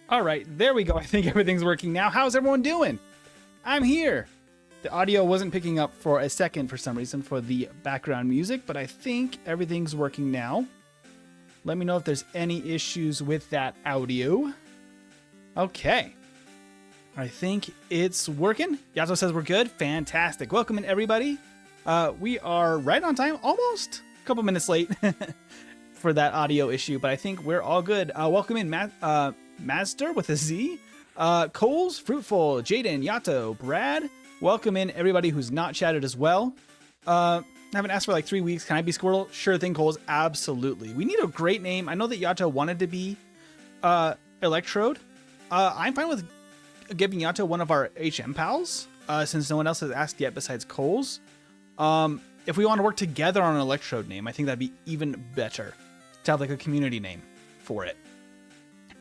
All right, there we go. I think everything's working now. How's everyone doing? I'm here. The audio wasn't picking up for a second for some reason for the background music, but I think everything's working now. Let me know if there's any issues with that audio. Okay. I think it's working. Yazo says we're good. Fantastic. Welcome in, everybody. We are right on time, almost a couple minutes late for that audio issue, but I think we're all good. Welcome in, Master with a Z, Coles, Fruitful, Jaden, Yato, Brad. Welcome in everybody who's not chatted as well. Haven't asked for like 3 weeks. Can I be Squirtle? Sure thing, Coles. Absolutely. We need a great name. I know that Yato wanted to be Electrode. I'm fine with giving Yato one of our HM pals, since no one else has asked yet besides Coles. If we want to work together on an Electrode name, I think that'd be even better to have like a community name for it.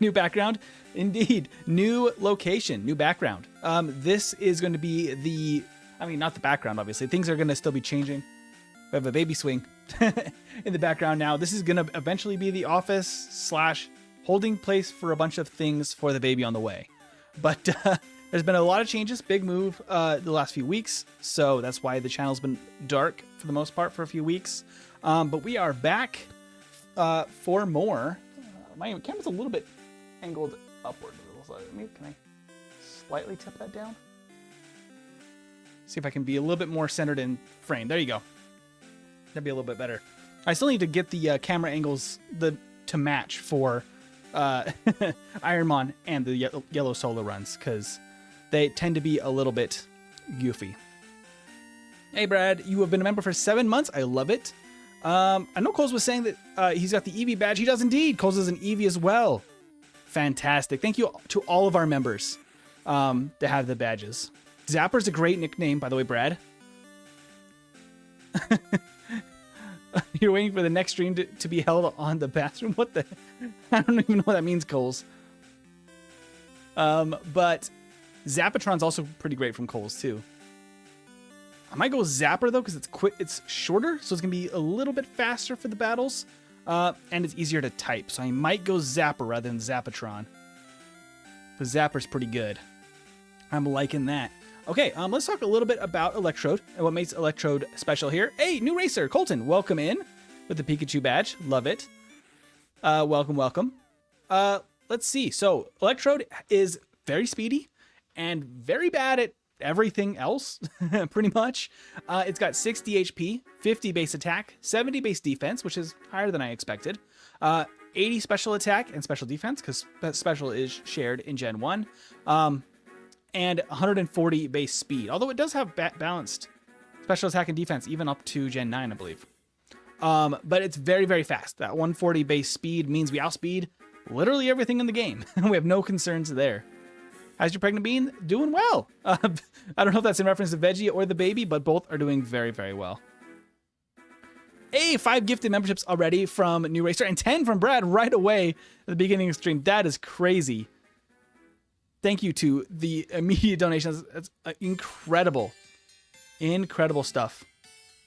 New background, indeed. New location, new background. This is going to be not the background, obviously. Things are going to still be changing. We have a baby swing in the background now. This is going to eventually be the office / holding place for a bunch of things for the baby on the way. But there's been a lot of changes, big move the last few weeks. So that's why the channel's been dark for the most part for a few weeks. But we are back for more. My camera's a little bit angled upward a little. So maybe can I slightly tip that down? See if I can be a little bit more centered in frame. There you go. That'd be a little bit better. I still need to get the camera angles to match for Ironmon and the yellow soloruns, because they tend to be a little bit goofy. Hey Brad, you have been a member for 7 months. I love it. I know Coles was saying that he's got the Eevee badge. He does indeed. Coles is an Eevee as well. Fantastic. Thank you to all of our members to have the badges. Zapper's a great nickname, by the way, Brad. You're waiting for the next stream to be held on the bathroom? What the? I don't even know what that means, Coles. But Zappatron's also pretty great from Coles, too. I might go Zapper, though, because it's shorter, so it's going to be a little bit faster for the battles. And it's easier to type, so I might go Zapper rather than Zappatron. But Zapper's pretty good. I'm liking that. Okay, let's talk a little bit about Electrode and what makes Electrode special here. Hey, new racer, Colton, welcome in with the Pikachu badge. Love it. Welcome, welcome. Let's see. So Electrode is very speedy and very bad at everything else, pretty much. It's got 60 HP, 50 base attack, 70 base defense, which is higher than I expected. 80 special attack and special defense, because special is shared in Gen 1. And 140 base speed, although it does have balanced special attack and defense, even up to Gen 9, I believe. But it's very, very fast. That 140 base speed means we outspeed literally everything in the game. We have no concerns there. How's your pregnant bean? Doing well. I don't know if that's in reference to Veggie or the baby, but both are doing very, very well. Hey, 5 gifted memberships already from New Racer and 10 from Brad right away at the beginning of the stream. That is crazy. Thank you to the immediate donations. That's incredible. Incredible stuff.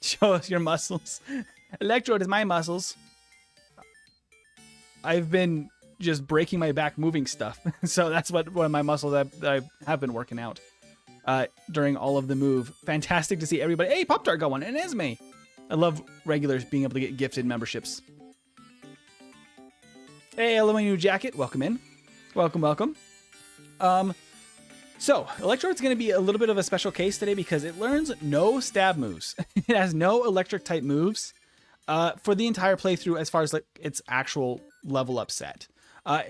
Show us your muscles. Electrode is my muscles. I've been just breaking my back moving stuff. So that's one of my muscles that I have been working out during all of the move. Fantastic to see everybody. Hey, Pop-Tart got one. And Esme. I love regulars being able to get gifted memberships. Hey, I love my new jacket. Welcome in. Welcome, welcome. So Electrode's going to be a little bit of a special case today because it learns no stab moves. It has no electric type moves for the entire playthrough as far as like its actual level up set.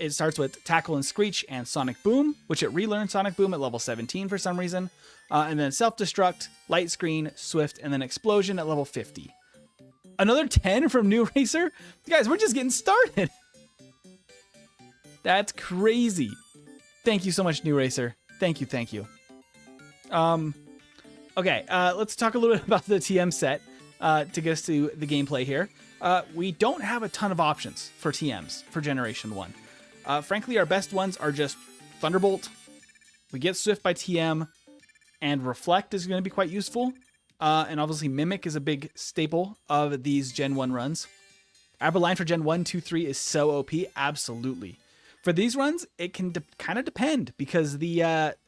It starts with Tackle and Screech and Sonic Boom, which it relearned Sonic Boom at level 17 for some reason. And then Self-Destruct, Light Screen, Swift, and then Explosion at level 50. Another 10 from New Racer? Guys, we're just getting started. That's crazy. Thank you so much, New Racer. Thank you, thank you. Okay, let's talk a little bit about the TM set to get us to the gameplay here. We don't have a ton of options for TMs for Generation 1. Frankly, our best ones are just Thunderbolt. We get Swift by TM, and Reflect is going to be quite useful. And obviously Mimic is a big staple of these Gen 1 runs. Aberline for Gen 1, 2, 3 is so OP, absolutely. For these runs, it can kind of depend because the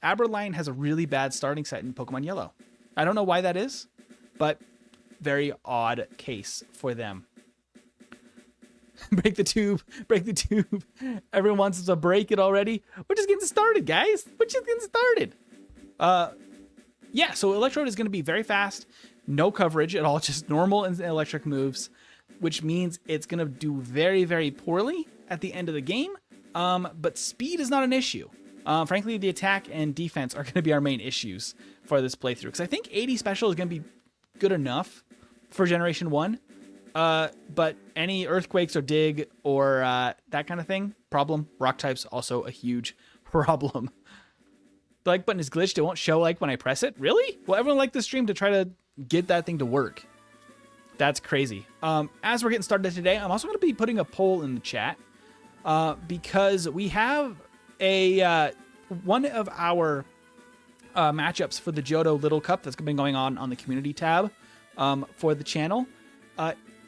Aberline has a really bad starting set in Pokemon Yellow. I don't know why that is, but very odd case for them. Break the tube, break the tube. Everyone wants us to break it already. We're just getting started, guys. We're just getting started. Yeah, so Electrode is going to be very fast, no coverage at all, just normal and electric moves, which means it's going to do very, very poorly at the end of the game. But speed is not an issue. Frankly, the attack and defense are going to be our main issues for this playthrough, because I think 80 special is going to be good enough for Generation 1. But any earthquakes or dig or that kind of thing, problem. Rock type's also a huge problem. The like button is glitched. It won't show like when I press it. Really? Well, everyone liked the stream to try to get that thing to work. That's crazy. As we're getting started today, I'm also going to be putting a poll in the chat because we have a one of our matchups for the Johto Little Cup that's been going on the community tab for the channel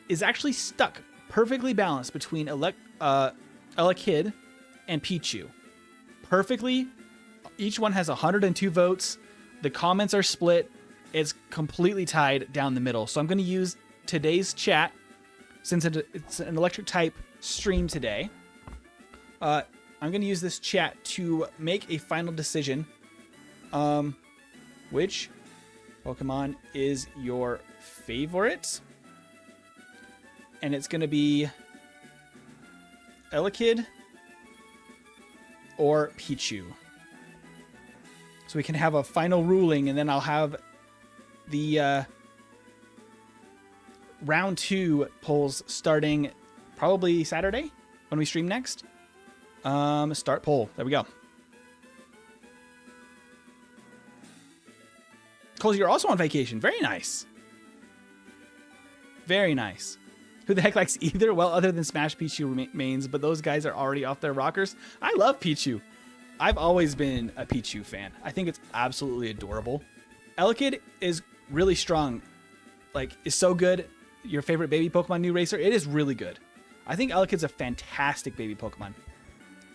is actually stuck perfectly balanced between Elekid and Pichu. Perfectly. Each one has 102 votes. The comments are split. It's completely tied down the middle. So I'm going to use today's chat, since it's an electric type stream today. I'm going to use this chat to make a final decision. Which Pokemon is your favorite? And it's going to be Elekid or Pichu. So we can have a final ruling, and then I'll have the round 2 polls starting probably Saturday when we stream next. Start poll. There we go. Coles, you're also on vacation. Very nice. Very nice. Who the heck likes either? Well, other than Smash Pichu mains, but those guys are already off their rockers. I love Pichu. I've always been a Pichu fan. I think it's absolutely adorable. Elekid is really strong. Like, is so good. Your favorite baby Pokemon new racer? It is really good. I think Elekid's a fantastic baby Pokemon.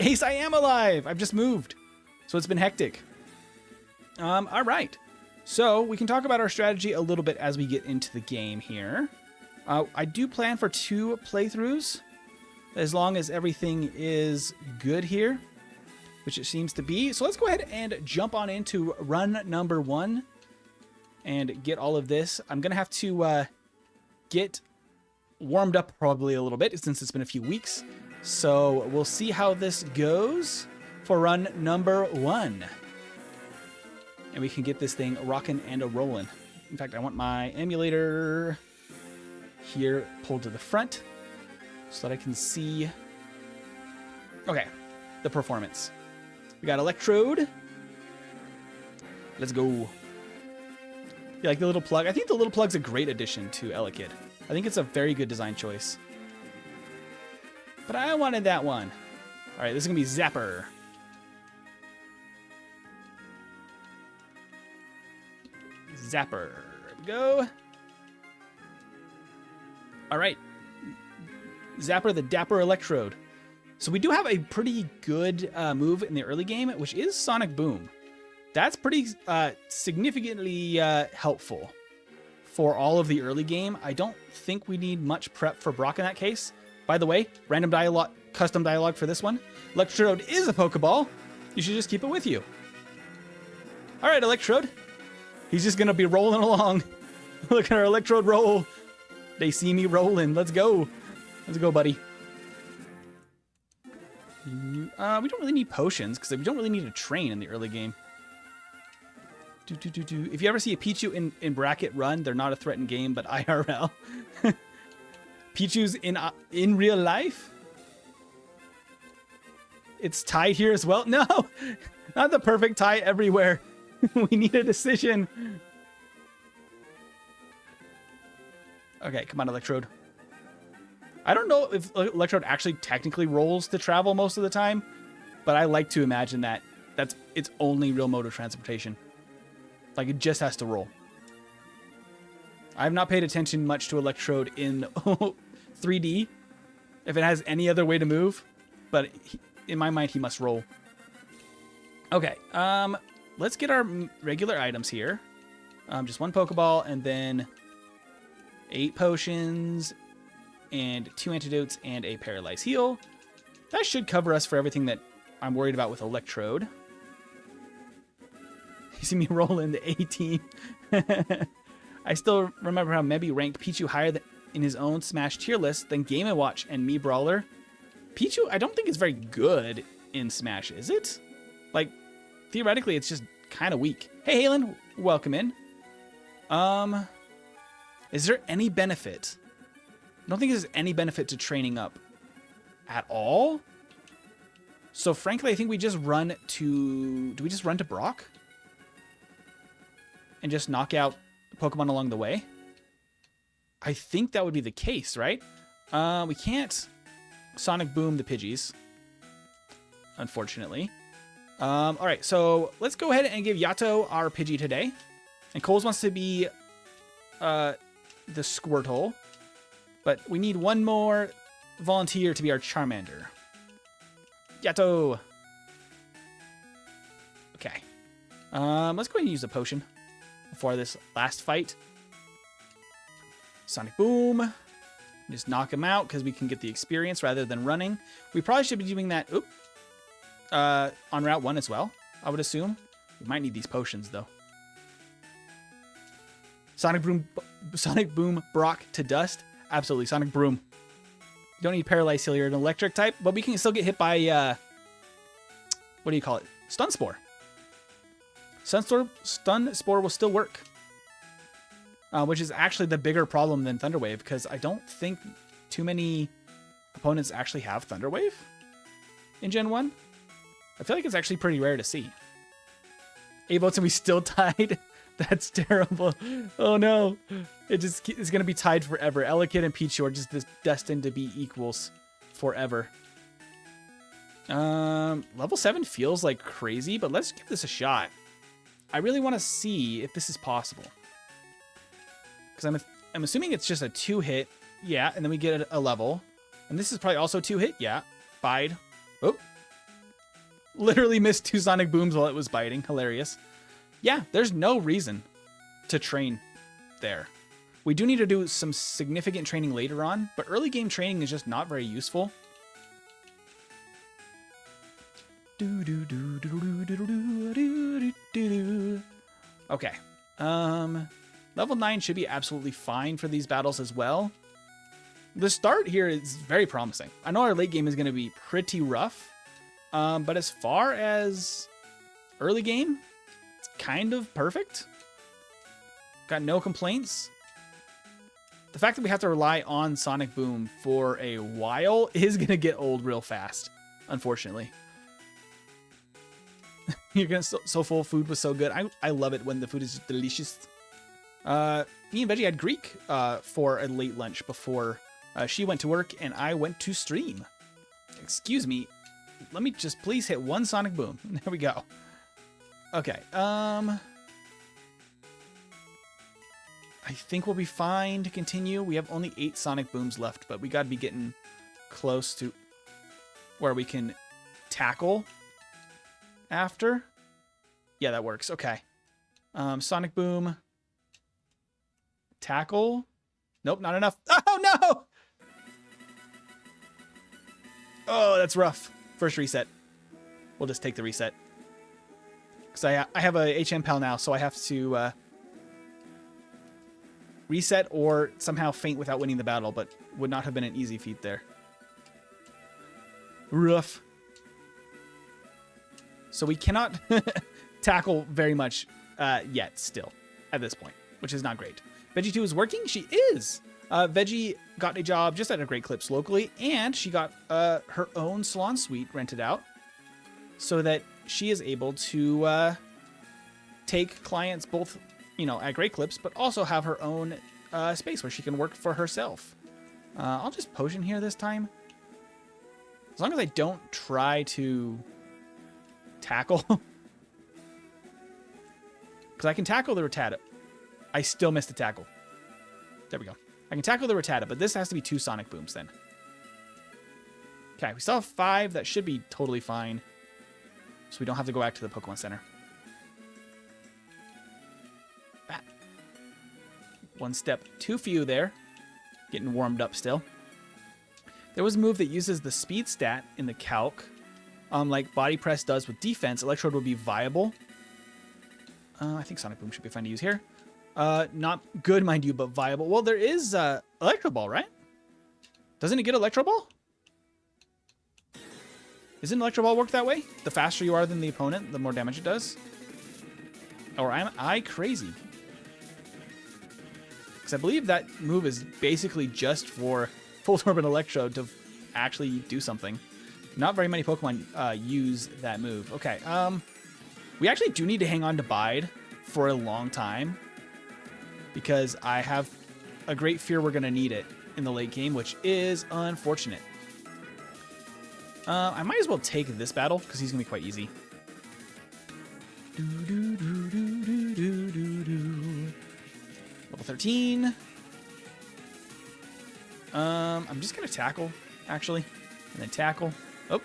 Ace, I am alive! I've just moved. So it's been hectic. All right. So we can talk about our strategy a little bit as we get into the game here. I do plan for 2 playthroughs, as long as everything is good here, which it seems to be. So let's go ahead and jump on into run number 1 and get all of this. I'm going to have to get warmed up probably a little bit since it's been a few weeks. So we'll see how this goes for run number 1. And we can get this thing rocking and a-rolling. In fact, I want my emulator here pulled to the front so that I can see, okay, the performance. We got Electrode. Let's go. You like the little plug? I think the little plug's a great addition to Elekid. I think it's a very good design choice. But I wanted that one. All right, this is going to be Zapper. Zapper. There we go. All right. Zapper the Dapper Electrode. So we do have a pretty good move in the early game, which is Sonic Boom. That's pretty significantly helpful for all of the early game. I don't think we need much prep for Brock in that case. By the way, random dialogue, custom dialogue for this one. Electrode is a Pokeball. You should just keep it with you. All right, Electrode. He's just going to be rolling along. Look at our Electrode roll. They see me rolling. Let's go. Let's go, buddy. We don't really need potions because we don't really need to train in the early game. If you ever see a Pichu in bracket run, they're not a threatened game, but IRL. Pichu's in real life. It's tied here as well. No, not the perfect tie everywhere. We need a decision. Okay, come on, Electrode. I don't know if Electrode actually technically rolls to travel most of the time, but I like to imagine that that's its only real mode of transportation. Like, it just has to roll. I have not paid attention much to Electrode in 3D, if it has any other way to move, but in my mind, he must roll. Okay, let's get our regular items here. Just 1 Pokeball, and then 8 potions, and 2 antidotes, and a Paralyze Heal. That should cover us for everything that I'm worried about with Electrode. You see me roll in the 18. I still remember how Mebby ranked Pichu higher in his own Smash tier list than Game & Watch and Me Brawler. Pichu, I don't think is very good in Smash, is it? Like, theoretically, it's just kind of weak. Hey, Halen, welcome in. Is there any benefit? I don't think there's any benefit to training up at all. So frankly, I think we just run to... Do we just run to Brock? And just knock out Pokemon along the way? I think that would be the case, right? We can't Sonic Boom the Pidgeys, unfortunately. All right, so let's go ahead and give Yato our Pidgey today. And Coles wants to be the Squirtle. But we need one more volunteer to be our Charmander. Yato! Okay. Let's go ahead and use a potion before this last fight. Sonic Boom. Just knock him out because we can get the experience rather than running. We probably should be doing that on Route 1 as well, I would assume. We might need these potions, though. Sonic Boom Brock to dust. Absolutely, Sonic Broom. You don't need Paralyze Heal, you're an electric type, but we can still get hit by, what do you call it? Stun Spore. Stun Spore will still work. Which is actually the bigger problem than Thunder Wave, because I don't think too many opponents actually have Thunder Wave in Gen 1. I feel like it's actually pretty rare to see. 8 votes and we still tied. That's terrible. Oh no. It's going to be tied forever. Elekid and Pichu are just destined to be equals forever. Level 7 feels like crazy, but let's give this a shot. I really want to see if this is possible. Because I'm assuming it's just a 2-hit. Yeah, and then we get a level. And this is probably also 2-hit. Yeah. Bide. Oh. Literally missed 2 Sonic Booms while it was biting. Hilarious. Yeah, there's no reason to train there. We do need to do some significant training later on, but early game training is just not very useful. Okay. Level 9 should be absolutely fine for these battles as well. The start here is very promising. I know our late game is going to be pretty rough, but as far as early game, it's kind of perfect. Got no complaints. The fact that we have to rely on Sonic Boom for a while is going to get old real fast, unfortunately. You're gonna so full. Food was so good. I love it when the food is delicious. Me and Veggie had Greek for a late lunch before she went to work and I went to stream. Excuse me. Let me just please hit 1 Sonic Boom. There we go. Okay. I think we'll be fine to continue. We have only 8 Sonic Booms left, but we got to be getting close to where we can tackle after. Yeah, that works. Okay. Sonic Boom. Tackle. Nope, not enough. Oh, no! Oh, that's rough. First reset. We'll just take the reset. Because I have a HM Pal now, so I have to reset or somehow faint without winning the battle, but would not have been an easy feat there. Rough. So we cannot tackle very much yet still at this point, which is not great. Veggie 2 is working? She is! Veggie got a job just at a Great Clips locally, and she got her own salon suite rented out so that she is able to take clients both, at Great Clips, but also have her own space where she can work for herself. I'll just potion here this time. As long as I don't try to tackle. Because I can tackle the Rattata. I still missed the tackle. There we go. I can tackle the Rattata, but this has to be 2 Sonic Booms then. Okay, we still have 5. That should be totally fine. So we don't have to go back to the Pokemon Center. Ah. One step too few there. Getting warmed up still. There was a move that uses the speed stat in the calc. Like Body Press does with defense. Electrode would be viable. I think Sonic Boom should be fine to use here. Not good, mind you, but viable. Well, there is Electro Ball, right? Doesn't it get Electro Ball? Isn't Electro Ball work that way? The faster you are than the opponent, the more damage it does? Or am I crazy? Because I believe that move is basically just for Full Orbit Electrode to actually do something. Not very many Pokemon use that move. Okay, we actually do need to hang on to Bide for a long time. Because I have a great fear we're going to need it in the late game, which is unfortunate. I might as well take this battle, because he's going to be quite easy. Level 13. I'm just going to tackle, actually. And then tackle. Oh,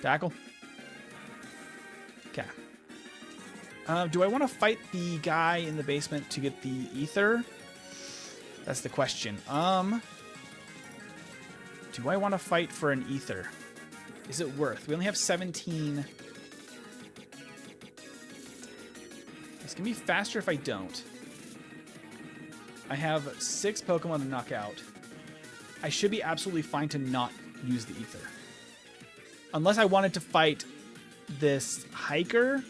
tackle. Okay. Do I want to fight the guy in the basement to get the ether? That's the question. Do I want to fight for an ether? Is it worth? We only have 17. It's going to be faster if I don't. I have 6 Pokemon to knock out. I should be absolutely fine to not use the ether. Unless I wanted to fight this hiker,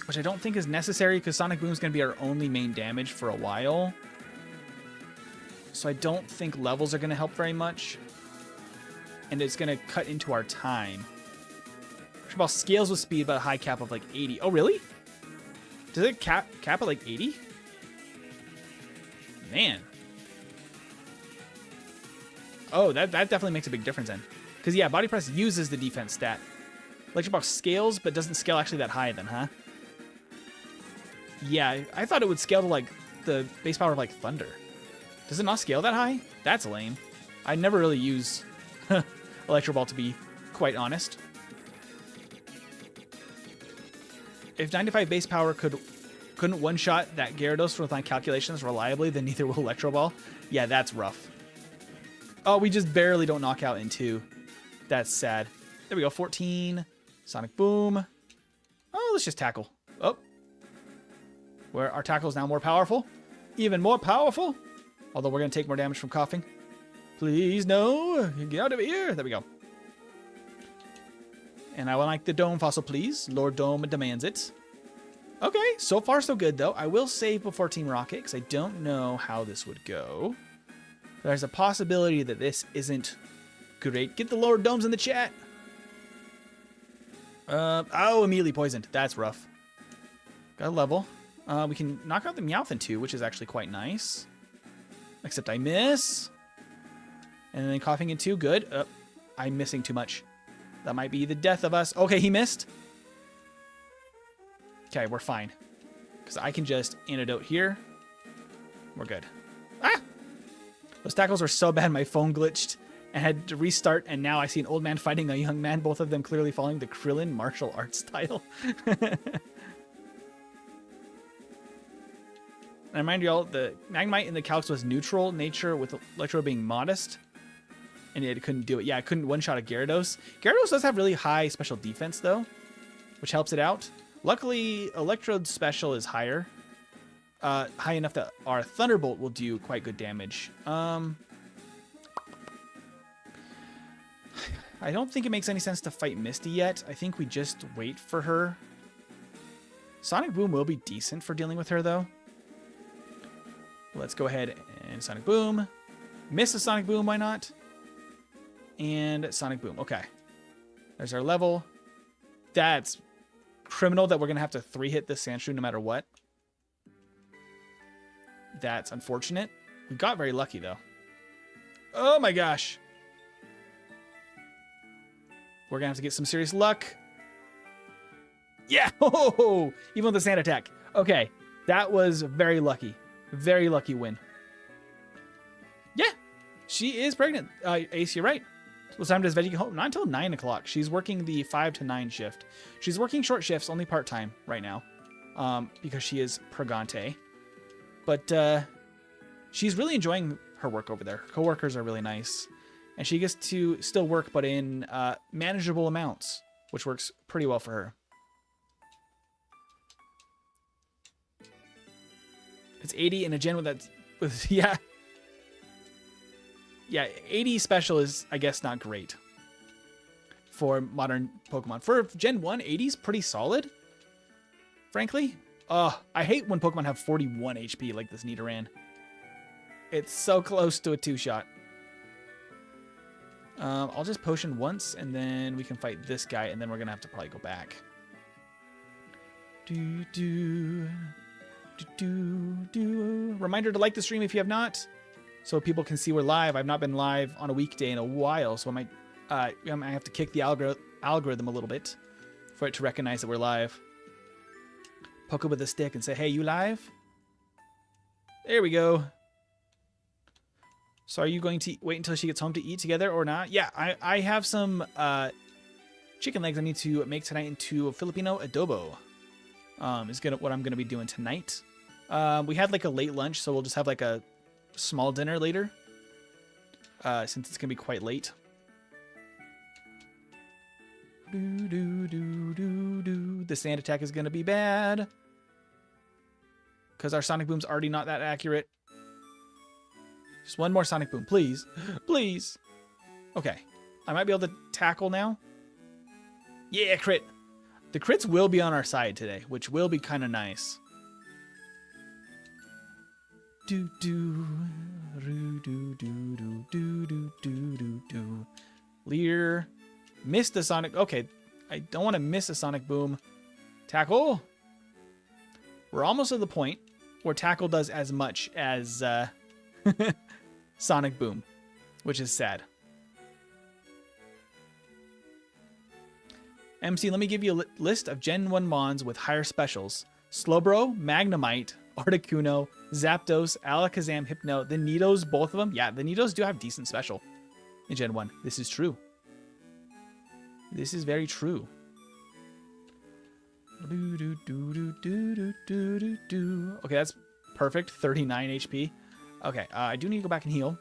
which I don't think is necessary because Sonic Boom is going to be our only main damage for a while. So I don't think levels are going to help very much. And it's going to cut into our time. Ball scales with speed, but a high cap of like 80. Oh, really? Does it cap at like 80? Man. Oh, that definitely makes a big difference then. Because, yeah, Body Press uses the defense stat. Electric Ball scales, but doesn't scale actually that high then, huh? Yeah, I thought it would scale to, like, the base power of, like, Thunder. Does it not scale that high? That's lame. I never really use Electro Ball, to be quite honest. If 95 base power couldn't one-shot that Gyarados with my calculations reliably, then neither will Electro Ball. Yeah, that's rough. Oh, we just barely don't knock out in 2. That's sad. There we go, 14. Sonic Boom. Oh, let's just tackle. Oh. Where our tackle is now more powerful. Even more powerful. Although we're going to take more damage from coughing. Please, no. Get out of here. There we go. And I would like the Dome Fossil, please. Lord Dome demands it. Okay, so far so good, though. I will save before Team Rocket, because I don't know how this would go. There's a possibility that this isn't great. Get the Lord Domes in the chat. Oh, immediately poisoned. That's rough. Got a level. We can knock out the Meowth in 2, which is actually quite nice. Except I miss. And then coughing in 2, good. I'm missing too much. That might be the death of us. Okay, he missed. Okay, we're fine. Because I can just antidote here. We're good. Ah! Those tackles were so bad my phone glitched and had to restart, and now I see an old man fighting a young man, both of them clearly following the Krillin martial arts style. I remind you all, the Magnemite in the calcs was neutral nature with Electro being modest. And it couldn't do it. Yeah, it couldn't one-shot a Gyarados. Gyarados does have really high special defense, though, which helps it out. Luckily, Electrode's special is higher. High enough that our Thunderbolt will do quite good damage. I don't think it makes any sense to fight Misty yet. I think we just wait for her. Sonic Boom will be decent for dealing with her, though. Let's go ahead and Sonic Boom. Miss a Sonic Boom, why not? And Sonic Boom. Okay. There's our level. That's criminal that we're going to have to 3-hit this Sandshrew no matter what. That's unfortunate. We got very lucky, though. Oh, my gosh. We're going to have to get some serious luck. Yeah. Oh, even with the sand attack. Okay. That was very lucky. Very lucky win. Yeah. She is pregnant. Ace, you're right. What time does Veggie get home? Not until 9 o'clock. She's working the 5 to 9 shift. She's working short shifts, only part-time right now, because she is pregante. But she's really enjoying her work over there. Her coworkers are really nice. And she gets to still work, but in manageable amounts, which works pretty well for her. It's 80 in a gen with yeah. Yeah, 80 special is, I guess, not great for modern Pokemon. For Gen 1, 80 is pretty solid, frankly. I hate when Pokemon have 41 HP like this Nidoran. It's so close to a 2-shot. I'll just potion once, and then we can fight this guy, and then we're going to have to probably go back. Reminder to like the stream if you have not, so people can see we're live. I've not been live on a weekday in a while, so I might have to kick the algorithm a little bit for it to recognize that we're live. Poke it with a stick and say, hey, you live? There we go. So are you going to wait until she gets home to eat together or not? Yeah, I have some chicken legs I need to make tonight into a Filipino adobo. Is what I'm going to be doing tonight. We had like a late lunch, so we'll just have like a small dinner later, since it's gonna be quite late. The sand attack is gonna be bad because our sonic boom's already not that accurate. Just one more sonic boom, please. Please. Okay, I might be able to tackle now. Yeah, crit. The crits will be on our side today, which will be kind of nice. Leer. Missed the sonic. Okay, I don't want to miss a sonic boom. Tackle. We're almost at the point where tackle does as much as sonic boom, which is sad. MC, let me give you a list of Gen 1 Mons with higher specials. Slowbro, Magnemite, Articuno, Zapdos, Alakazam, Hypno, the Nidos, both of them. Yeah, the Nidos do have decent special in Gen 1. This is true. This is very true. Okay, that's perfect. 39 HP. Okay, I do need to go back and heal.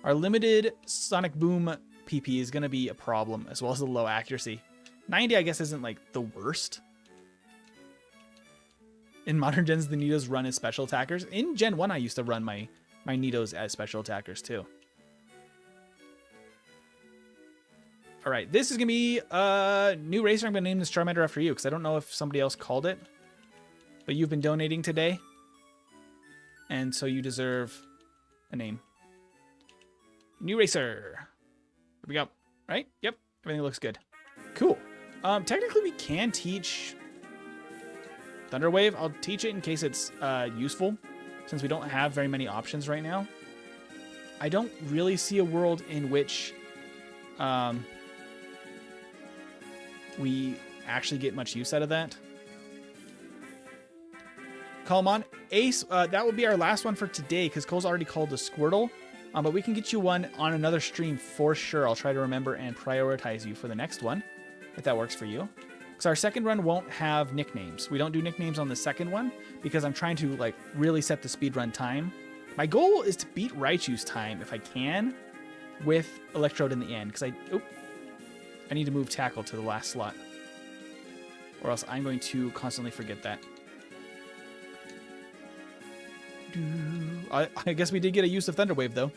Our limited Sonic Boom PP is going to be a problem, as well as the low accuracy. 90, I guess, isn't like the worst. In modern gens, the Nidos run as special attackers. In Gen 1, I used to run my Nidos as special attackers too. All right, this is going to be a new racer. I'm going to name this Charmander after you because I don't know if somebody else called it. But you've been donating today. And so you deserve a name. New racer. Here we go. Right? Yep. Everything looks good. Cool. Technically, we can teach Thunderwave. I'll teach it in case it's useful, since we don't have very many options right now. I don't really see a world in which we actually get much use out of that. Call him on. Ace, that will be our last one for today, because Cole's already called the Squirtle. But we can get you one on another stream for sure. I'll try to remember and prioritize you for the next one, if that works for you. Because our second run won't have nicknames. We don't do nicknames on the second one because I'm trying to like really set the speedrun time. My goal is to beat Raichu's time if I can with Electrode in the end. Because I need to move tackle to the last slot, or else I'm going to constantly forget that. I guess we did get a use of Thunderwave though.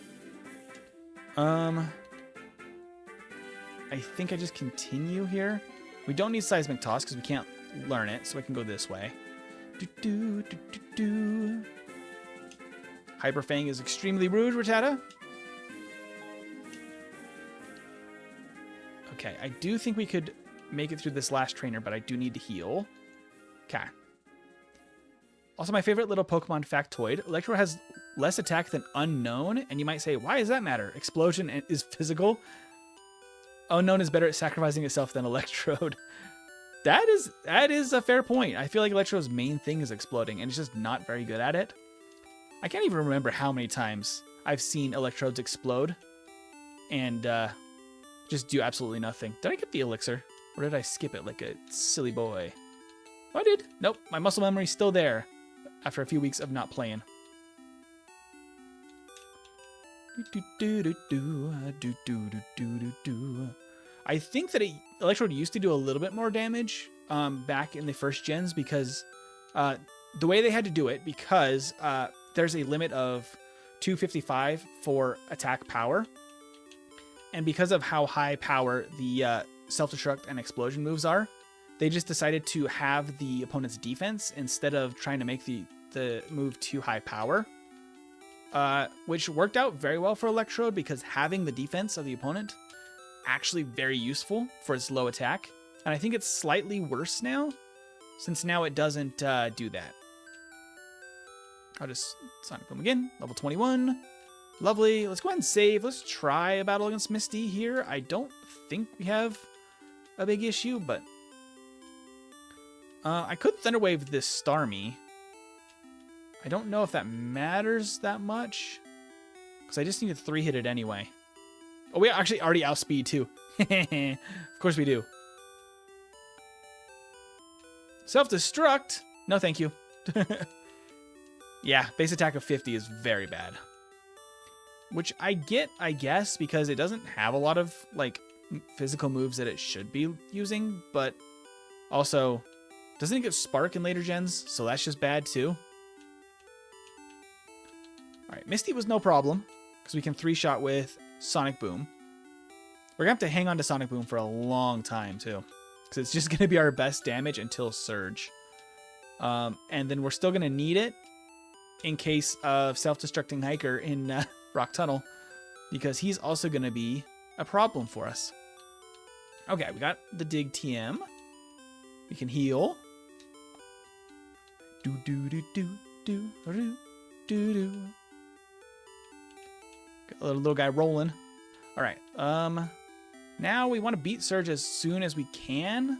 I think I just continue here. We don't need Seismic Toss because we can't learn it, so I can go this way. Hyper Fang is extremely rude, Rattata. Okay, I do think we could make it through this last trainer, but I do need to heal. Okay. Also, my favorite little Pokemon factoid, Electrode has less attack than Unknown, and you might say, why does that matter? Explosion is physical. Unknown is better at sacrificing itself than Electrode. That is a fair point. I feel like Electrode's main thing is exploding, and it's just not very good at it. I can't even remember how many times I've seen Electrodes explode and just do absolutely nothing. Did I get the elixir? Or did I skip it like a silly boy? Oh, I did. Nope, my muscle memory's still there after a few weeks of not playing. I think that Electrode used to do a little bit more damage back in the first gens because the way they had to do it, because there's a limit of 255 for attack power. And because of how high power the self-destruct and explosion moves are, they just decided to have the opponent's defense instead of trying to make the move too high power. Which worked out very well for Electrode because having the defense of the opponent actually very useful for its low attack. And I think it's slightly worse now, since now it doesn't do that. I'll just Sonic Boom again, level 21. Lovely. Let's go ahead and save. Let's try a battle against Misty here. I don't think we have a big issue, but I could Thunder Wave this Starmie. I don't know if that matters that much, because I just need to 3-hit it anyway. Oh, we actually already outspeed too. Of course we do. Self-destruct? No, thank you. Yeah, base attack of 50 is very bad. Which I get, I guess, because it doesn't have a lot of like physical moves that it should be using, but also doesn't it get Spark in later gens, so that's just bad too. Alright, Misty was no problem, because we can 3-shot with Sonic Boom. We're going to have to hang on to Sonic Boom for a long time, too. Because it's just going to be our best damage until Surge. And then we're still going to need it in case of self-destructing Hiker in Rock Tunnel, because he's also going to be a problem for us. Okay, we got the Dig TM. We can heal. Do-do-do-do-do-do-do-do. Got a little guy rolling. All right. Now we want to beat Surge as soon as we can.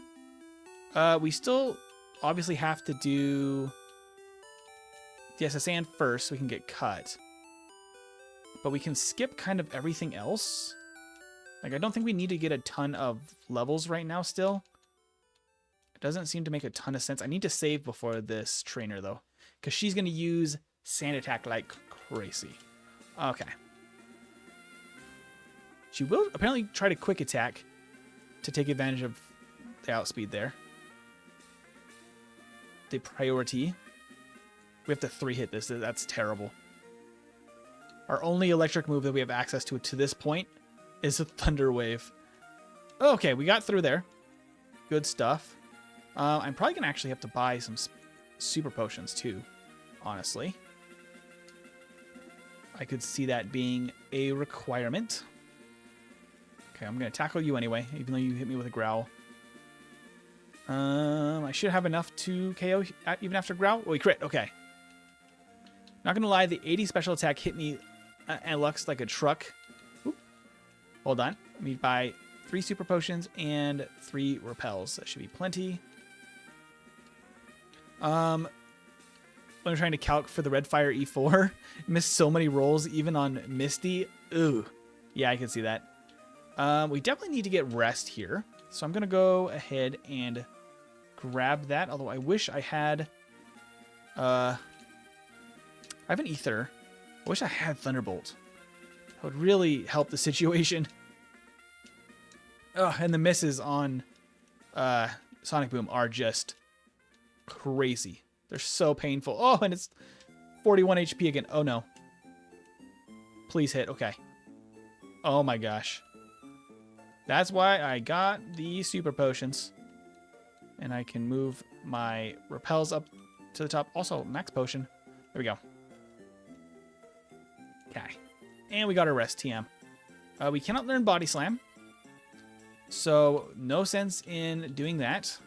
We still obviously have to do the SS Sand first so we can get cut. But we can skip kind of everything else. Like, I don't think we need to get a ton of levels right now still. It doesn't seem to make a ton of sense. I need to save before this trainer, though, because she's going to use Sand Attack like crazy. Okay. She will apparently try to quick attack to take advantage of the outspeed there. The priority. We have to 3-hit this. That's terrible. Our only electric move that we have access to this point is a Thunder Wave. Okay, we got through there. Good stuff. I'm probably going to actually have to buy some super potions too, honestly. I could see that being a requirement. Okay, I'm going to tackle you anyway, even though you hit me with a growl. I should have enough to KO even after growl. Oh, he crit. Okay. Not going to lie, the 80 special attack hit me and looks like a truck. Oop. Hold on. Let me buy 3 super potions and 3 repels. That should be plenty. When I'm trying to calc for the red fire E4, missed so many rolls, even on Misty. Ooh. Yeah, I can see that. We definitely need to get rest here. So I'm going to go ahead and grab that. Although I wish I had... I have an Ether. I wish I had Thunderbolt. That would really help the situation. Oh, and the misses on Sonic Boom are just crazy. They're so painful. Oh, and it's 41 HP again. Oh, no. Please hit. Okay. Oh, my gosh. That's why I got the super potions. And I can move my repels up to the top. Also, max potion. There we go. Okay. And we got our rest TM. We cannot learn Body Slam. So, no sense in doing that.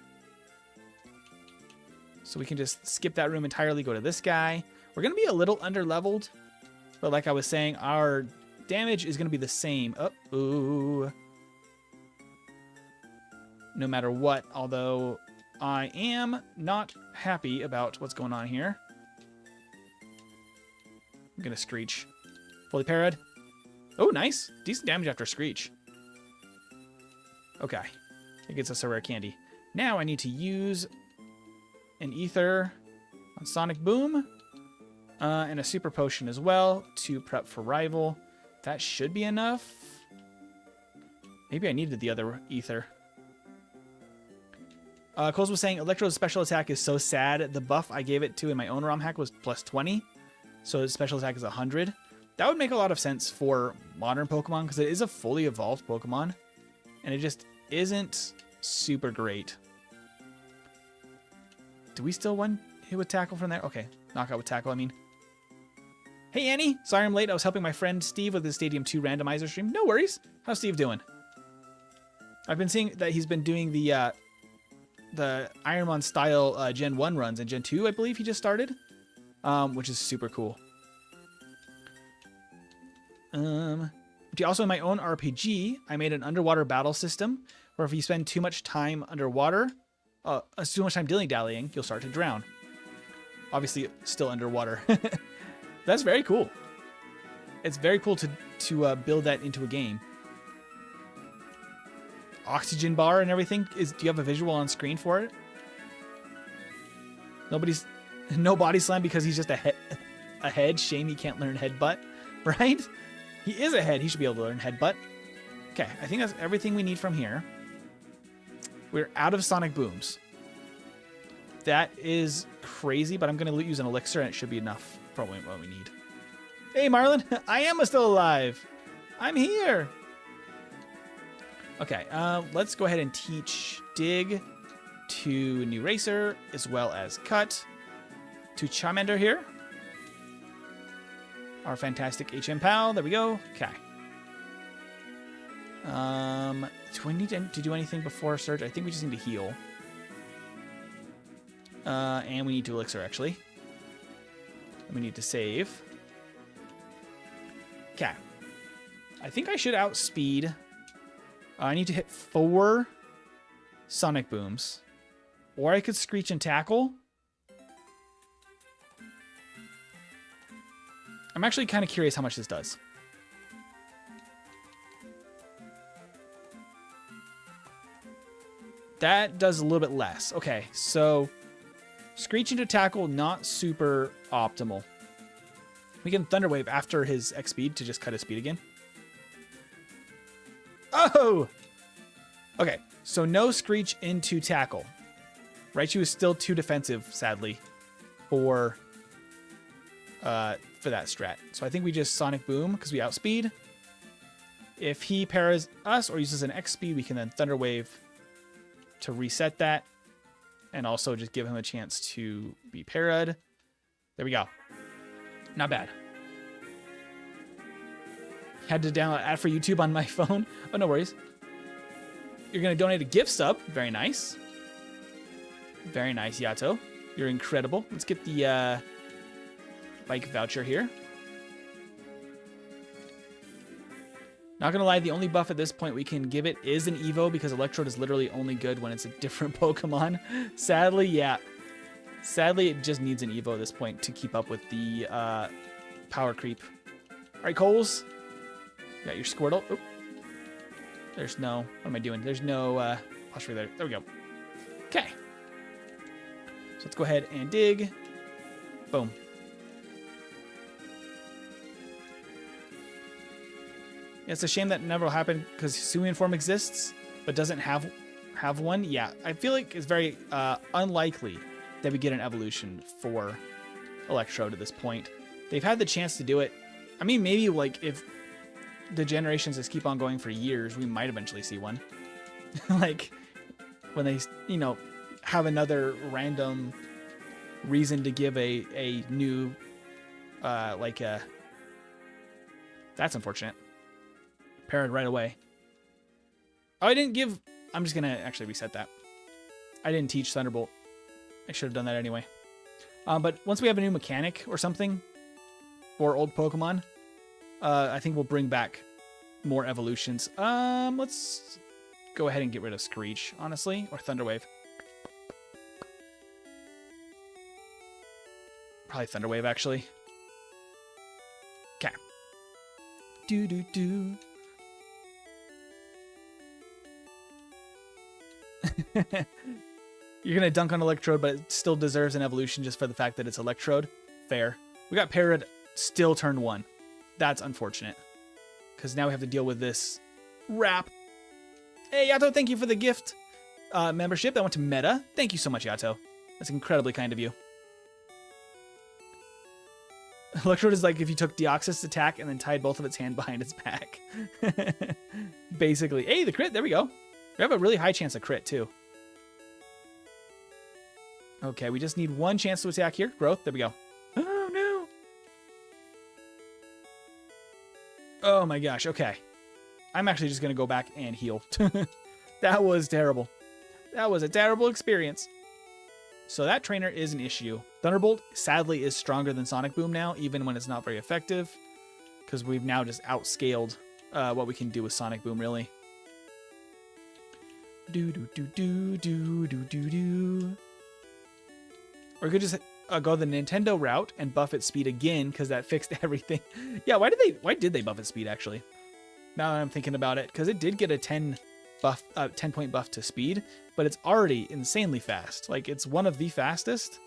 So we can just skip that room entirely, go to this guy. We're going to be a little under-leveled. But like I was saying, our damage is going to be the same. Oh, no matter what, although I am not happy about what's going on here. I'm going to Screech. Fully parried. Oh, nice. Decent damage after Screech. Okay. It gets us a rare candy. Now I need to use an ether on Sonic Boom. And a super potion as well to prep for rival. That should be enough. Maybe I needed the other ether. Coles was saying Electrode's special attack is so sad. The buff I gave it to in my own ROM hack was plus 20. So his special attack is 100. That would make a lot of sense for modern Pokemon because it is a fully evolved Pokemon. And it just isn't super great. Do we still one hit with tackle from there? Okay, knockout with tackle, I mean. Hey, Annie. Sorry I'm late. I was helping my friend Steve with his Stadium 2 randomizer stream. No worries. How's Steve doing? I've been seeing that he's been doing the Ironmon style Gen 1 runs, and Gen 2, I believe he just started, which is super cool. Also, in my own RPG, I made an underwater battle system where if you spend too much time underwater, too much time dilly-dallying, you'll start to drown. Obviously, still underwater. That's very cool. It's very cool to build that into a game. Oxygen bar and everything. Do you have a visual on screen for it? No body slam because he's just a head. Shame he can't learn headbutt, right? He is a head. He should be able to learn headbutt. Okay, I think that's everything we need from here. We're out of Sonic Booms. That is crazy, but I'm going to use an elixir and it should be enough for what we need. Hey, Marlon. I am still alive. I'm here. Okay, let's go ahead and teach Dig to New Racer as well as Cut to Charmander here. Our fantastic HM pal. There we go. Okay. Do we need to do anything before Surge? I think we just need to heal. And we need to elixir, actually. And we need to save. Okay. I think I should outspeed. I need to hit 4 Sonic Booms. Or I could Screech and Tackle. I'm actually kind of curious how much this does. That does a little bit less. Okay, so Screech into Tackle, not super optimal. We can Thunder Wave after his X speed to just cut his speed again. Oh! Okay, so no Screech into Tackle. Raichu is still too defensive, sadly, for that strat. So I think we just Sonic Boom because we outspeed. If he paras us or uses an X speed, we can then Thunder Wave to reset that. And also just give him a chance to be parried. There we go. Not bad. Had to download ad for YouTube on my phone. Oh, no worries. You're going to donate a gift sub. Very nice. Very nice, Yato. You're incredible. Let's get the bike voucher here. Not going to lie, the only buff at this point we can give it is an Evo because Electrode is literally only good when it's a different Pokemon. Sadly, yeah. Sadly, it just needs an Evo at this point to keep up with the power creep. All right, Coles. You got your Squirtle. Oh. There's no... What am I doing? There's no apostrophe there. There we go. Okay. So let's go ahead and dig. Boom. It's a shame that never will happen because Hisuian form exists, but doesn't have one. Yeah, I feel like it's very unlikely that we get an evolution for Electrode at this point. They've had the chance to do it. I mean, maybe like if the generations just keep on going for years, we might eventually see one. Like when they, have another random reason to give a new, that's unfortunate. Parried right away. Oh, I didn't give... I'm just going to actually reset that. I didn't teach Thunderbolt. I should have done that anyway. But once we have a new mechanic or something for old Pokemon, I think we'll bring back more evolutions. Let's go ahead and get rid of Screech, honestly, or Thunder Wave. Probably Thunder Wave, actually. Okay. Do do do. You're gonna dunk on Electrode, but it still deserves an evolution just for the fact that it's Electrode. Fair. We got Parrot still turn 1. That's unfortunate. Because now we have to deal with this wrap. Hey, Yato, thank you for the gift membership. That went to Meta. Thank you so much, Yato. That's incredibly kind of you. Electrode is like if you took Deoxys' attack and then tied both of its hand behind its back. Basically. Hey, the crit. There we go. We have a really high chance of crit, too. Okay, we just need one chance to attack here. Growth. There we go. Oh, no. Oh, my gosh. Okay. I'm actually just going to go back and heal. That was terrible. That was a terrible experience. So that trainer is an issue. Thunderbolt, sadly, is stronger than Sonic Boom now, even when it's not very effective. Because we've now just outscaled what we can do with Sonic Boom, really. Do-do-do-do-do-do-do-do. Or we could just go the Nintendo route and buff its speed again, because that fixed everything. Yeah, why did they buff its speed, actually? Now that I'm thinking about it, because it did get a 10 point buff to speed, but it's already insanely fast. Like, it's one of the fastest.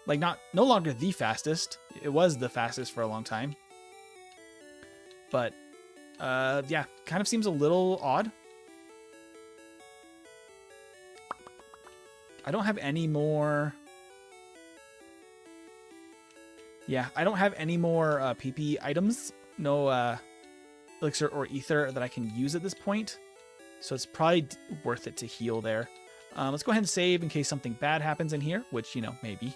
Like, no longer the fastest. It was the fastest for a long time. But, yeah, kind of seems a little odd. I don't have any more... Yeah, I don't have any more PP items. No elixir or ether that I can use at this point. So it's probably worth it to heal there. Let's go ahead and save in case something bad happens in here, which, you know, maybe.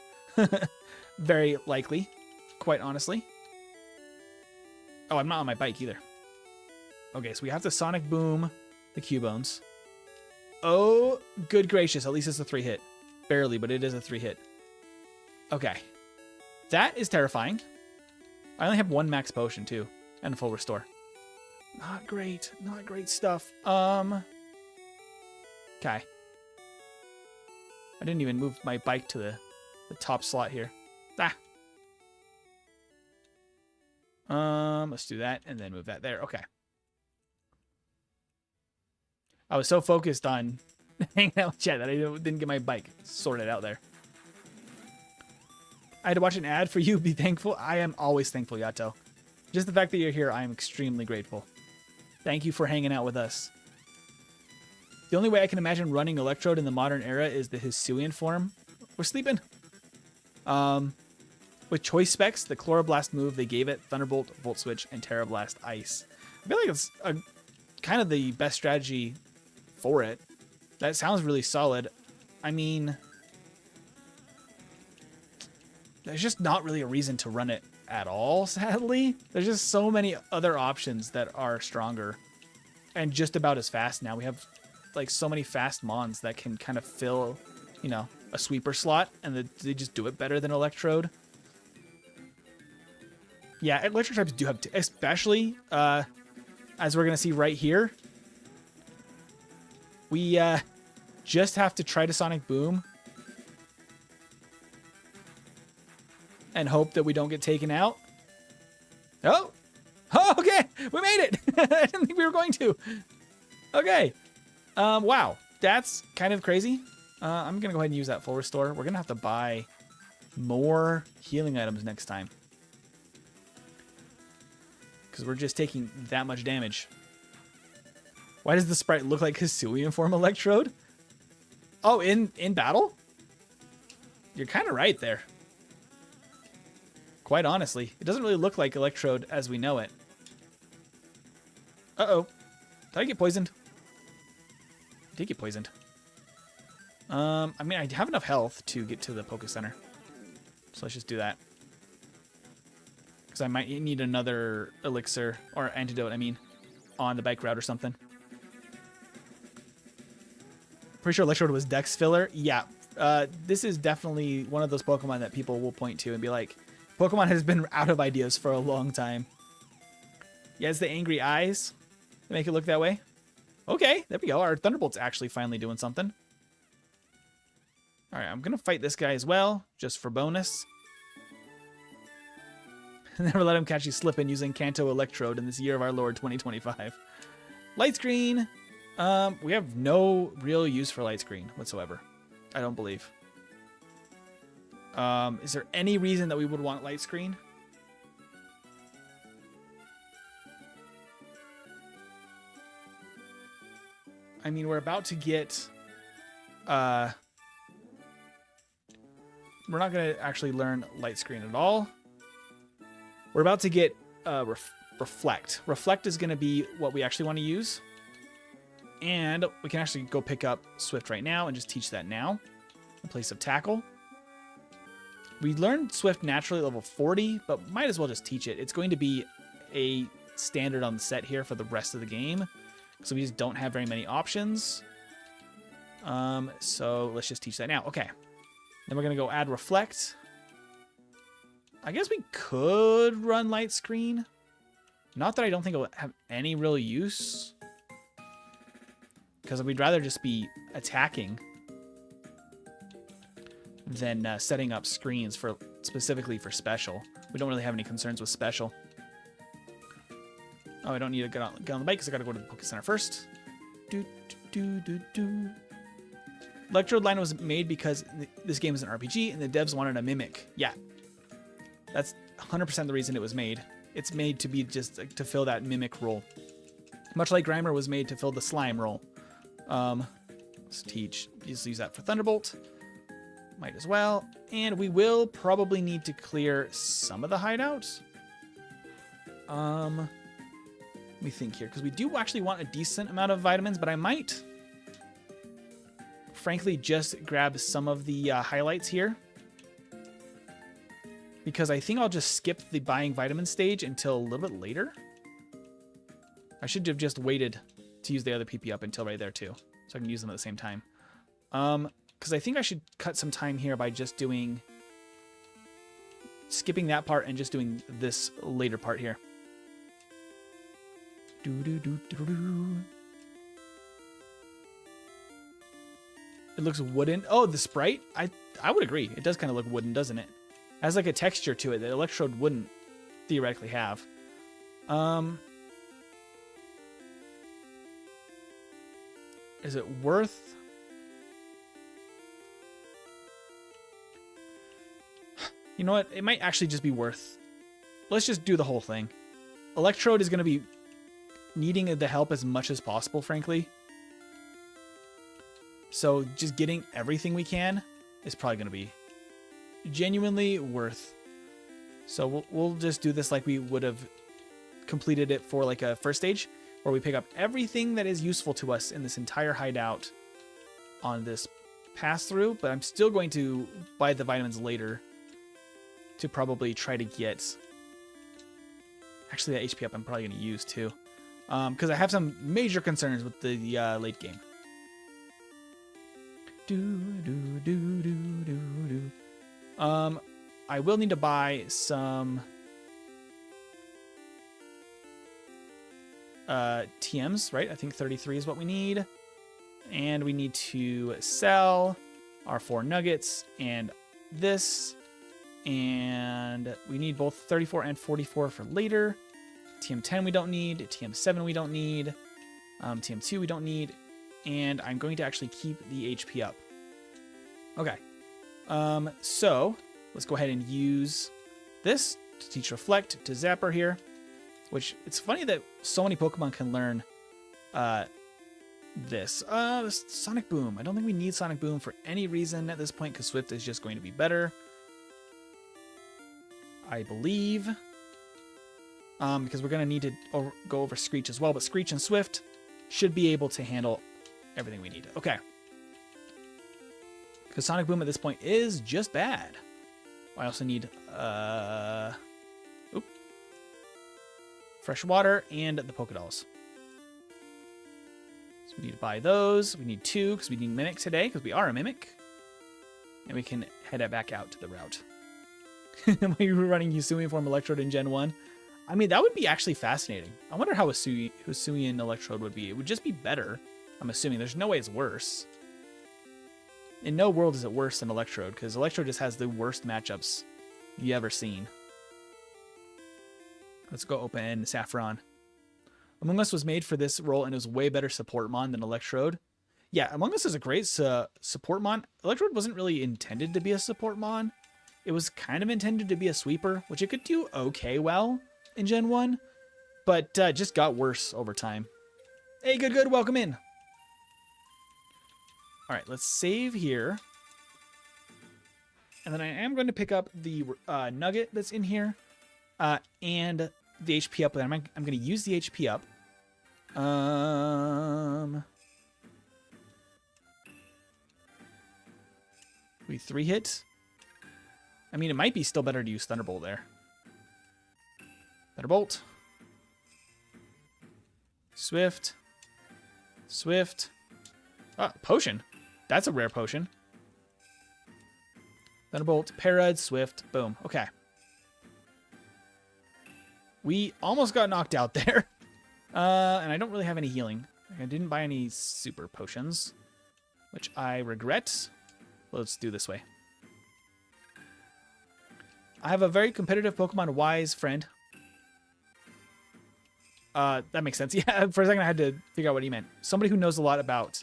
Very likely, quite honestly. Oh, I'm not on my bike either. Okay, so we have to Sonic Boom the Cubones. Oh, good gracious. At least it's a 3-hit. Barely, but it is a 3-hit. Okay. That is terrifying. I only have 1 max potion, too. And a full restore. Not great. Not great stuff. Okay. I didn't even move my bike to the top slot here. Let's do that and then move that there. Okay. I was so focused on hanging out with chat that I didn't get my bike sorted out there. I had to watch an ad for you. Be thankful. I am always thankful, Yato. Just the fact that you're here, I am extremely grateful. Thank you for hanging out with us. The only way I can imagine running Electrode in the modern era is the Hisuian form. We're sleeping. With choice specs, the Chloroblast move they gave it, Thunderbolt, Volt Switch, and Terra Blast Ice. I feel like it's kind of the best strategy for it. That sounds really solid. I mean, there's just not really a reason to run it at all, sadly. There's just so many other options that are stronger and just about as fast now. We have like so many fast mons that can kind of fill, you know, a sweeper slot, and they just do it better than Electrode. Yeah, electric types do have to, especially as we're gonna see right here. We just have to try to Sonic Boom and hope that we don't get taken out. Oh, okay, we made it. I didn't think we were going to. Okay, wow, that's kind of crazy. I'm gonna go ahead and use that full restore. We're gonna have to buy more healing items next time because we're just taking that much damage. Why does the sprite look like Hisuian form Electrode? Oh, in battle? You're kind of right there. Quite honestly, it doesn't really look like Electrode as we know it. Uh-oh. Did I get poisoned? I did get poisoned. I mean, I have enough health to get to the Poke Center. So let's just do that. Because I might need another elixir, or antidote, I mean, on the bike route or something. Pretty sure Electrode was Dex filler. Yeah, this is definitely one of those Pokemon that people will point to and be like, Pokemon has been out of ideas for a long time. Yeah, it's the angry eyes that make it look that way. Okay, there we go. Our Thunderbolt's actually finally doing something. All right, I'm going to fight this guy as well, just for bonus. Never let him catch you slipping using Kanto Electrode in this year of our Lord 2025. Light screen. We have no real use for light screen whatsoever. I don't believe. Is there any reason that we would want light screen? I mean, we're about to get... we're not going to actually learn light screen at all. We're about to get reflect. Reflect is going to be what we actually want to use. And we can actually go pick up Swift right now and just teach that now in place of tackle. We learned Swift naturally at level 40, but might as well just teach it. It's going to be a standard on the set here for the rest of the game. So we just don't have very many options. So let's just teach that now. Okay. Then we're going to go add reflect. I guess we could run light screen. Not that I don't think it'll have any real use. Because we'd rather just be attacking than setting up screens for specifically for special. We don't really have any concerns with special. Oh, I don't need to get on the bike because I got to go to the Poké Center first. Electrode line was made because this game is an RPG and the devs wanted a mimic. Yeah, that's 100% the reason it was made. It's made to be just to fill that mimic role. Much like Grimer was made to fill the slime role. Let's teach. Just use that for Thunderbolt. Might as well. And we will probably need to clear some of the hideouts. Let me think here, because we do actually want a decent amount of vitamins, but I might, frankly, just grab some of the highlights here. Because I think I'll just skip the buying vitamin stage until a little bit later. I should have just waited to use the other PP up until right there too, so I can use them at the same time. Because I think I should cut some time here by just skipping that part and just doing this later part here. It looks wooden. Oh, the sprite? I would agree. It does kind of look wooden, doesn't it? It has like a texture to it that Electrode wouldn't theoretically have. Is it worth... You know what? It might actually just be worth... Let's just do the whole thing. Electrode is going to be needing the help as much as possible, frankly. So just getting everything we can is probably going to be genuinely worth. So we'll just do this like we would have completed it for like a first stage, where we pick up everything that is useful to us in this entire hideout on this pass through. But I'm still going to buy the vitamins later to probably try to get... Actually, that HP up I'm probably going to use too. Because I have some major concerns with the late game. I will need to buy some TMs, right? I think 33 is what we need. And we need to sell our 4 nuggets and this. And we need both 34 and 44 for later. TM10 we don't need. TM7 we don't need. TM2 we don't need. And I'm going to actually keep the HP up. Okay. So let's go ahead and use this to teach Reflect to Zapper here. Which, it's funny that so many Pokemon can learn this. Sonic Boom. I don't think we need Sonic Boom for any reason at this point, because Swift is just going to be better, I believe. Because we're going to need to go over Screech as well. But Screech and Swift should be able to handle everything we need. Okay. Because Sonic Boom at this point is just bad. I also need fresh water and the Pokédolls. So we need to buy those. We need 2 because we need Mimic today, because we are a Mimic. And we can head back out to the route. We were running Hisuian form Electrode in Gen 1. I mean, that would be actually fascinating. I wonder how Hisuian Electrode would be. It would just be better, I'm assuming. There's no way it's worse. In no world is it worse than Electrode, because Electrode just has the worst matchups you ever seen. Let's go open Saffron. Among Us was made for this role and it was way better support mon than Electrode. Yeah, Among Us is a great support mon. Electrode wasn't really intended to be a support mon. It was kind of intended to be a sweeper, which it could do okay well in Gen 1, but just got worse over time. Hey, good, welcome in. All right, let's save here. And then I am going to pick up the nugget that's in here and the HP up. I'm going to use the HP up. We 3-hit. I mean, it might be still better to use Thunderbolt there. Thunderbolt. Swift. Swift. Ah, potion. That's a rare potion. Thunderbolt, Parad, Swift, boom. Okay. We almost got knocked out there. And I don't really have any healing. I didn't buy any super potions, which I regret. Let's do this way. I have a very competitive Pokemon Wise friend. That makes sense. Yeah, for a second I had to figure out what he meant. Somebody who knows a lot about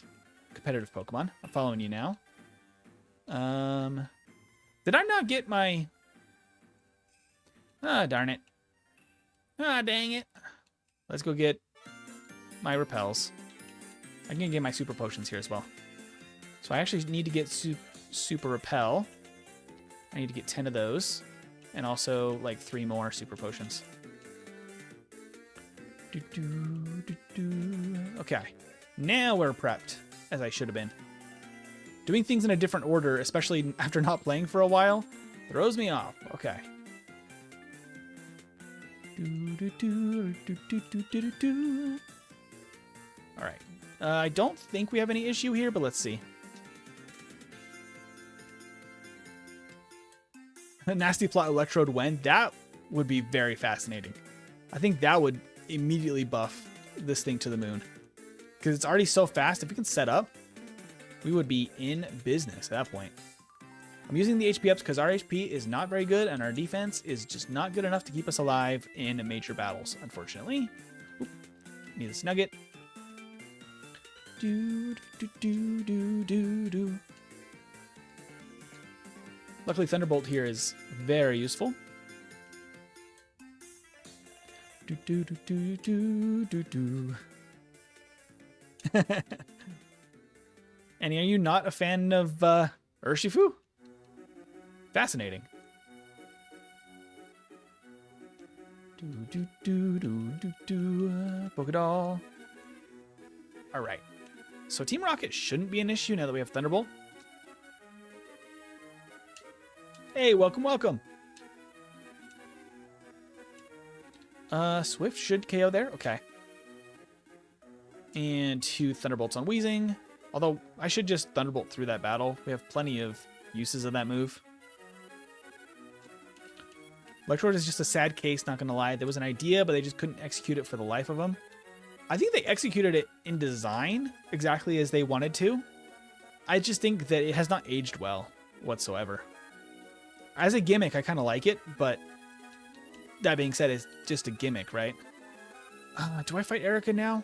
competitive Pokemon. I'm following you now. Did I not get my... Ah, darn it. Ah, dang it. Let's go get my repels. I can get my super potions here as well. So I actually need to get super repel. I need to get 10 of those. And also like 3 more super potions. Okay. Now we're prepped, as I should have been. Doing things in a different order, especially after not playing for a while, throws me off. Okay. All right. I don't think we have any issue here, but let's see. Nasty plot Electrode when? That would be very fascinating. I think that would immediately buff this thing to the moon. Because it's already so fast. If we can set up, we would be in business at that point. I'm using the HP ups because our HP is not very good and our defense is just not good enough to keep us alive in major battles, unfortunately. Oop. Need this nugget. Luckily, Thunderbolt here is very useful. Annie, are you not a fan of Urshifu? Fascinating. Pokédoll. All right. So Team Rocket shouldn't be an issue now that we have Thunderbolt. Hey, welcome. Swift should KO there. Okay. And 2 Thunderbolts on Weezing. Although, I should just Thunderbolt through that battle. We have plenty of uses of that move. Electrode is just a sad case, not gonna lie. There was an idea, but they just couldn't execute it for the life of them. I think they executed it in design exactly as they wanted to. I just think that it has not aged well whatsoever. As a gimmick, I kind of like it, but that being said, it's just a gimmick, right? Do I fight Erica now?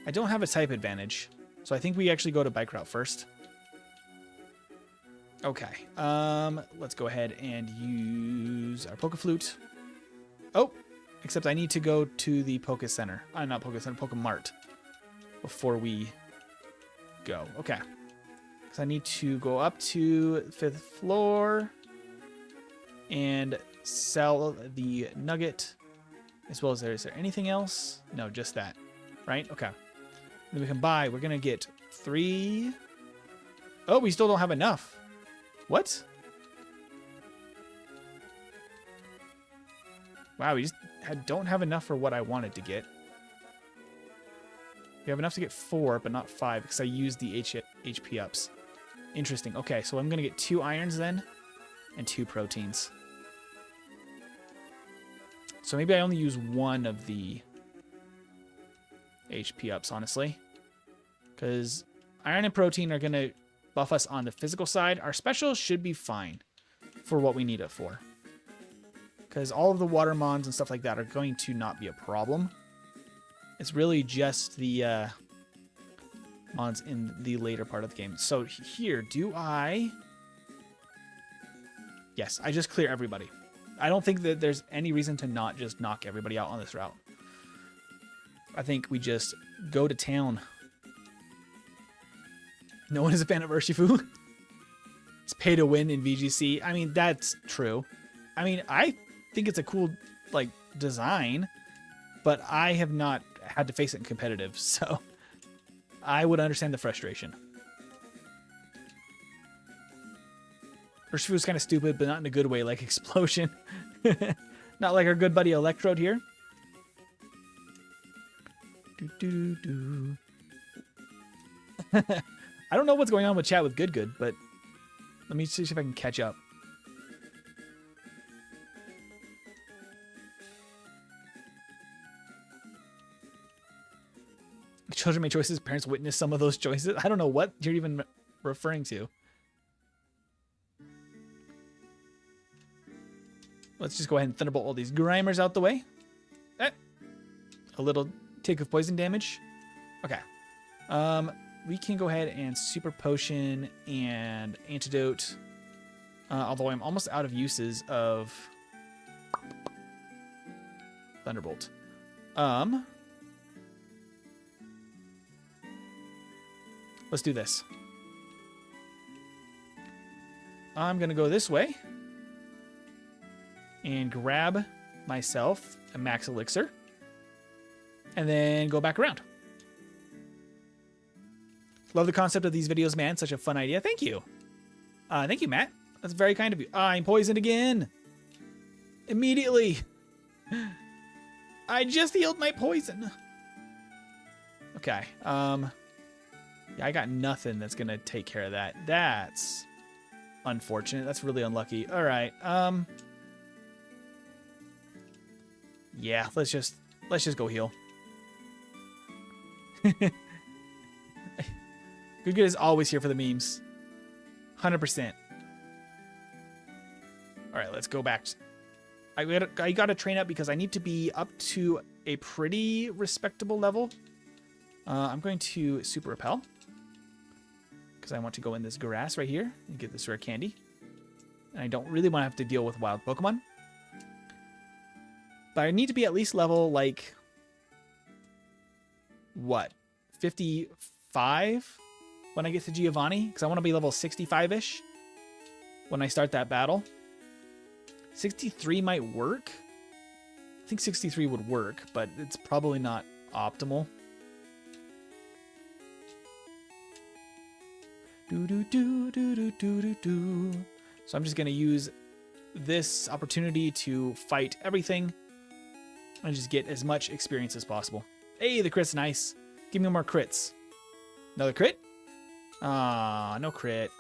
I don't have a type advantage, so I think we actually go to Bike Route first. Okay, let's go ahead and use our Pokeflute. Oh, except I need to go to the Poke Center. Not Poke Center, Pokemart before we go. Okay, because I need to go up to the 5th floor and sell the nugget, as well as is there anything else? No, just that, right? Okay. Then we can buy. We're gonna get 3. Oh, we still don't have enough. What? Wow, we just don't have enough for what I wanted to get. We have enough to get 4, but not 5 because I used the HP ups. Interesting. Okay, so I'm gonna get 2 irons then, and 2 proteins. So maybe I only use 1 of the HP ups, honestly. Because iron and protein are going to buff us on the physical side. Our special should be fine for what we need it for. because all of the water mons and stuff like that are going to not be a problem. It's really just the mons in the later part of the game. So here, do I... Yes, I just clear everybody. I don't think that there's any reason to not just knock everybody out on this route. I think we just go to town. No one is a fan of Urshifu. It's pay to win in VGC. I mean, that's true. I mean, I think it's a cool, like, design, but I have not had to face it in competitive, so I would understand the frustration. Urshifu is kind of stupid, but not in a good way, like Explosion. Not like our good buddy Electrode here. I don't know what's going on with chat with Good, but let me see if I can catch up. Children make choices, parents witness some of those choices. I don't know what you're even referring to. Let's just go ahead and thunderbolt all these Grimers out the way. A little take of poison damage. Okay. We can go ahead and super potion and antidote. Although I'm almost out of uses of thunderbolt. Let's do this. I'm gonna go this way and grab myself a max elixir and then go back around. Love the concept of these videos, man. Such a fun idea. Thank you. Thank you, Matt. That's very kind of you. I'm poisoned again. Immediately. I just healed my poison. Okay. Yeah, I got nothing that's gonna take care of that. That's unfortunate. That's really unlucky. All right. Yeah, let's just go heal. Good is always here for the memes. 100%. All right, let's go back. I got to train up because I need to be up to a pretty respectable level. I'm going to super repel because I want to go in this grass right here and get this rare candy. And I don't really want to have to deal with wild Pokemon. But I need to be at least level, like, what, 55 when I get to Giovanni? Because I want to be level 65-ish when I start that battle. 63 might work. I think 63 would work, but it's probably not optimal. So I'm just going to use this opportunity to fight everything and just get as much experience as possible. Hey, the crit's nice. Give me more crits. Another crit? Ah, no crit.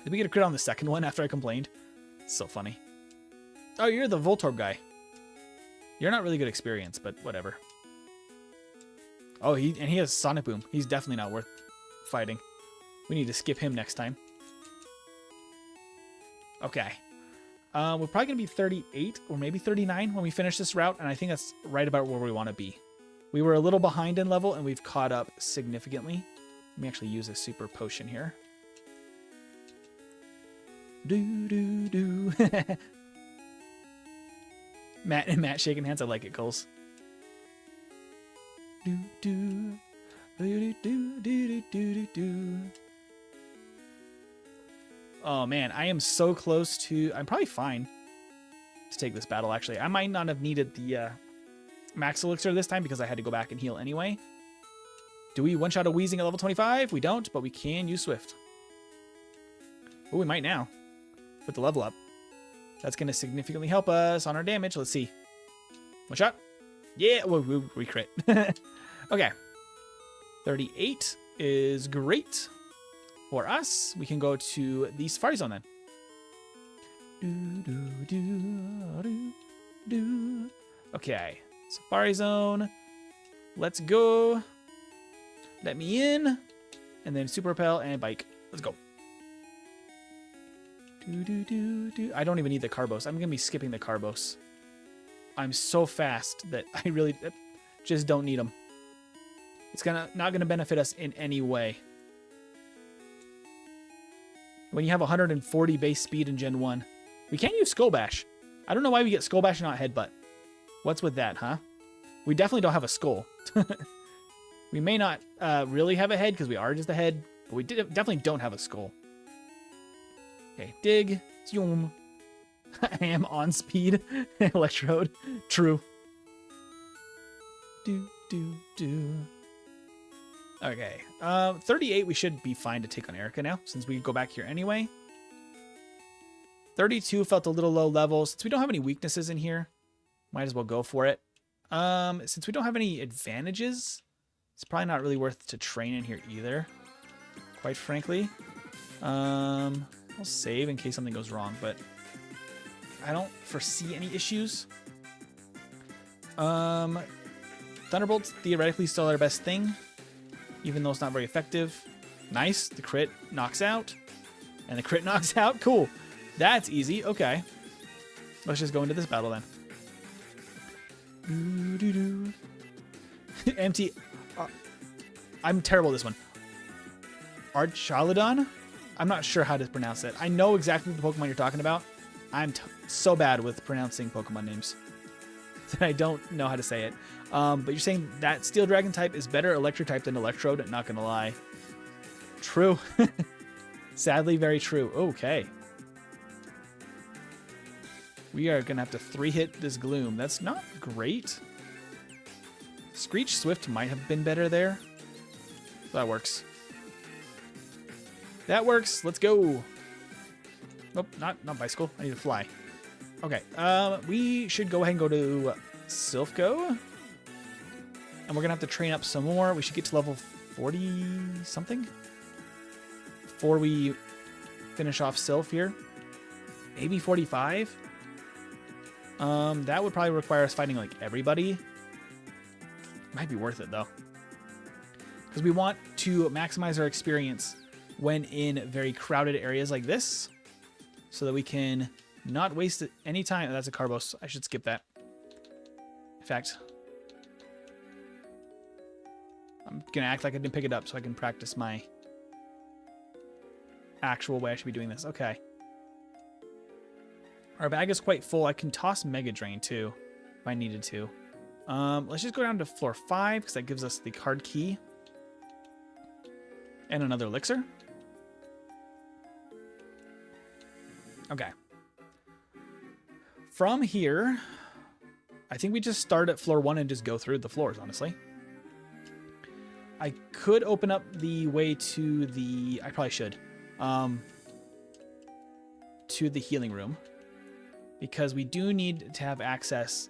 Did we get a crit on the second one after I complained? It's so funny. Oh, you're the Voltorb guy. You're not really good experience, but whatever. Oh, he has Sonic Boom. He's definitely not worth fighting. We need to skip him next time. Okay. We're probably going to be 38 or maybe 39 when we finish this route, and I think that's right about where we want to be. We were a little behind in level, and we've caught up significantly. Let me actually use a super potion here. Matt shaking hands. I like it, Coles. Oh man, I am so close to... I'm probably fine to take this battle, actually. I might not have needed the max elixir this time because I had to go back and heal anyway. Do we one-shot a Weezing at level 25? We don't, but we can use Swift. Oh, we might now with the level up. That's going to significantly help us on our damage. Let's see. One shot. Yeah, we crit. Okay. 38 is great. For us, we can go to the Safari Zone then. Okay. Safari Zone. Let's go. Let me in. And then Super Repel and Bike. Let's go. I don't even need the Carbos. I'm going to be skipping the Carbos. I'm so fast that I really just don't need them. It's not going to benefit us in any way. When you have 140 base speed in Gen 1. We can't use Skull Bash. I don't know why we get Skull Bash and not Headbutt. What's with that, huh? We definitely don't have a skull. We may not really have a head because we are just a head, but we definitely don't have a skull. Okay, dig. Zoom. I am on speed. Electrode. True. Okay. 38 we should be fine to take on Erica now, since we go back here anyway. 32 felt a little low level. Since we don't have any weaknesses in here, might as well go for it. Since we don't have any advantages, it's probably not really worth to train in here either, quite frankly. I'll save in case something goes wrong, but I don't foresee any issues. Thunderbolt's theoretically still our best thing, even though it's not very effective. Nice. The crit knocks out. And the crit knocks out. Cool. That's easy. Okay. Let's just go into this battle then. Empty. I'm terrible at this one. Archaludon? I'm not sure how to pronounce it. I know exactly the Pokemon you're talking about. I'm so bad with pronouncing Pokemon names that I don't know how to say it. But you're saying that Steel Dragon type is better electric type than Electrode? Not gonna lie. True. Sadly, very true. Okay. We are gonna have to 3-hit this Gloom. That's not great. Screech Swift might have been better there. That works. That works. Let's go. Nope, not bicycle. I need to fly. Okay. We should go ahead and go to Silphco. And we're gonna have to train up some more. We should get to level 40 something before we finish off Silph here. Maybe 45. That would probably require us fighting like everybody. Might be worth it though, because we want to maximize our experience when in very crowded areas like this, so that we can not waste any time. That's a Carbos. I should skip that. In fact, I'm gonna act like I didn't pick it up so I can practice my actual way I should be doing this. Okay. Our bag is quite full. I can toss Mega Drain too, if I needed to. Let's just go down to floor 5, because that gives us the card key. And another elixir. Okay. From here, I think we just start at floor 1 and just go through the floors, honestly. I could open up the way to the... I probably should. To the healing room, because we do need to have access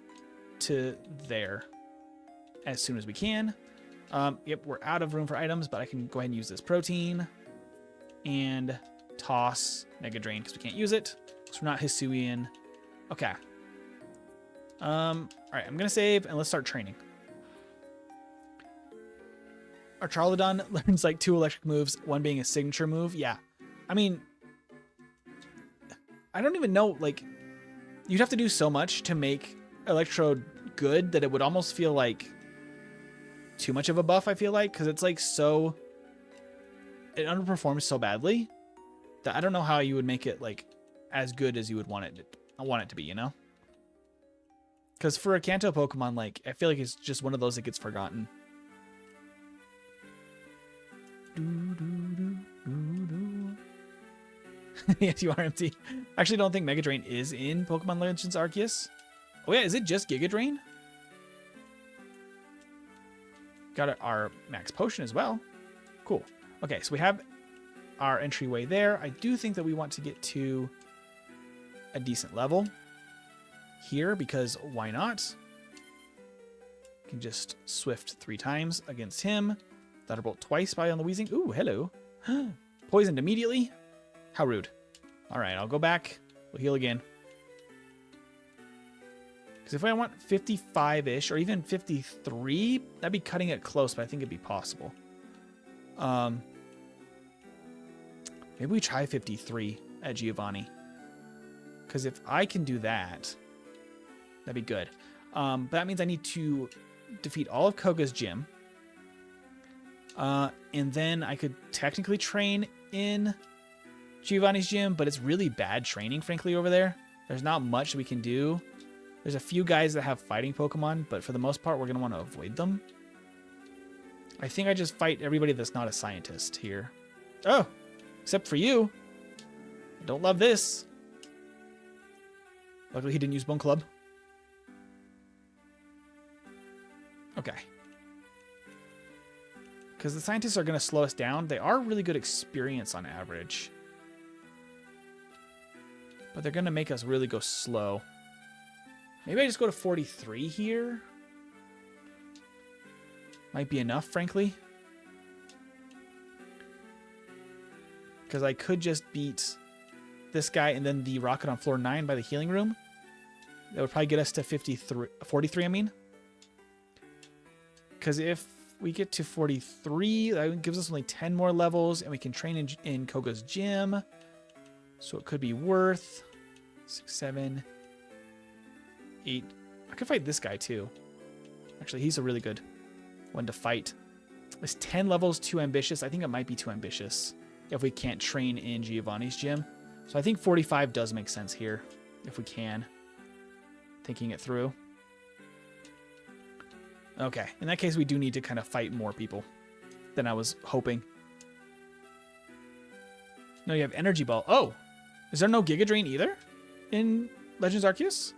to there as soon as we can. Yep, we're out of room for items, but I can go ahead and use this protein and toss Mega Drain because we can't use it. So we're not Hisuian. Okay. All right, I'm gonna save and let's start training. Our Charlodon learns like 2 electric moves, one being a signature move. Yeah, I mean, I don't even know, like, you'd have to do so much to make Electrode good that it would almost feel like too much of a buff, I feel like, because it's like so... It underperforms so badly that I don't know how you would make it like as good as you would want it to be, you know? Because for a Kanto Pokemon, like, I feel like it's just one of those that gets forgotten. Yes, you are empty. I actually don't think Mega Drain is in Pokemon Legends Arceus. Oh yeah, is it just Giga Drain? Got our max potion as well. Cool. Okay, so we have our entryway there. I do think that we want to get to a decent level here, because why not? Can just Swift 3 times against him. Thunderbolt twice by on the Weezing. Ooh, hello. Poisoned immediately. How rude. All right, I'll go back. We'll heal again. Because if I want 55-ish or even 53, that'd be cutting it close, but I think it'd be possible. Maybe we try 53 at Giovanni. Because if I can do that, that'd be good. But that means I need to defeat all of Koga's gym. And then I could technically train in Giovanni's gym, but it's really bad training, frankly, over there. There's not much we can do. There's a few guys that have fighting Pokemon, but for the most part, we're going to want to avoid them. I think I just fight everybody that's not a scientist here. Oh, except for you. I don't love this. Luckily, he didn't use Bone Club. Okay. Because the scientists are going to slow us down. They are really good experience on average. But they're going to make us really go slow. Maybe I just go to 43 here. Might be enough, frankly. Because I could just beat this guy and then the rocket on floor 9 by the healing room. That would probably get us to 43, I mean. Because if we get to 43, that gives us only 10 more levels, and we can train in Koga's gym. So it could be worth 6, 7, 8. I could fight this guy too. Actually, he's a really good one to fight. Is 10 levels too ambitious? I think it might be too ambitious if we can't train in Giovanni's gym. So I think 45 does make sense here, if we can. Thinking it through. Okay, in that case, we do need to kind of fight more people than I was hoping. No, you have Energy Ball. Oh, is there no Giga Drain either in Legends Arceus?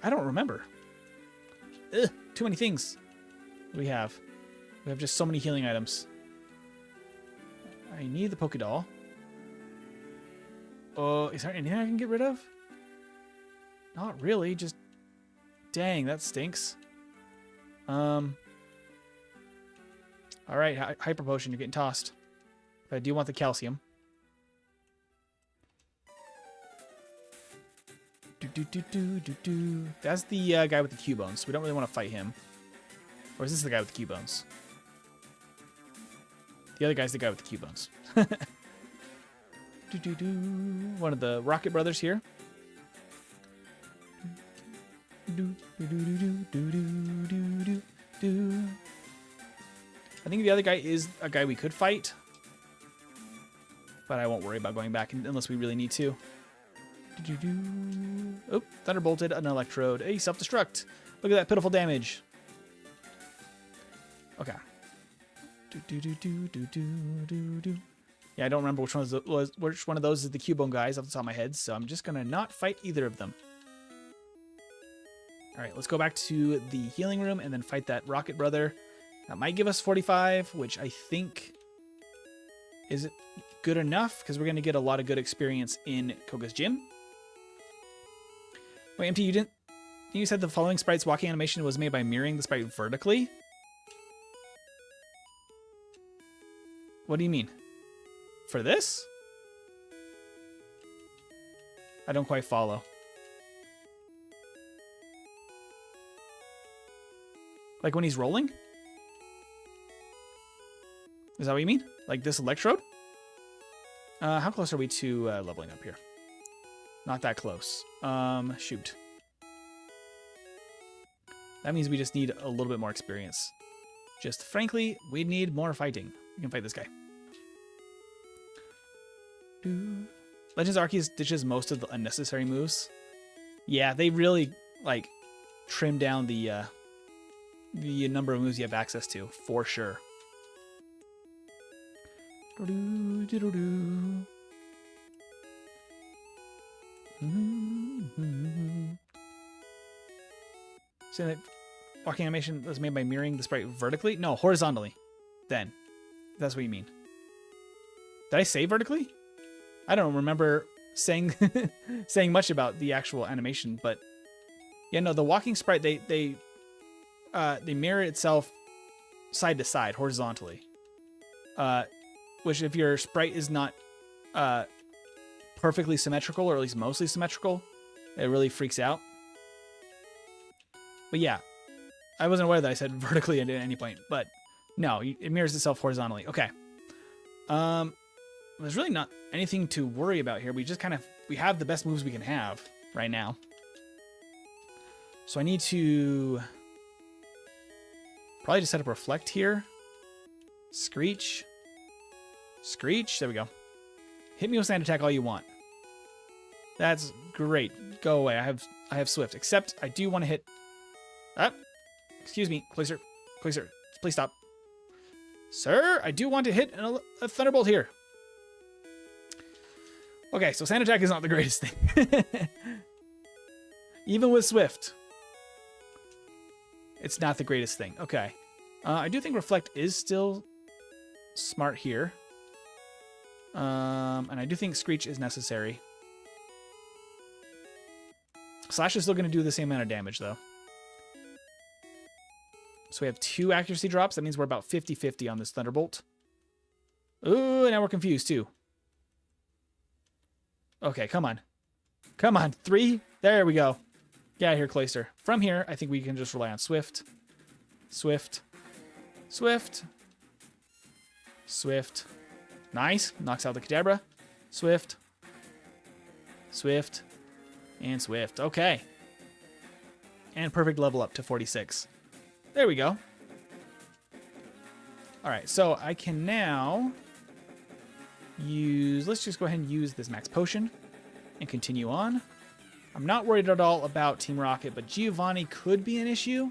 I don't remember. Ugh, too many things. What do we have? We have just so many healing items. I need the Pokédoll. Oh, is there anything I can get rid of? Not really, just... Dang, that stinks. Alright, Hyper Potion, you're getting tossed. But I do want the calcium. That's the guy with the Q-Bones. We don't really want to fight him. Or is this the guy with the Q-Bones? The other guy's the guy with the Q-Bones. One of the Rocket Brothers here. I think the other guy is a guy we could fight. But I won't worry about going back unless we really need to. Oh, Thunderbolted an Electrode. Hey, self-destruct. Look at that pitiful damage. Okay. Yeah, I don't remember which one of those is the Cubone guys off the top of my head, so I'm just gonna not fight either of them. All right, let's go back to the healing room and then fight that Rocket Brother. That might give us 45, which I think is good enough because we're gonna get a lot of good experience in Koga's gym. Wait, MT, you said the following sprite's walking animation was made by mirroring the sprite vertically? What do you mean? For this? I don't quite follow. Like when he's rolling? Is that what you mean? Like this Electrode? How close are we to leveling up here? Not that close. Shoot. That means we just need a little bit more experience. Just frankly, we need more fighting. We can fight this guy. Legends Arceus ditches most of the unnecessary moves. Yeah, they really like trim down the number of moves you have access to, for sure. So that walking animation was made by mirroring the sprite vertically? No, horizontally. Then. That's what you mean. Did I say vertically? I don't remember saying saying much about the actual animation, but yeah, no, the walking sprite they mirror itself side to side horizontally. Which if your sprite is not perfectly symmetrical, or at least mostly symmetrical, it really freaks out. But yeah, I wasn't aware that I said vertically at any point, but no, it mirrors itself horizontally. Okay. There's really not anything to worry about here. We just we have the best moves we can have. right now. So I need to probably just set up reflect here. Screech. Screech. There we go. Hit me with sand attack all you want. That's great. Go away. I have Swift. Except I do want to hit. Ah, excuse me, please, sir. Please, sir. Please stop. Sir, I do want to hit a Thunderbolt here. Okay, so sand attack is not the greatest thing. Even with Swift, it's not the greatest thing. Okay. I do think reflect is still smart here. And I do think Screech is necessary. Slash is still going to do the same amount of damage, though. So we have 2 accuracy drops. That means we're about 50-50 on this Thunderbolt. Ooh, now we're confused, too. Okay, come on. Come on. 3. There we go. Get out of here, Clayster. From here, I think we can just rely on Swift. Swift. Swift. Swift. Nice. Knocks out the Kadabra. Swift. Swift. And Swift. Okay. And perfect level up to 46. There we go. All right, so I can now use... Let's just go ahead and use this max potion and continue on. I'm not worried at all about Team Rocket, but Giovanni could be an issue.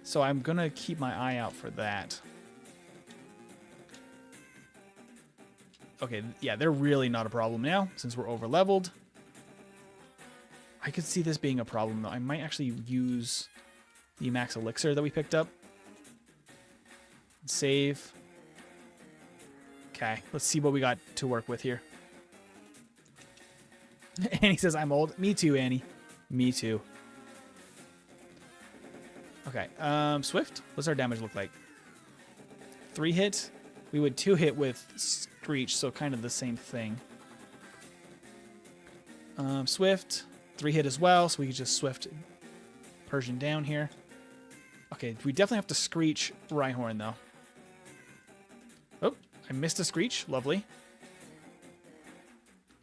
So I'm going to keep my eye out for that. Okay, yeah, they're really not a problem now since we're over-leveled. I could see this being a problem, though. I might actually use the max elixir that we picked up. Save. Okay, let's see what we got to work with here. Annie says, I'm old. Me too, Annie. Me too. Okay, Swift. What's our damage look like? 3 hit. We would 2 hit with Screech, so kind of the same thing. Swift. 3 hit as well, so we can just Swift Persian down here. Okay, we definitely have to Screech Rhyhorn, though. Oh, I missed a Screech. Lovely.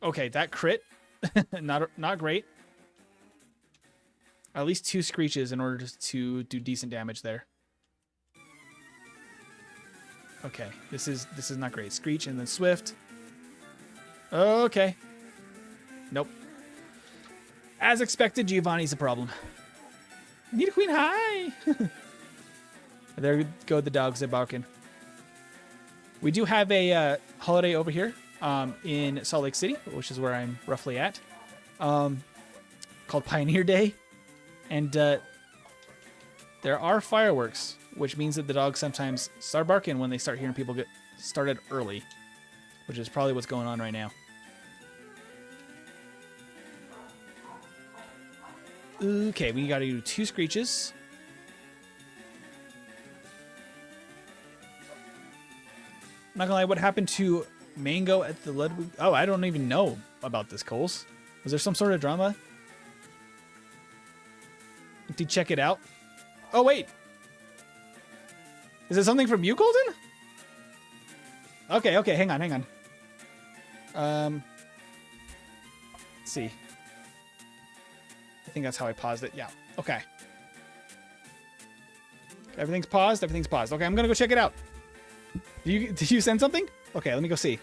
Okay, that crit. not great. At least 2 Screeches in order to do decent damage there. Okay, this is not great. Screech and then Swift. Okay. Nope. As expected, Giovanni's a problem. Need a queen high. There go the dogs. They're barking. We do have a holiday over here in Salt Lake City, which is where I'm roughly at, called Pioneer Day. And there are fireworks, which means that the dogs sometimes start barking when they start hearing people get started early, which is probably what's going on right now. Okay, we got to do 2 Screeches. I'm not gonna lie, what happened to Mango at the Ludwig? Oh, I don't even know about this, Coles. Was there some sort of drama? Did you check it out? Oh, wait. Is it something from you, Colton? Okay, hang on. Let's see. I think that's how I paused it. Yeah, okay. Everything's paused. Okay, I'm gonna go check it out. Did you send something? Okay, let me go see.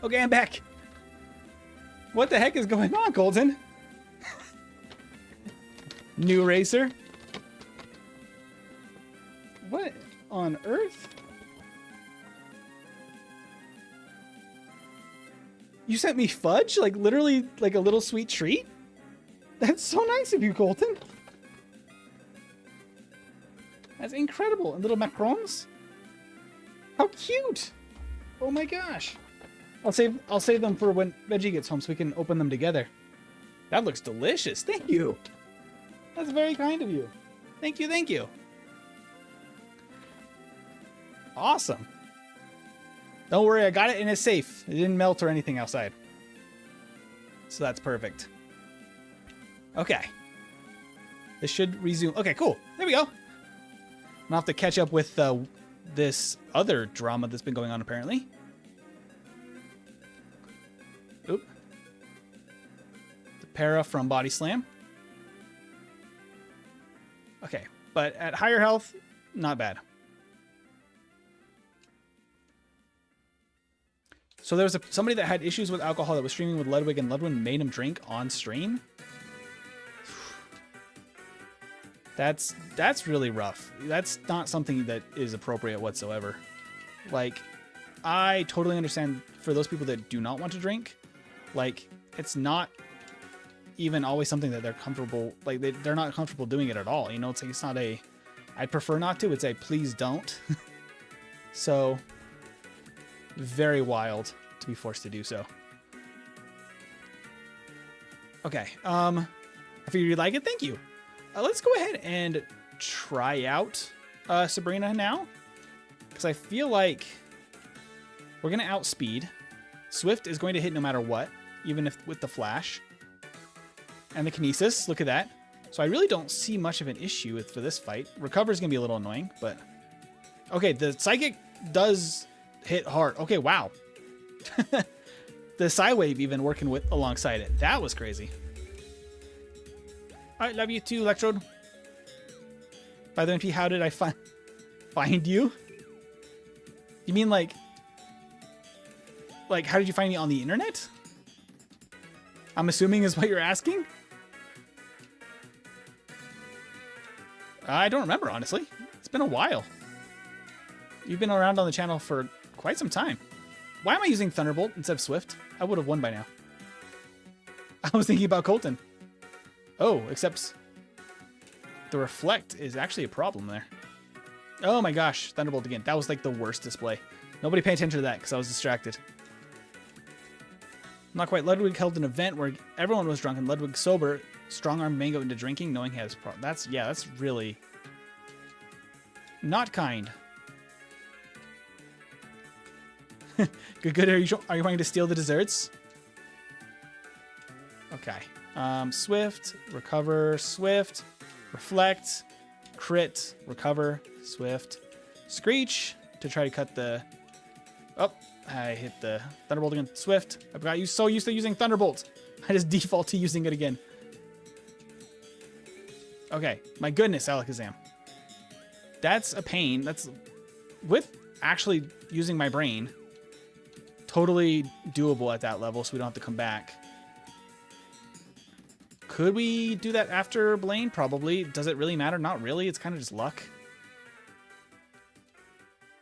Okay, I'm back. What the heck is going on, Colton? New racer? What on earth? You sent me fudge? Like literally like a little sweet treat? That's so nice of you, Colton. That's incredible. And little macarons? How cute. Oh my gosh. I'll save them for when Veggie gets home so we can open them together. That looks delicious. Thank you. That's very kind of you. Thank you, thank you. Awesome. Don't worry, I got it and it's safe. It didn't melt or anything outside. So that's perfect. Okay. This should resume. Okay, cool. There we go. I'll have to catch up with this other drama that's been going on apparently. Oop. The para from Body Slam. Okay, but at higher health, not bad. So there was somebody that had issues with alcohol that was streaming with Ludwig, and Ludwig made him drink on stream. That's really rough. That's not something that is appropriate whatsoever. Like, I totally understand for those people that do not want to drink. Like, it's not even always something that they're comfortable. Like, they're not comfortable doing it at all. You know, it's like, it's not a, I'd prefer not to. It's a please don't. So, very wild to be forced to do so. Okay. I figured you'd like it. Thank you. Let's go ahead and try out Sabrina now, because I feel like we're going to outspeed. Swift is going to hit no matter what, even if with the flash. And the kinesis, look at that. So I really don't see much of an issue for this fight. Recover is going to be a little annoying, but... Okay, the psychic does hit hard. Okay, wow. The Psy Wave even working with alongside it. That was crazy. I love you too, Electrode. By the way, how did I find you? You mean like how did you find me on the internet? I'm assuming is what you're asking. I don't remember, honestly. It's been a while. You've been around on the channel for quite some time. Why am I using Thunderbolt instead of Swift? I would have won by now. I was thinking about Colton. Oh, except the reflect is actually a problem there. Oh my gosh, Thunderbolt again. That was like the worst display. Nobody pay attention to that because I was distracted. Not quite. Ludwig held an event where everyone was drunk and Ludwig sober strong-armed Mango into drinking, knowing he has that's really not kind. Good. Are you trying to steal the desserts? Okay. Swift, recover, Swift, reflect, crit, recover, Swift, screech to try to cut the... Oh, I hit the Thunderbolt again. Swift. I've got you so used to using Thunderbolt. I just default to using it again. Okay, my goodness, Alakazam. That's a pain. That's... With actually using my brain, totally doable at that level so we don't have to come back. Could we do that after Blaine? Probably. Does it really matter? Not really. It's kind of just luck.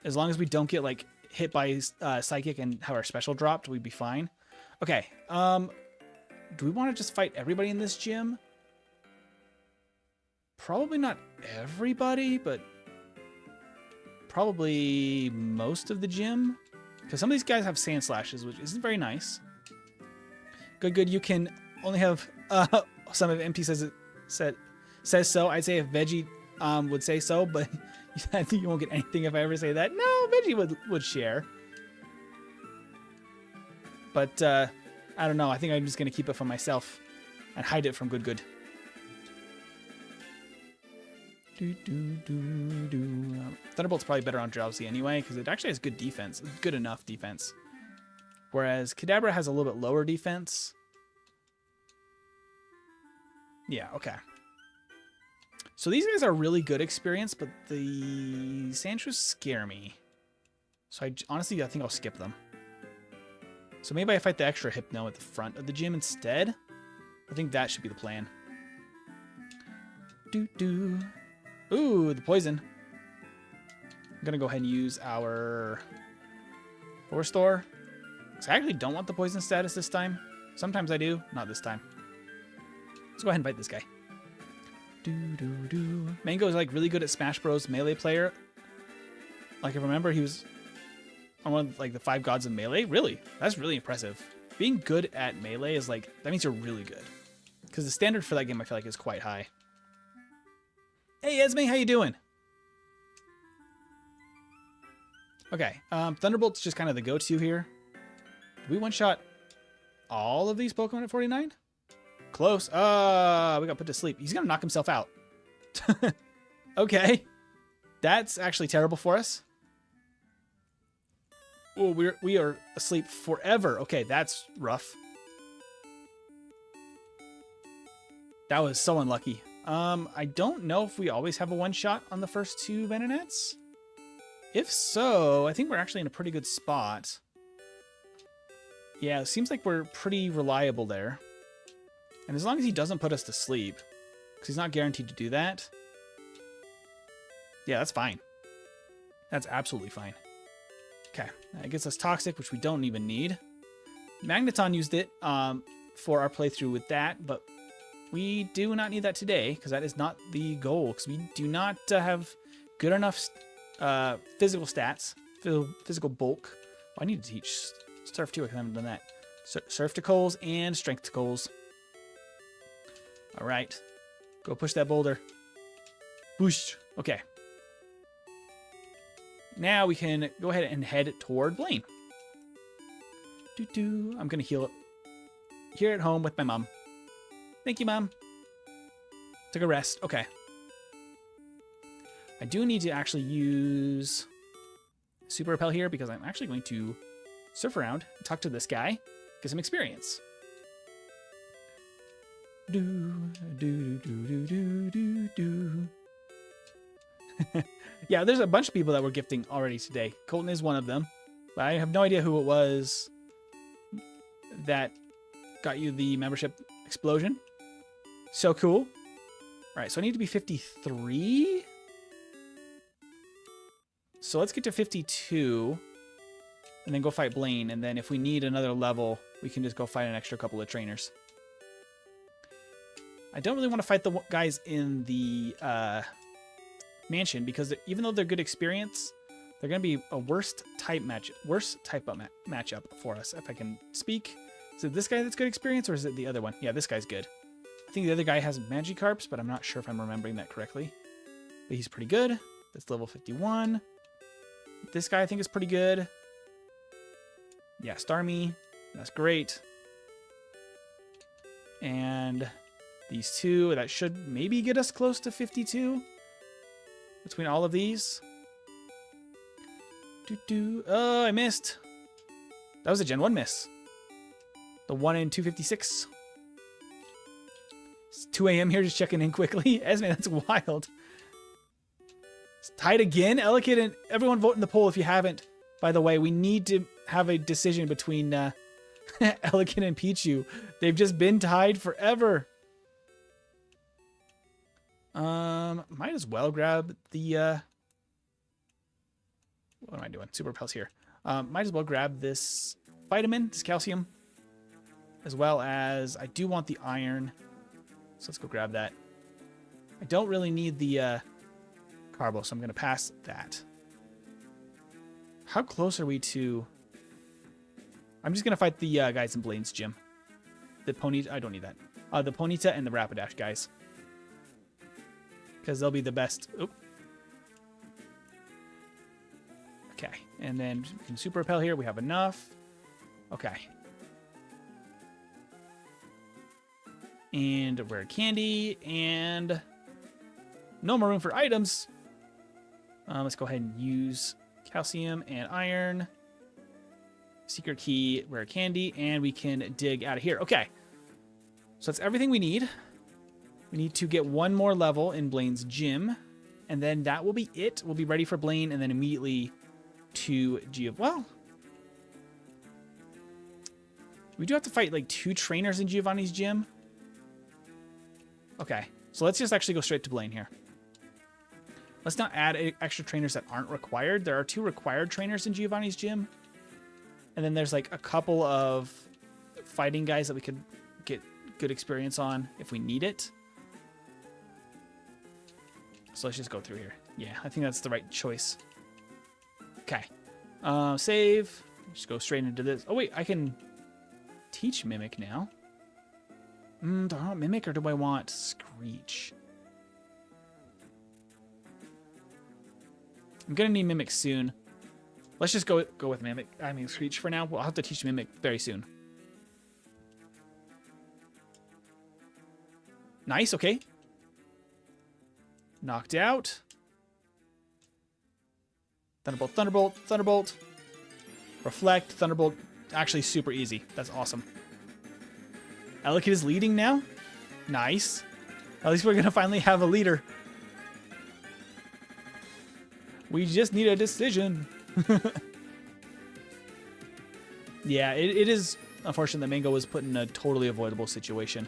As long as we don't get like hit by Psychic and have our special dropped, we'd be fine. Okay. Do we want to just fight everybody in this gym? Probably not everybody, but probably most of the gym. Because some of these guys have Sand Slashes, which isn't very nice. Good. You can only have... some of MP says so. I'd say if Veggie would say so, but I think you won't get anything if I ever say that. No, Veggie would share. But I don't know. I think I'm just going to keep it for myself and hide it from Good. Thunderbolt's probably better on Drowsy anyway, because it actually has good defense. Good enough defense. Whereas Kadabra has a little bit lower defense. Yeah, okay. So these guys are really good experience, but the Sandshrews scare me. So honestly, I think I'll skip them. So maybe I fight the extra Hypno at the front of the gym instead. I think that should be the plan. Ooh, the poison. I'm going to go ahead and use our Force Door. Because I actually don't want the poison status this time. Sometimes I do, not this time. Let's go ahead and fight this guy. Mango is like really good at Smash Bros. Melee player. Like I remember he was on one of like the 5 gods of Melee. Really? That's really impressive. Being good at Melee is like, that means you're really good. Because the standard for that game I feel like is quite high. Hey Esme, how you doing? Okay, Thunderbolt's just kind of the go-to here. Did we one-shot all of these Pokemon at 49? Close. We got put to sleep. He's gonna knock himself out. Okay. That's actually terrible for us. Oh, we are asleep forever. Okay, that's rough. That was so unlucky. I don't know if we always have a one-shot on the first 2 Venonats. If so, I think we're actually in a pretty good spot. Yeah, it seems like we're pretty reliable there. And as long as he doesn't put us to sleep, because he's not guaranteed to do that. Yeah, that's fine. That's absolutely fine. Okay, that gets us Toxic, which we don't even need. Magneton used it for our playthrough with that, but we do not need that today, because that is not the goal, because we do not have good enough physical stats, physical bulk. Oh, I need to teach Surf too, I haven't done that. Surf to Coals and Strength to Coals. All right, go push that boulder. Boosh. Okay. Now we can go ahead and head toward Blaine. I'm going to heal here at home with my mom. Thank you, Mom. Took a rest. Okay. I do need to actually use Super Repel here because I'm actually going to surf around and talk to this guy, get some experience. Yeah, there's a bunch of people that were gifting already today. Colton is one of them, but I have no idea who it was that got you the membership explosion. So cool. All right, so I need to be 53. So let's get to 52 and then go fight Blaine. And then if we need another level, we can just go fight an extra couple of trainers. I don't really want to fight the guys in the mansion because even though they're good experience, they're going to be a worse type of matchup for us. If I can speak, is it this guy that's good experience or is it the other one? Yeah, this guy's good. I think the other guy has Magikarps, but I'm not sure if I'm remembering that correctly. But he's pretty good. That's level 51. This guy I think is pretty good. Yeah, Starmie. That's great. And these two, that should maybe get us close to 52 between all of these. Oh, I missed. That was a Gen 1 miss. The 1 in 256. It's 2 a.m. here, just checking in quickly. Esme, that's wild. It's tied again. Elekid and everyone vote in the poll if you haven't. By the way, we need to have a decision between Elekid and Pichu. They've just been tied forever. Might as well grab the what am I doing? Super Repels here. Might as well grab this vitamin, this calcium, as well as I do want the iron. So let's go grab that. I don't really need the carbo, so I'm going to pass that. How close are we to... I'm just going to fight the guys in Blaine's gym. The Ponyta... I don't need that. The Ponyta and the Rapidash guys. Because they'll be the best... Oop. Okay. And then we can Super Repel here. We have enough. Okay. And rare candy. And no more room for items. Let's go ahead and use calcium and iron. Secret key, rare candy, and we can dig out of here. Okay. So that's everything we need. We need to get one more level in Blaine's gym, and then that will be it. We'll be ready for Blaine, and then immediately to Well, We do have to fight like 2 trainers in Giovanni's gym. Okay, so let's just actually go straight to Blaine here. Let's not add extra trainers that aren't required. There are 2 required trainers in Giovanni's gym. And then there's like a couple of fighting guys that we could get good experience on if we need it. So let's just go through here. Yeah, I think that's the right choice. Okay. Save. Just go straight into this. Oh, wait, I can teach Mimic now. Do I want Mimic or do I want Screech? I'm going to need Mimic soon. Let's just go with Mimic. I mean, Screech for now. We'll have to teach Mimic very soon. Nice, okay. Knocked out. Thunderbolt, Thunderbolt, Thunderbolt. Reflect, Thunderbolt. Actually super easy. That's awesome. Elekid is leading now. Nice. At least we're going to finally have a leader. We just need a decision. Yeah, it is unfortunate that Mango was put in a totally avoidable situation.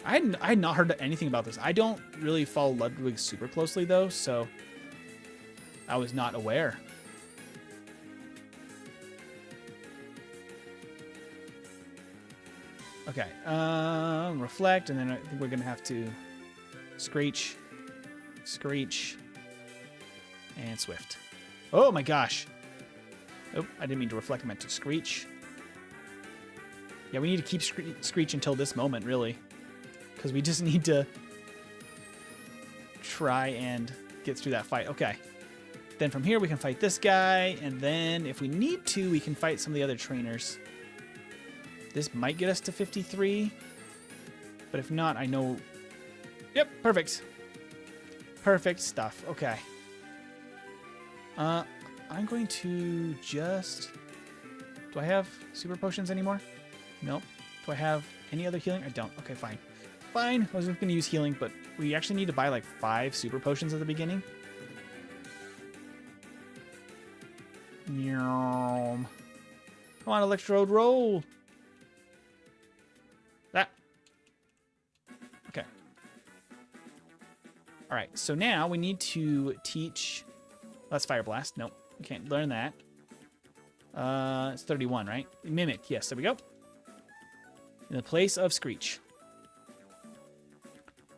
I had not heard anything about this. I don't really follow Ludwig super closely, though, so I was not aware. Okay, reflect, and then I think we're going to have to Screech, Screech, and Swift. Oh my gosh. Oh, I didn't mean to reflect, I meant to Screech. Yeah, we need to keep Screech until this moment, really. Because we just need to try and get through that fight. Okay. Then from here, we can fight this guy. And then if we need to, we can fight some of the other trainers. This might get us to 53. But if not, I know... Yep, perfect. Perfect stuff. Okay. I'm going to just... Do I have super potions anymore? Nope. Do I have any other healing? I don't. Okay, fine. Fine. I was just going to use healing, but we actually need to buy like 5 super potions at the beginning. Come on, Electrode, roll. That. Okay. All right. So now we need to teach... That's Fire Blast. Nope. We can't learn that. It's 31, right? Mimic. Yes, there we go. In the place of Screech.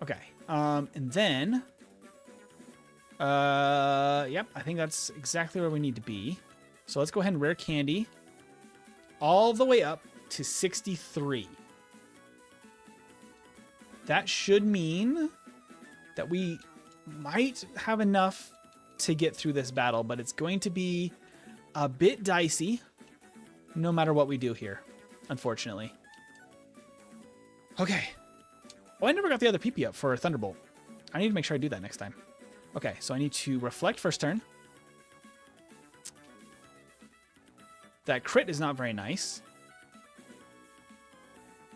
Okay. And then... yep, I think that's exactly where we need to be. So let's go ahead and rare candy. All the way up to 63. That should mean that we might have enough to get through this battle, but it's going to be a bit dicey no matter what we do here, unfortunately. Okay. Oh, I never got the other PP up for Thunderbolt. I need to make sure I do that next time. Okay, so I need to reflect first turn. That crit is not very nice.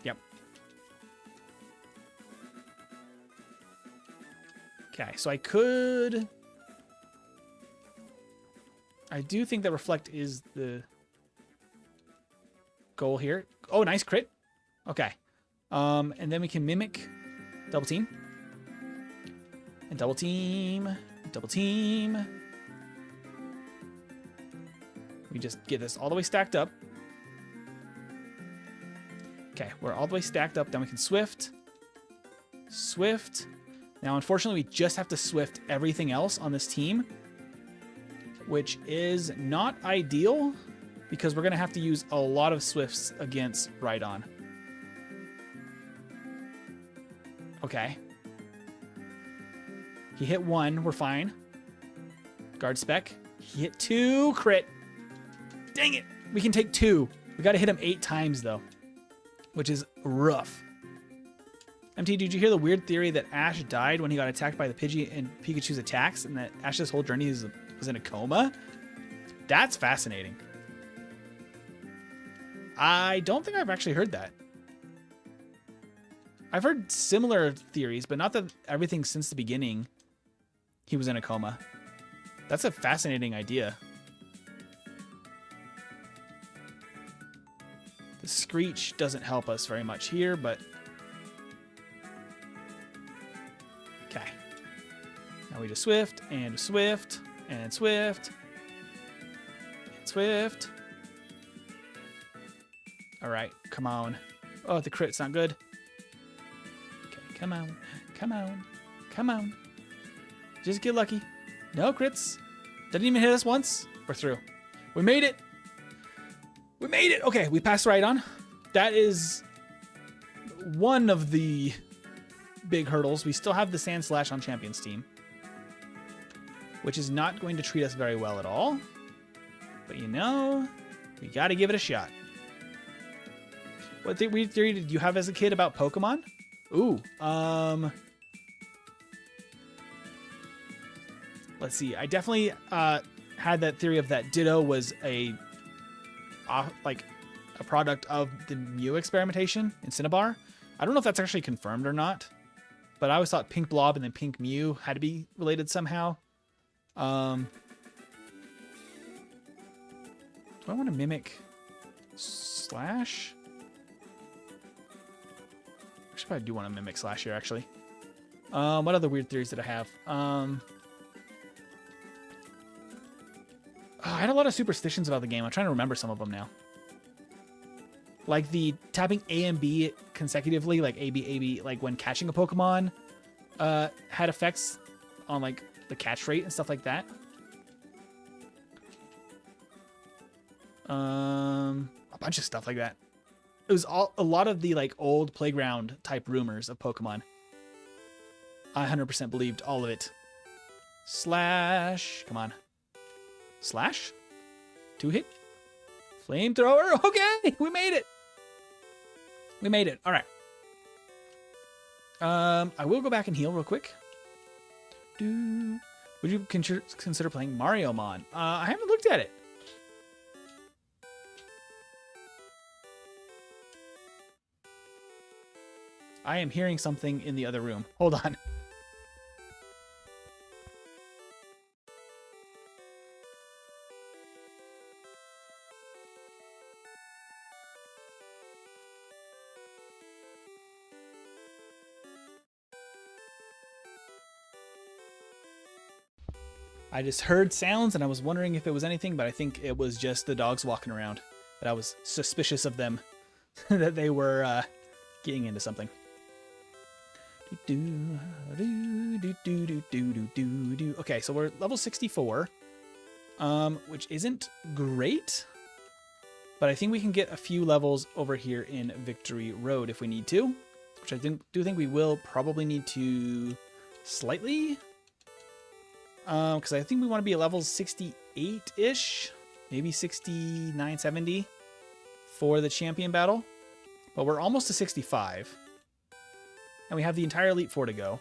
Yep. Okay, so I could... I do think that reflect is the goal here. Oh, nice crit. Okay. And then we can mimic double team. And double team. Double team. We just get this all the way stacked up. Okay, we're all the way stacked up. Then we can Swift. Swift. Now, unfortunately, we just have to Swift everything else on this team, which is not ideal because we're going to have to use a lot of Swifts against Rhydon. Okay. He hit 1. We're fine. Guard spec. He hit 2. Crit. Dang it. We can take 2. We got to hit him 8 times, though, which is rough. MT, did you hear the weird theory that Ash died when he got attacked by the Pidgey and Pikachu's attacks and that Ash's whole journey was in a coma? That's fascinating. I don't think I've actually heard that. I've heard similar theories, but not that everything since the beginning he was in a coma. That's a fascinating idea. The Screech doesn't help us very much here, but... Okay. Now we just Swift, and Swift, and Swift, and Swift. Alright, come on. Oh, the crit's not good. Okay, come on, come on, come on. Just get lucky. No crits. Didn't even hit us once. We're through. We made it. We made it. Okay, we passed right on. That is one of the big hurdles. We still have the Sand Slash on Champions team, which is not going to treat us very well at all. But you know, we got to give it a shot. What theory did you have as a kid about Pokemon? Ooh, let's see. I definitely had that theory of that Ditto was a product of the Mew experimentation in Cinnabar. I don't know if that's actually confirmed or not, but I always thought Pink Blob and then Pink Mew had to be related somehow. Do I want to mimic Slash? Actually, I do want to mimic Slash here, actually. What other weird theories did I have? I had a lot of superstitions about the game. I'm trying to remember some of them now. Like the tapping A and B consecutively, like A, B, A, B, like when catching a Pokemon, had effects on like the catch rate and stuff like that. A bunch of stuff like that. It was a lot of the like old playground type rumors of Pokemon. I 100% believed all of it. Slash, come on. Slash? 2-hit? Flamethrower? Okay, we made it. We made it. All right. I will go back and heal real quick. Would you consider playing Mario Mon? I haven't looked at it. I am hearing something in the other room. Hold on. I just heard sounds and I was wondering if it was anything, but I think it was just the dogs walking around. But I was suspicious of them, that they were getting into something. Okay, so we're level 64, which isn't great, but I think we can get a few levels over here in Victory Road if we need to, which I do think we will probably need to slightly, because I think we want to be at level 68-ish, maybe 69, 70 for the champion battle, but we're almost to 65. And we have the entire Elite Four to go.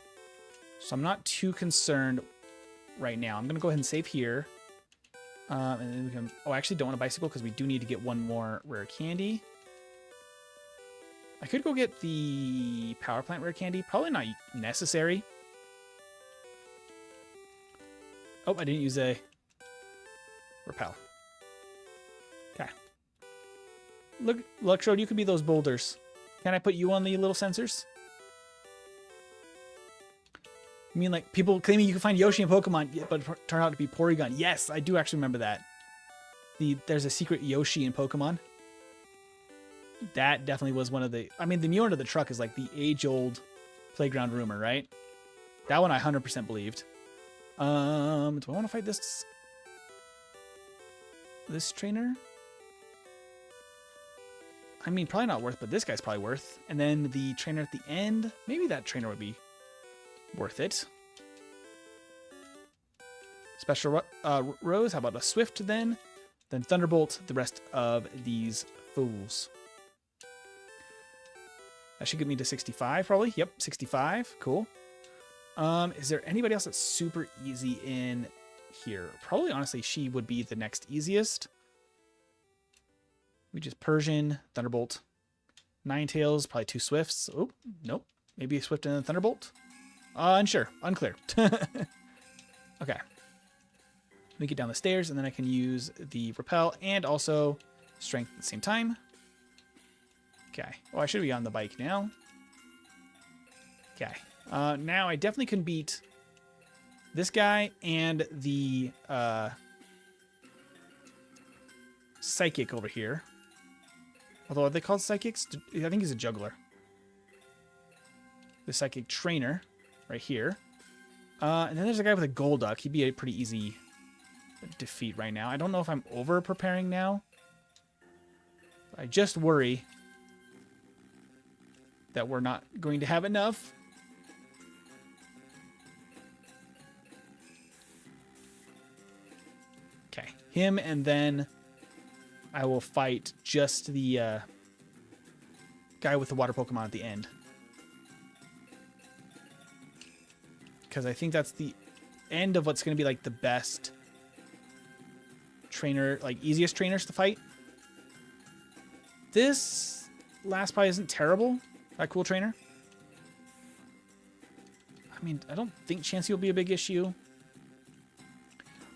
So I'm not too concerned right now. I'm going to go ahead and save here. And then we can... Oh, I actually don't want a bicycle because we do need to get one more rare candy. I could go get the power plant rare candy. Probably not necessary. Oh, I didn't use a repel. Okay. Look, Electrode, you could be those boulders. Can I put you on the little sensors? I mean, like, people claiming you can find Yoshi in Pokemon, but turn out to be Porygon. Yes, I do actually remember that. There's a secret Yoshi in Pokemon. That definitely was one of the... I mean, the Mew under the truck is like the age-old playground rumor, right? That one I 100% believed. Do I want to fight this trainer? I mean, probably not worth, but this guy's probably worth. And then the trainer at the end, maybe that trainer would be worth it. Special Rose, how about a Swift then? Then Thunderbolt, the rest of these fools. That should get me to 65 probably. Yep, 65. Cool. Is there anybody else that's super easy in here? Probably, honestly, she would be the next easiest. We just Persian, Thunderbolt, Ninetales, probably 2 Swifts. Oh, nope. Maybe a Swift and a Thunderbolt. Unsure. Unclear. Okay. Let me get down the stairs, and then I can use the Repel and also Strength at the same time. Okay. Oh, I should be on the bike now. Okay. Now I definitely can beat this guy and the psychic over here. Although, are they called psychics? I think he's a juggler. The psychic trainer right here. And then there's a guy with a Golduck. He'd be a pretty easy defeat right now. I don't know if I'm over preparing now. I just worry that we're not going to have enough. Okay, him, and then I will fight just the guy with the water Pokemon at the end. Because I think that's the end of what's going to be like the best trainer, like easiest trainers to fight. This last probably isn't terrible. That cool trainer. I mean, I don't think Chansey will be a big issue.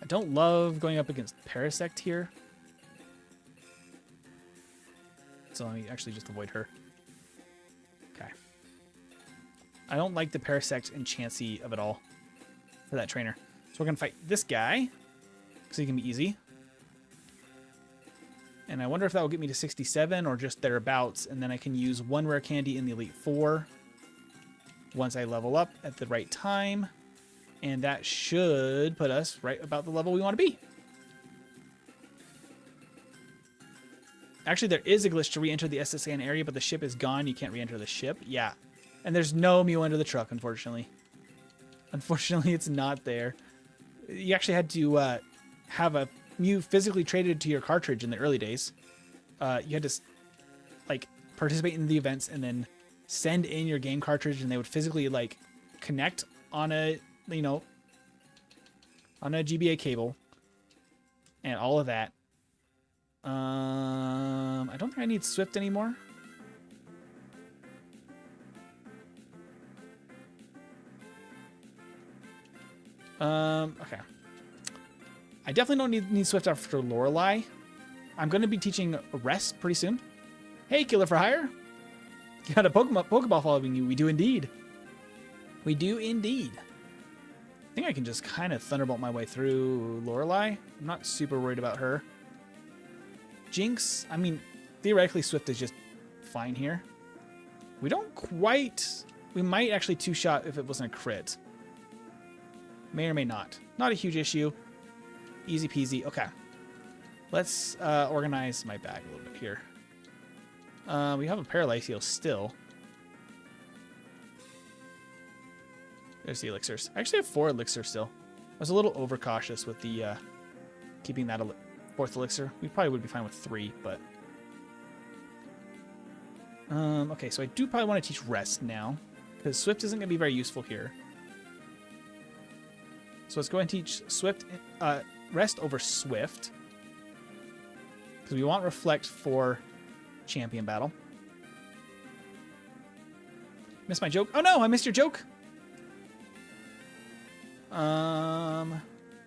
I don't love going up against Parasect here. So let me actually just avoid her. Okay. I don't like the Parasect and Chansey of it all for that trainer. So we're going to fight this guy because he can be easy. And I wonder if that will get me to 67 or just thereabouts. And then I can use one rare candy in the Elite Four once I level up at the right time. And that should put us right about the level we want to be. Actually, there is a glitch to re-enter the SSN area, but the ship is gone. You can't re-enter the ship. Yeah. And there's no Mew under the truck, unfortunately. Unfortunately, it's not there. You actually had to have a Mew physically traded to your cartridge in the early days. You had to like participate in the events and then send in your game cartridge, and they would physically like connect on a, you know, on a GBA cable and all of that. I don't think I need Swift anymore. Okay. I definitely don't need Swift after Lorelei. I'm going to be teaching Rest pretty soon. Hey, Killer for Hire. You got a Pokeball following you. We do indeed. We do indeed. I think I can just kind of Thunderbolt my way through Lorelei. I'm not super worried about her. Jinx, I mean, theoretically Swift is just fine here. We don't quite... We might actually two-shot if it wasn't a crit. May or may not. Not a huge issue. Easy peasy. Okay. Let's organize my bag a little bit here. We have a Paralycio still. There's the elixirs. I actually have 4 elixirs still. I was a little overcautious with the keeping that 4th elixir. We probably would be fine with 3, but... okay, so I do probably want to teach Rest now, because Swift isn't going to be very useful here. So let's go ahead and teach Swift, Rest over Swift, because we want Reflect for champion battle. Missed my joke. Oh no, I missed your joke.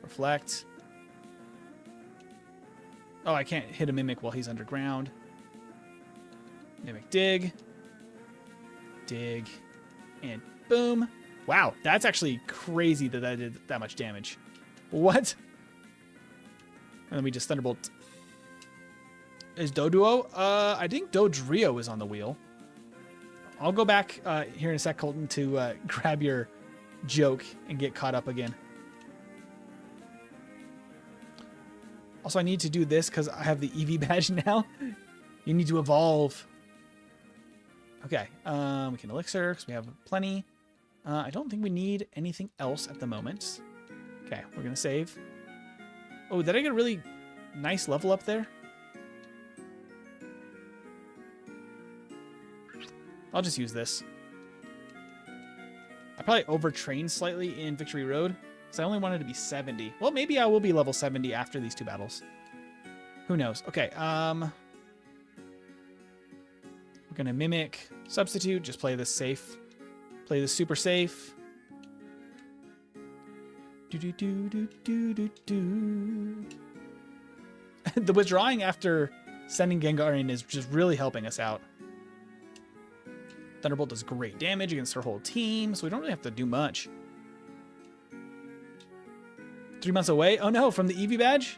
Reflect. Oh, I can't hit a Mimic while he's underground. Mimic Dig. Dig. And boom. Wow, that's actually crazy that I did that much damage. What? And then we just Thunderbolt. Is Doduo? I think Dodrio is on the wheel. I'll go back here in a sec, Colton, to grab your joke and get caught up again. Also, I need to do this because I have the EV badge now. You need to evolve. Okay, we can elixir because we have plenty. I don't think we need anything else at the moment. Okay, we're going to save. Oh, did I get a really nice level up there? I'll just use this. I probably overtrained slightly in Victory Road because I only wanted to be 70. Well, maybe I will be level 70 after these 2 battles. Who knows? Okay, we're going to Mimic Substitute. Just play this safe. Play this super safe. The withdrawing after sending Gengar in is just really helping us out. Thunderbolt does great damage against her whole team, so we don't really have to do much. 3 months away? Oh no, from the Eevee badge?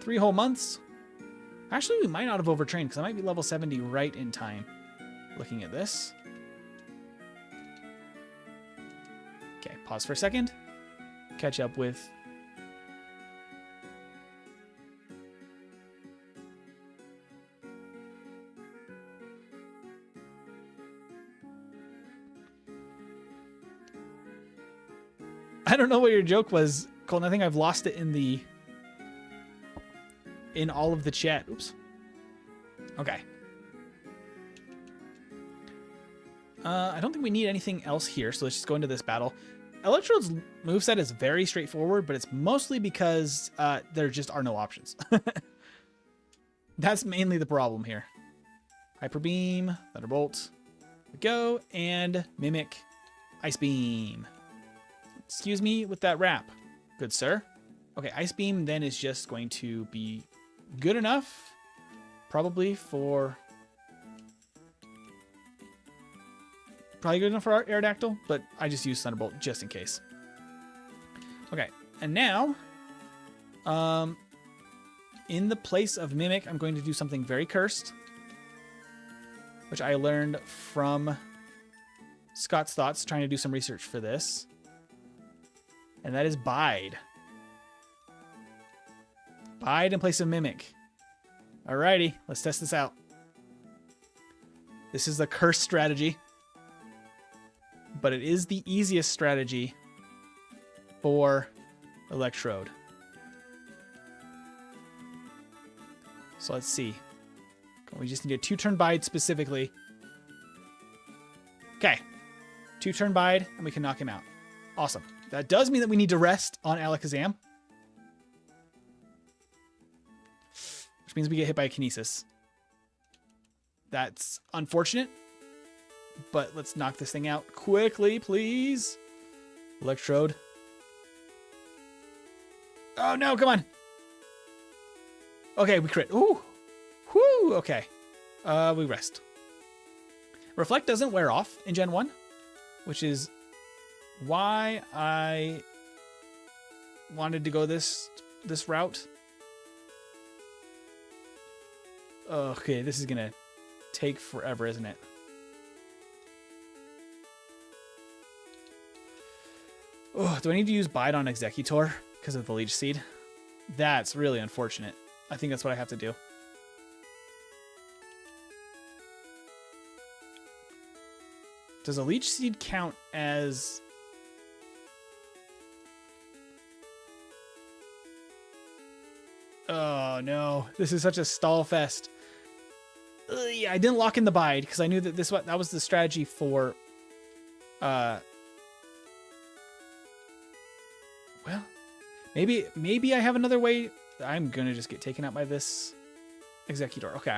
3 whole months? Actually, we might not have overtrained, because I might be level 70 right in time. Looking at this. Okay, pause for a second. Catch up with... I don't know what your joke was, Colton. I think I've lost it in all of the chat. Oops. Okay. I don't think we need anything else here, so let's just go into this battle. Electrode's moveset is very straightforward, but it's mostly because there just are no options. That's mainly the problem here. Hyper Beam, Thunderbolt, go, and Mimic, Ice Beam. Excuse me with that rap, good sir. Okay, Ice Beam then is just going to be good enough, probably for... Probably good enough for our Aerodactyl, but I just use Thunderbolt just in case. Okay, and now, in the place of Mimic, I'm going to do something very cursed, which I learned from Scott's Thoughts, trying to do some research for this. And that is Bide. Bide in place of Mimic. Alrighty, let's test this out. This is the cursed strategy, but it is the easiest strategy for Electrode. So let's see. We just need a 2-turn Bide specifically. Okay. 2-turn Bide, and we can knock him out. Awesome. That does mean that we need to rest on Alakazam. Which means we get hit by a Kinesis. That's unfortunate. But let's knock this thing out quickly, please. Electrode. Oh no, come on. Okay, we crit. Ooh. Whoo, okay. We rest. Reflect doesn't wear off in Gen 1, which is why I wanted to go this route. Okay, this is gonna take forever, isn't it? Oh, do I need to use Bide on Executor because of the Leech Seed? That's really unfortunate. I think that's what I have to do. Does a Leech Seed count as... Oh no, this is such a stall fest. Yeah, I didn't lock in the Bide because I knew that that was the strategy for... Well, maybe I have another way. I'm gonna just get taken out by this Executor. Okay.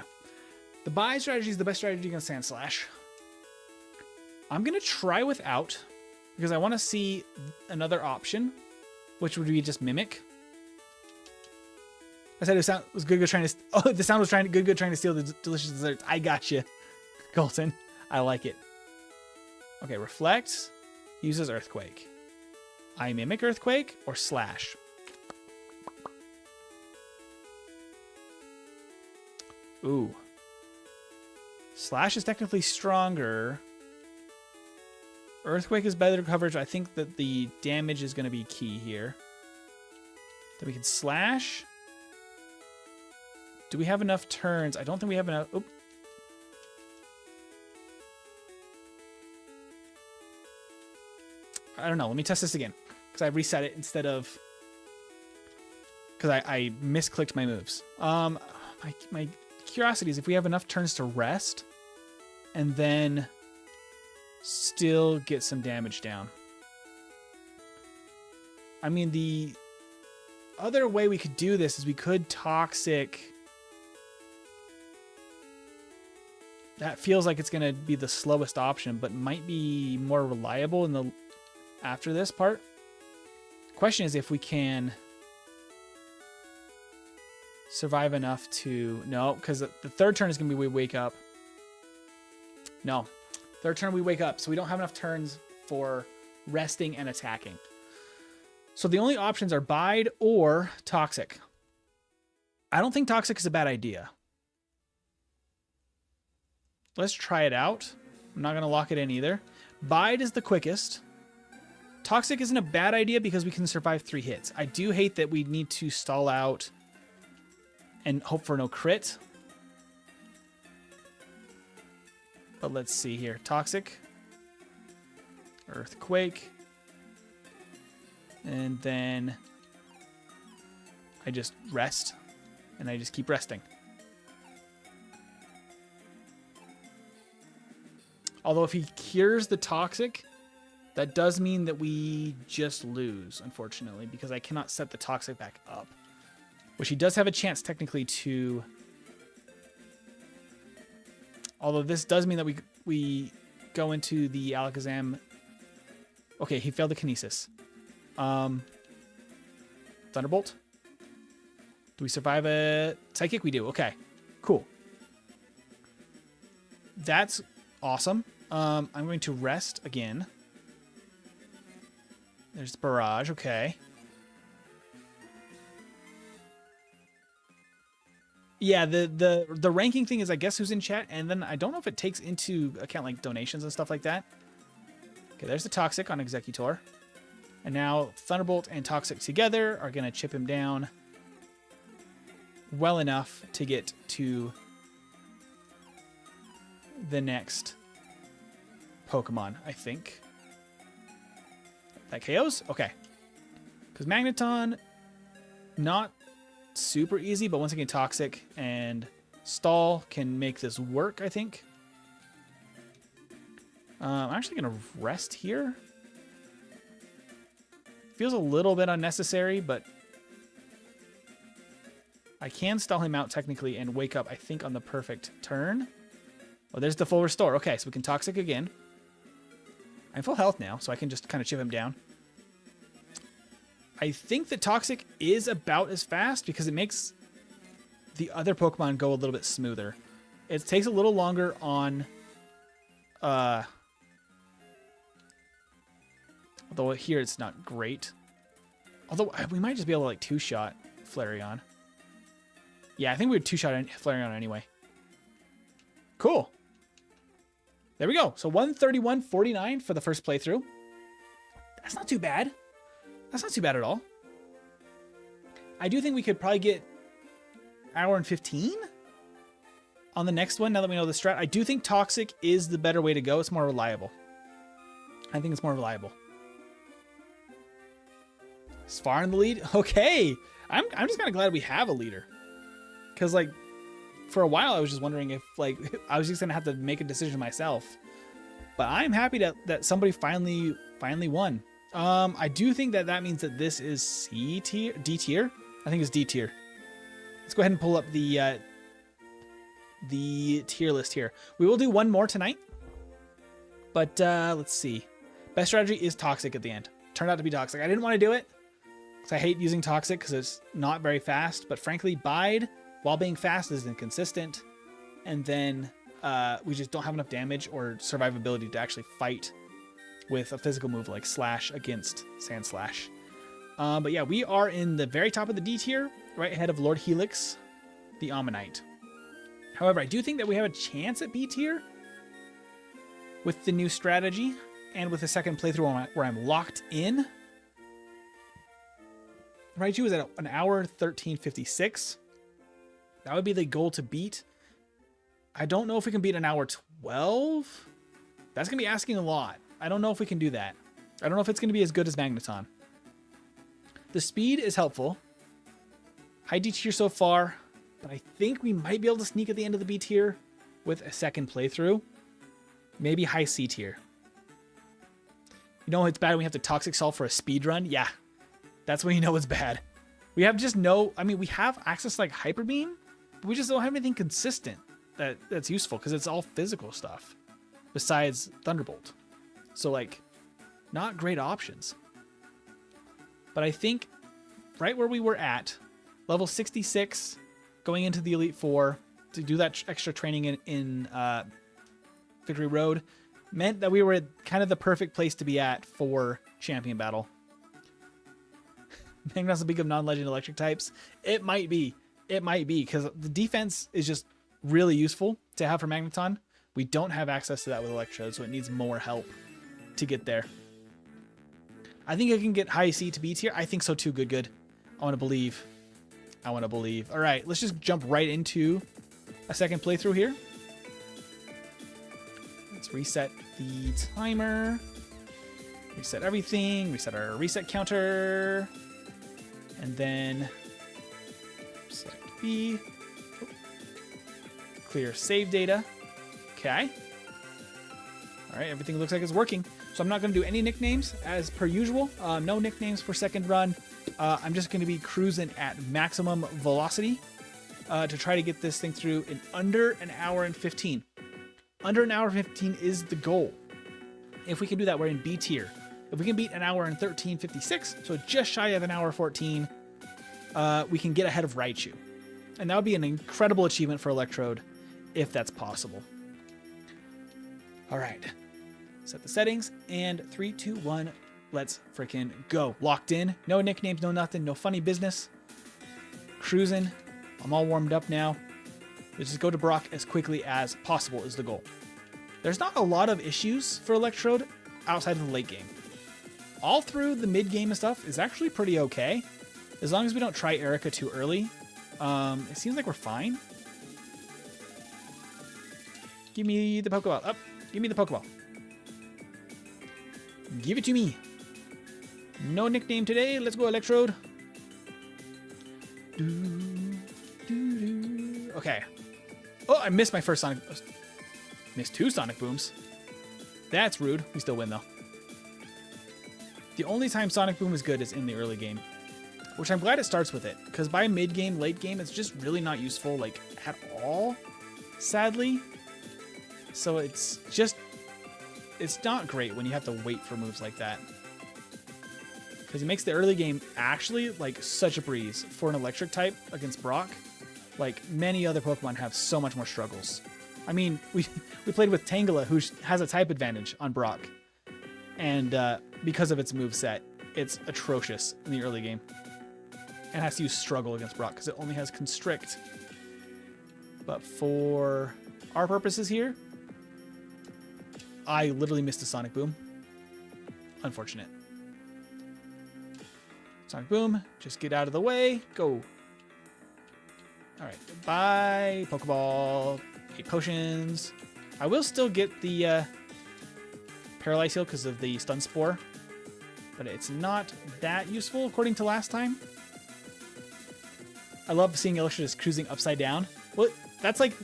The Bide strategy is the best strategy against Sand Slash. I'm gonna try without because I want to see another option, which would be just Mimic. I said it was good trying to... Oh, the sound was good trying to steal the delicious desserts. I got you, Colton. I like it. Okay, Reflect uses Earthquake. I Mimic Earthquake or Slash. Ooh. Slash is technically stronger. Earthquake is better coverage. I think that the damage is going to be key here. Then we can Slash. Do we have enough turns? I don't think we have enough. Oop. I don't know. Let me test this again. Because I reset it instead of... Because I misclicked my moves. My curiosity is if we have enough turns to rest and then still get some damage down. I mean, the other way we could do this is we could Toxic... That feels like it's going to be the slowest option, but might be more reliable in the after this part. The question is if we can survive enough to... No, because the third turn is going to be we wake up. No. Third turn we wake up, so we don't have enough turns for resting and attacking. So the only options are Bide or Toxic. I don't think Toxic is a bad idea. Let's try it out. I'm not going to lock it in either. Bide is the quickest. Toxic isn't a bad idea because we can survive 3 hits. I do hate that we need to stall out and hope for no crit. But let's see here. Toxic. Earthquake. And then I just rest. And I just keep resting. Although if he cures the Toxic, that does mean that we just lose, unfortunately, because I cannot set the Toxic back up. Which he does have a chance, technically, to... Although this does mean that we go into the Alakazam... Okay, he failed the Kinesis. Thunderbolt? Do we survive a Psychic? We do. Okay, cool. That's awesome. I'm going to rest again. There's Barrage. Okay. Yeah, the ranking thing is, I guess, who's in chat, and then I don't know if it takes into account like donations and stuff like that. Okay, there's the Toxic on Executor. And now Thunderbolt and Toxic together are going to chip him down well enough to get to the next Pokemon, I think. That KOs? Okay. Because Magneton, not super easy, but once again, Toxic and Stall can make this work, I think. I'm actually going to rest here. Feels a little bit unnecessary, but I can stall him out technically and wake up, I think, on the perfect turn. Oh, there's the full restore. Okay, so we can Toxic again. I'm full health now, so I can just kind of chip him down. I think the Toxic is about as fast because it makes the other Pokemon go a little bit smoother. It takes a little longer on... although here it's not great. Although we might just be able to like two-shot Flareon. Yeah, I think we would two-shot Flareon anyway. Cool. There we go. So 131.49 for the first playthrough. That's not too bad. That's not too bad at all. I do think we could probably get hour and 15 on the next one now that we know the strat. I do think Toxic is the better way to go. It's more reliable. I think it's more reliable. It's far in the lead. Okay. I'm just kind of glad we have a leader. Because, like, for a while I was just wondering if, like, I was just going to have to make a decision myself. But I'm happy that somebody finally won. I do think that means that this is C tier, D tier. I think it's D tier. Let's go ahead and pull up the tier list here. We will do one more tonight, but let's see. Best strategy is Toxic at the end. Turned out to be Toxic. I didn't want to do it because I hate using Toxic because it's not very fast. But frankly, Bide, while being fast, is inconsistent, and then we just don't have enough damage or survivability to actually fight with a physical move like Slash against Sand Slash. But yeah, we are in the very top of the D tier, right ahead of Lord Helix, the Ammonite. However, I do think that we have a chance at B tier with the new strategy and with the second playthrough where I'm locked in. Raichu is at an hour 13:56. That would be the goal to beat. I don't know if we can beat an hour 12. That's going to be asking a lot. I don't know if we can do that. I don't know if it's going to be as good as Magneton. The speed is helpful. High D tier so far, but I think we might be able to sneak at the end of the B tier with a second playthrough. Maybe high C tier. You know it's bad when we have to Toxic Solve for a speed run? Yeah, that's when you know it's bad. We have just no... I mean, we have access to like Hyper Beam, but we just don't have anything consistent that's useful because it's all physical stuff besides Thunderbolt. So, like, not great options. But I think right where we were at, level 66, going into the Elite Four to do that extra training in Victory Road meant that we were at kind of the perfect place to be at for champion battle. Magneton's speaking of non-legend electric types. It might be. It might be, because the defense is just really useful to have for Magneton. We don't have access to that with Electrode, so it needs more help to get there. I think I can get high C to B tier. I think so too. Good. I want to believe. I want to believe. All right, let's just jump right into a second playthrough here. Let's reset the timer. Reset everything. Reset our reset counter. And then select B. Clear save data. Okay. All right, everything looks like it's working. So I'm not going to do any nicknames as per usual. No nicknames for second run. I'm just going to be cruising at maximum velocity to try to get this thing through in under an hour and 15. Under an hour and 15 is the goal. If we can do that, we're in B tier. If we can beat an hour and 13:56, so just shy of an hour 14, we can get ahead of Raichu. And that would be an incredible achievement for Electrode if that's possible. All right, set the settings, and 3, 2, 1, let's freaking go. Locked in, no nicknames, no nothing, no funny business. Cruising, I'm all warmed up now. Let's just go to Brock as quickly as possible is the goal. There's not a lot of issues for Electrode outside of the late game. All through the mid game and stuff is actually pretty okay. As long as we don't try Erica too early, it seems like we're fine. Give me the Pokeball. Up. Give me the Pokeball. Give it to me. No nickname today. Let's go, Electrode. Okay. Oh, I missed my first Sonic. Missed 2 Sonic Booms. That's rude. We still win, though. The only time Sonic Boom is good is in the early game, which I'm glad it starts with it, because by mid game, late game, it's just really not useful, like, at all, sadly. So it's not great when you have to wait for moves like that, because it makes the early game actually like such a breeze for an electric type against Brock. Like, many other Pokemon have so much more struggles. I mean, we played with Tangela, who has a type advantage on Brock, and because of its moveset, it's atrocious in the early game, and has to use Struggle against Brock because it only has Constrict. But for our purposes here, I literally missed a Sonic Boom. Unfortunate. Sonic Boom, just get out of the way. Go. All right, goodbye, Pokeball, 8 potions. I will still get the Paralyze Heal because of the Stun Spore, but it's not that useful according to last time. I love seeing Electrode just cruising upside down. Well, that's like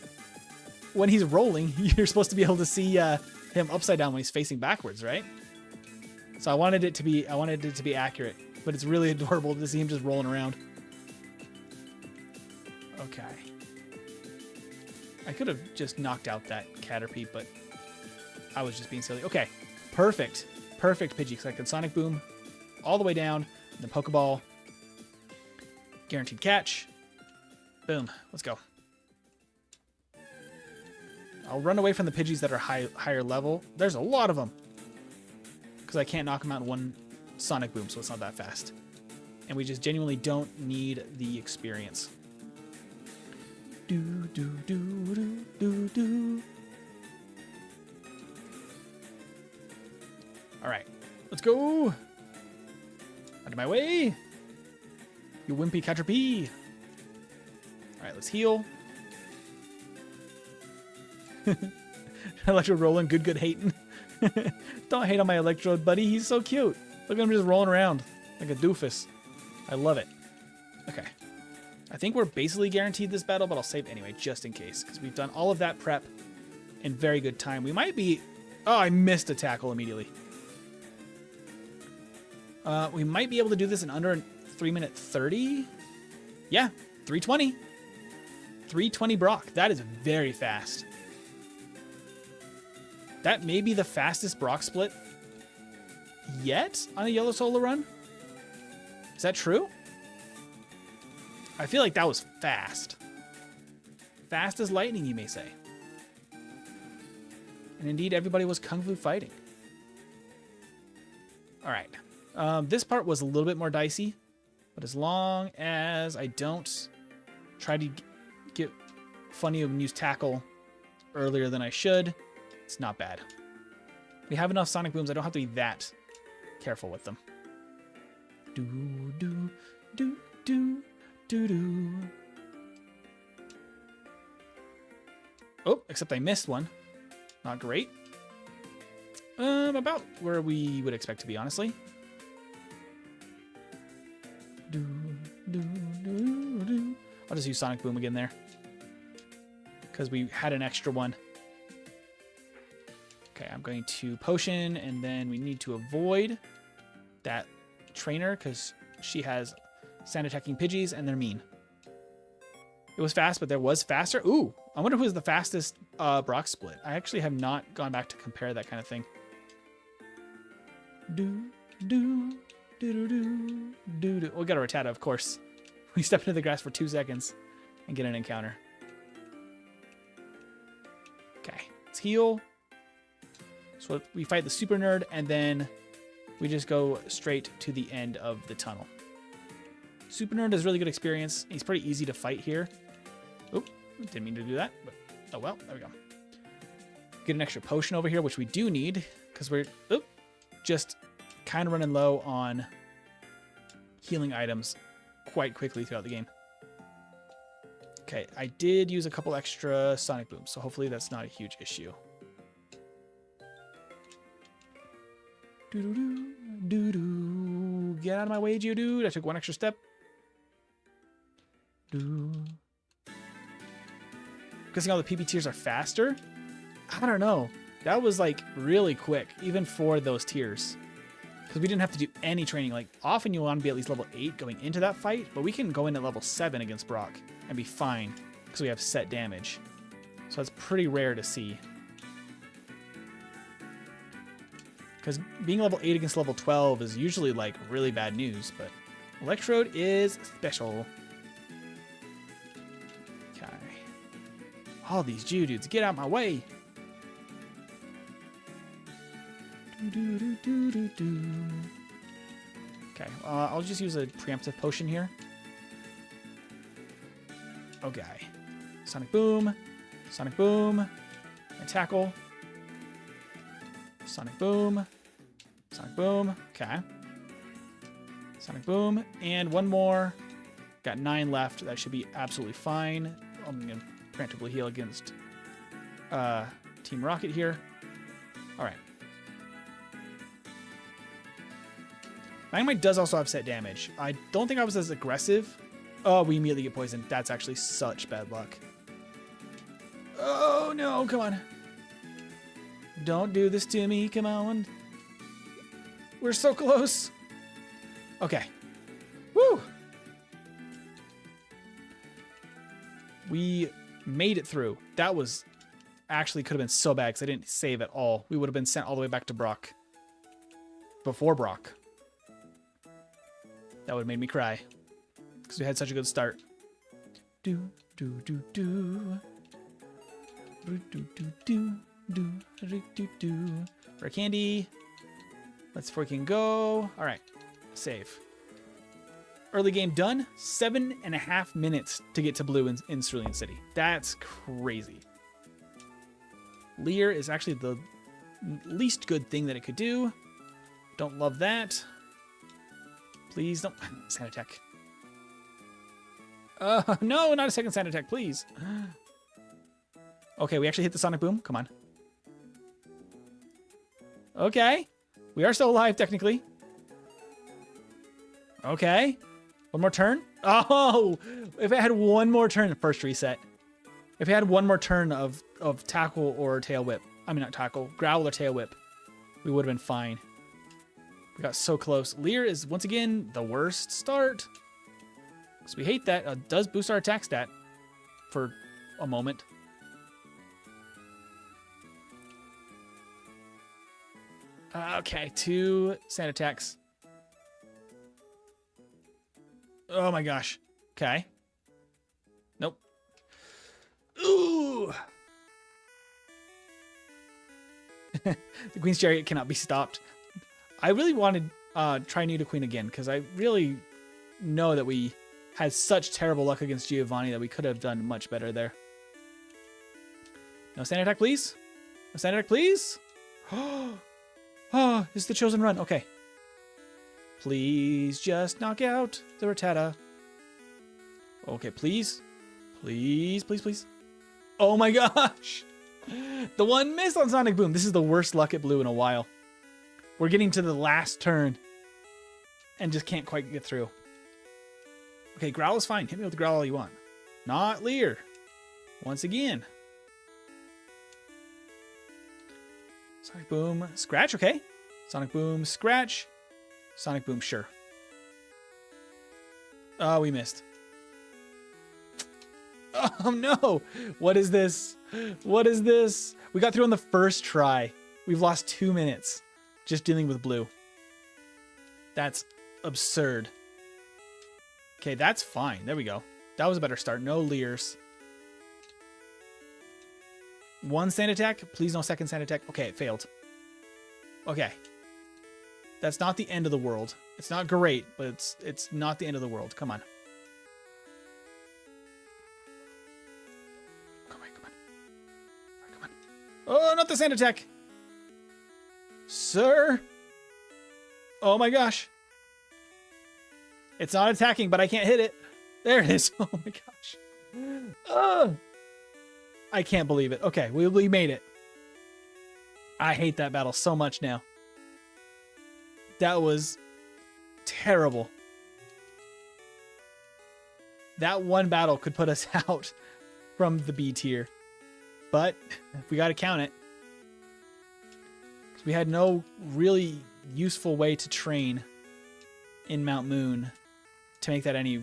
when he's rolling, you're supposed to be able to see him upside down when he's facing backwards, right? So I wanted it to be accurate, but it's really adorable to see him just rolling around. Okay. I could have just knocked out that Caterpie, but I was just being silly. Okay, perfect. Perfect Pidgey, because I could Sonic Boom all the way down, and then Pokeball. Guaranteed catch. Boom. Let's go. I'll run away from the Pidgeys that are higher level. There's a lot of them, because I can't knock them out in one Sonic Boom, so it's not that fast. And we just genuinely don't need the experience. Do, do, do, do, do, do. All right, let's go. Out of my way. You wimpy Caterpie. All right, let's heal. Electrode rolling, good hating. Don't hate on my Electrode, buddy. He's so cute. Look at him just rolling around like a doofus. I love it. Okay. I think we're basically guaranteed this battle, but I'll save anyway, just in case, because we've done all of that prep in very good time. We might be... Oh, I missed a tackle immediately. We might be able to do this in under 3 minute 30. Yeah, 3:20. 3:20 Brock. That is very fast. That may be the fastest Brock split yet on a Yellow Solorun. Is that true? I feel like that was fast. Fast as lightning, you may say. And indeed, everybody was kung fu fighting. All right. This part was a little bit more dicey, but as long as I don't try to get funny and use tackle earlier than I should, it's not bad. We have enough sonic booms. I don't have to be that careful with them. Do, do, do, do, do, do. Oh, except I missed one. Not great. About where we would expect to be, honestly. Do, do, do, do. I'll just use Sonic Boom again there, because we had an extra one. Okay, I'm going to potion, and then we need to avoid that trainer because she has sand attacking Pidgeys, and they're mean. It was fast, but there was faster. Ooh, I wonder who is the fastest Brock split. I actually have not gone back to compare that kind of thing. Do, do, do, do, do, do, do. We got a Rattata, of course. We step into the grass for 2 seconds and get an encounter. Okay, let's heal. So we fight the super nerd, and then we just go straight to the end of the tunnel. Super nerd is really good experience. He's pretty easy to fight here. Oop, didn't mean to do that, but oh well, there we go. Get an extra potion over here, which we do need, because we're just kind of running low on healing items quite quickly throughout the game. Okay, I did use a couple extra Sonic Booms, so hopefully that's not a huge issue. Doo-doo-doo, doo-doo. Get out of my way, Geodude. I took one extra step. Doo. Guessing all the PB tiers are faster? I don't know. That was like really quick, even for those tiers. Because we didn't have to do any training. Like, often you want to be at least level 8 going into that fight, but we can go in at level 7 against Brock and be fine because we have set damage. So that's pretty rare to see. Because being level 8 against level 12 is usually like really bad news, but Electrode is special. Okay. All these Geodudes, get out my way! Okay, I'll just use a preemptive potion here. Okay. Sonic Boom, and tackle. Sonic Boom, okay. Sonic Boom, and one more. Got 9 left, that should be absolutely fine. I'm gonna preemptively heal against Team Rocket here. Alright. Magnemite does also have set damage. I don't think I was as aggressive. Oh, we immediately get poisoned. That's actually such bad luck. Oh, no. Come on. Don't do this to me. Come on. We're so close. Okay. Woo. We made it through. That was actually could have been so bad because I didn't save at all. We would have been sent all the way back to Brock. Before Brock. That would have made me cry. Because we had such a good start. Do, do, do, do. Do, do, do, do. Do, do, do, do. Rare candy. Let's freaking go. All right. Save. Early game done. 7.5 minutes to get to blue in Cerulean City. That's crazy. Leer is actually the least good thing that it could do. Don't love that. Please don't. Sand attack. No, not a second sand attack, please. Okay, we actually hit the Sonic Boom. Come on. Okay. We are still alive, technically. Okay. One more turn. Oh! If I had one more turn, first reset. If I had one more turn of tackle or tail whip. I mean, not tackle. Growl or tail whip. We would have been fine. We got so close. Leer is, once again, the worst start. Because we hate that. It does boost our attack stat for a moment. Okay, 2 sand attacks. Oh my gosh. Okay. Nope. Ooh. The Queen's Chariot cannot be stopped. I really wanted try Nidoqueen again because I really know that we had such terrible luck against Giovanni that we could have done much better there. No sand attack, please. No sand attack, please. Oh, it's the chosen run. Okay. Please just knock out the Rattata. Okay, please. Please, please, please. Oh my gosh. The one miss on Sonic Boom. This is the worst luck at Blue in a while. We're getting to the last turn and just can't quite get through. Okay, Growl is fine. Hit me with the Growl all you want. Not Leer. Once again. Sonic Boom, Scratch, okay. Sonic Boom, Scratch. Sonic Boom, sure. Oh, we missed. Oh no! What is this? What is this? We got through on the first try. We've lost 2 minutes just dealing with Blue. That's absurd. Okay, that's fine. There we go. That was a better start. No Leers. One sand attack. Please no second sand attack. Okay, it failed. Okay. That's not the end of the world. It's not great, but it's not the end of the world. Come on. Come on, come on. All right, come on. Oh, not the sand attack. Sir. Oh my gosh. It's not attacking, but I can't hit it. There it is. Oh my gosh. I can't believe it. Okay, we made it. I hate that battle so much now. That was terrible. That one battle could put us out from the B tier. But we got to count it. We had no really useful way to train in Mount Moon to make that any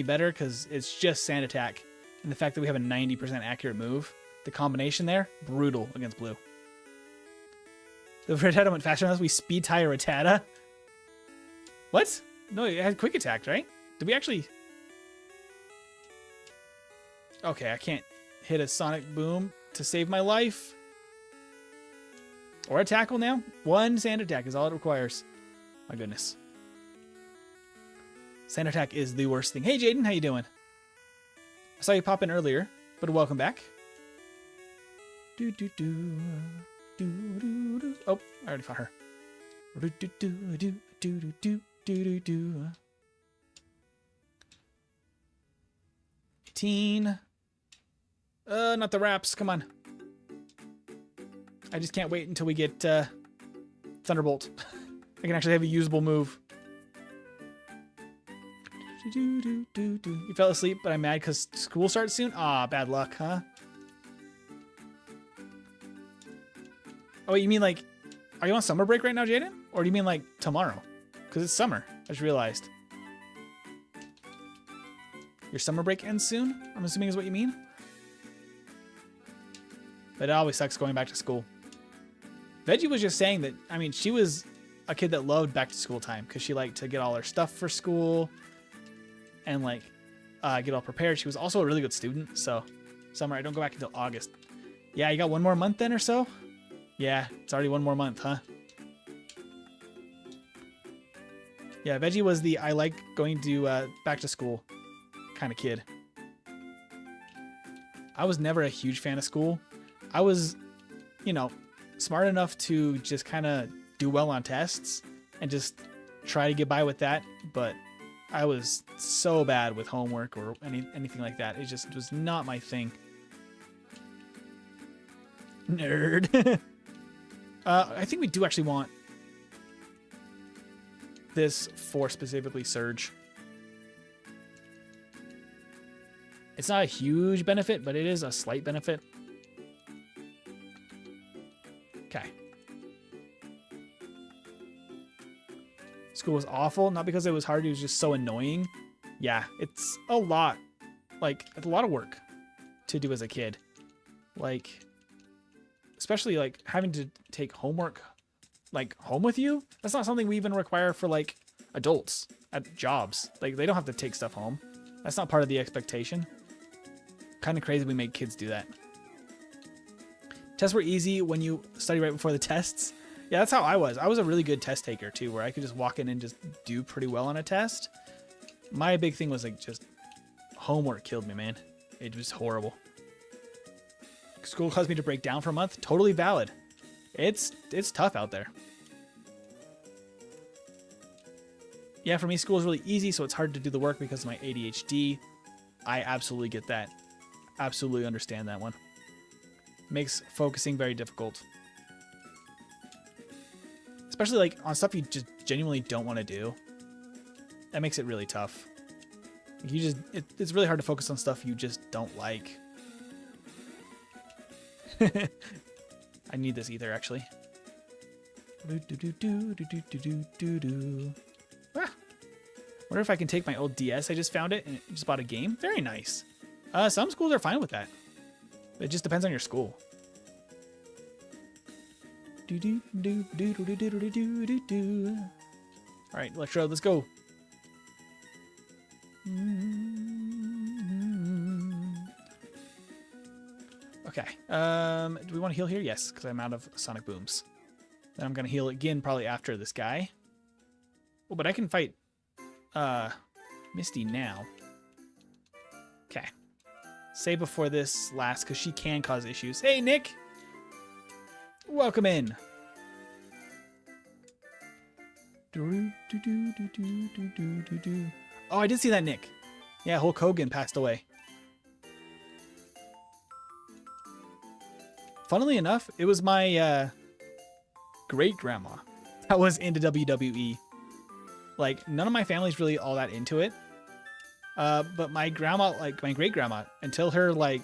better, because it's just Sand Attack. And the fact that we have a 90% accurate move, the combination there, brutal against Blue. The Rattata went faster than us. We speed tie a Rattata. What? No, it had quick attack, right? Did we actually... Okay, I can't hit a Sonic Boom to save my life. Or a tackle now. One sand attack is all it requires. My goodness. Sand attack is the worst thing. Hey, Jaden, how you doing? I saw you pop in earlier, but welcome back. Oh, I already fought her. 18. Not the wraps. Come on. I just can't wait until we get Thunderbolt. I can actually have a usable move. You fell asleep, but I'm mad because school starts soon? Ah, bad luck, huh? Oh, you mean like... Are you on summer break right now, Jaden? Or do you mean like tomorrow? Because it's summer. I just realized. Your summer break ends soon? I'm assuming is what you mean? But it always sucks going back to school. Veggie was just saying that, I mean, she was a kid that loved back to school time because she liked to get all her stuff for school and like get all prepared. She was also a really good student. So summer, I don't go back until August. Yeah, you got one more month then or so? Yeah, it's already one more month, huh? Yeah, Veggie was the I like going to back to school kind of kid. I was never a huge fan of school. I was, you know, smart enough to just kind of do well on tests and just try to get by with that. But I was so bad with homework or anything like that. It just was not my thing. Nerd. I think we do actually want this for specifically Surge. It's not a huge benefit, but it is a slight benefit. Okay. School was awful, not because it was hard, it was just so annoying. Yeah, it's a lot. Like, it's a lot of work to do as a kid. Like, especially like having to take homework like home with you. That's not something we even require for like adults at jobs. Like, they don't have to take stuff home. That's not part of the expectation. Kind of crazy we make kids do that. Tests were easy when you study right before the tests. Yeah, that's how I was. I was a really good test taker too, where I could just walk in and just do pretty well on a test. My big thing was like just homework killed me, man. It was horrible. School caused me to break down for a month. Totally valid. It's tough out there. Yeah, for me, school is really easy, so it's hard to do the work because of my ADHD. I absolutely get that. Absolutely understand that one. Makes focusing very difficult. Especially like on stuff you just genuinely don't want to do. That makes it really tough. It's really hard to focus on stuff you just don't like. I need this ether actually. Ah. Wonder if I can take my old DS. I just found it and just bought a game. Very nice. Some schools are fine with that. It just depends on your school. All right, Electrode, let's go. Okay. Do we want to heal here? Yes, because I'm out of sonic booms. Then I'm gonna heal again probably after this guy. Oh, but I can fight Misty now. Okay. Save before this lasts because she can cause issues. Hey, Nick! Welcome in. Oh, I did see that, Nick. Yeah, Hulk Hogan passed away. Funnily enough, it was my great-grandma that was into WWE. Like, none of my family's really all that into it. But my grandma, like my great-grandma, until her, like,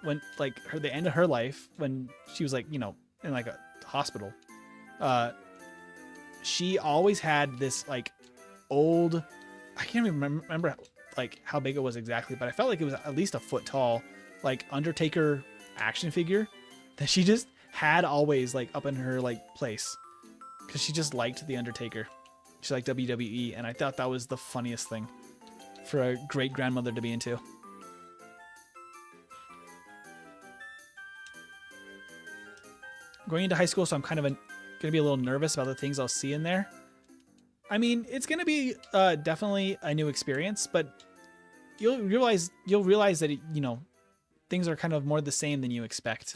when, like, the end of her life, when she was, like, you know, in, like, a hospital, she always had this, like, old, I can't even remember, like, how big it was exactly, but I felt like it was at least a foot tall, like, Undertaker action figure that she just had always, like, up in her, like, place. Because she just liked The Undertaker. She liked WWE, and I thought that was the funniest thing for a great-grandmother to be into. Going into high school, so I'm kind of going to be a little nervous about the things I'll see in there. I mean, it's going to be definitely a new experience, but you'll realize that, you know, things are kind of more the same than you expect.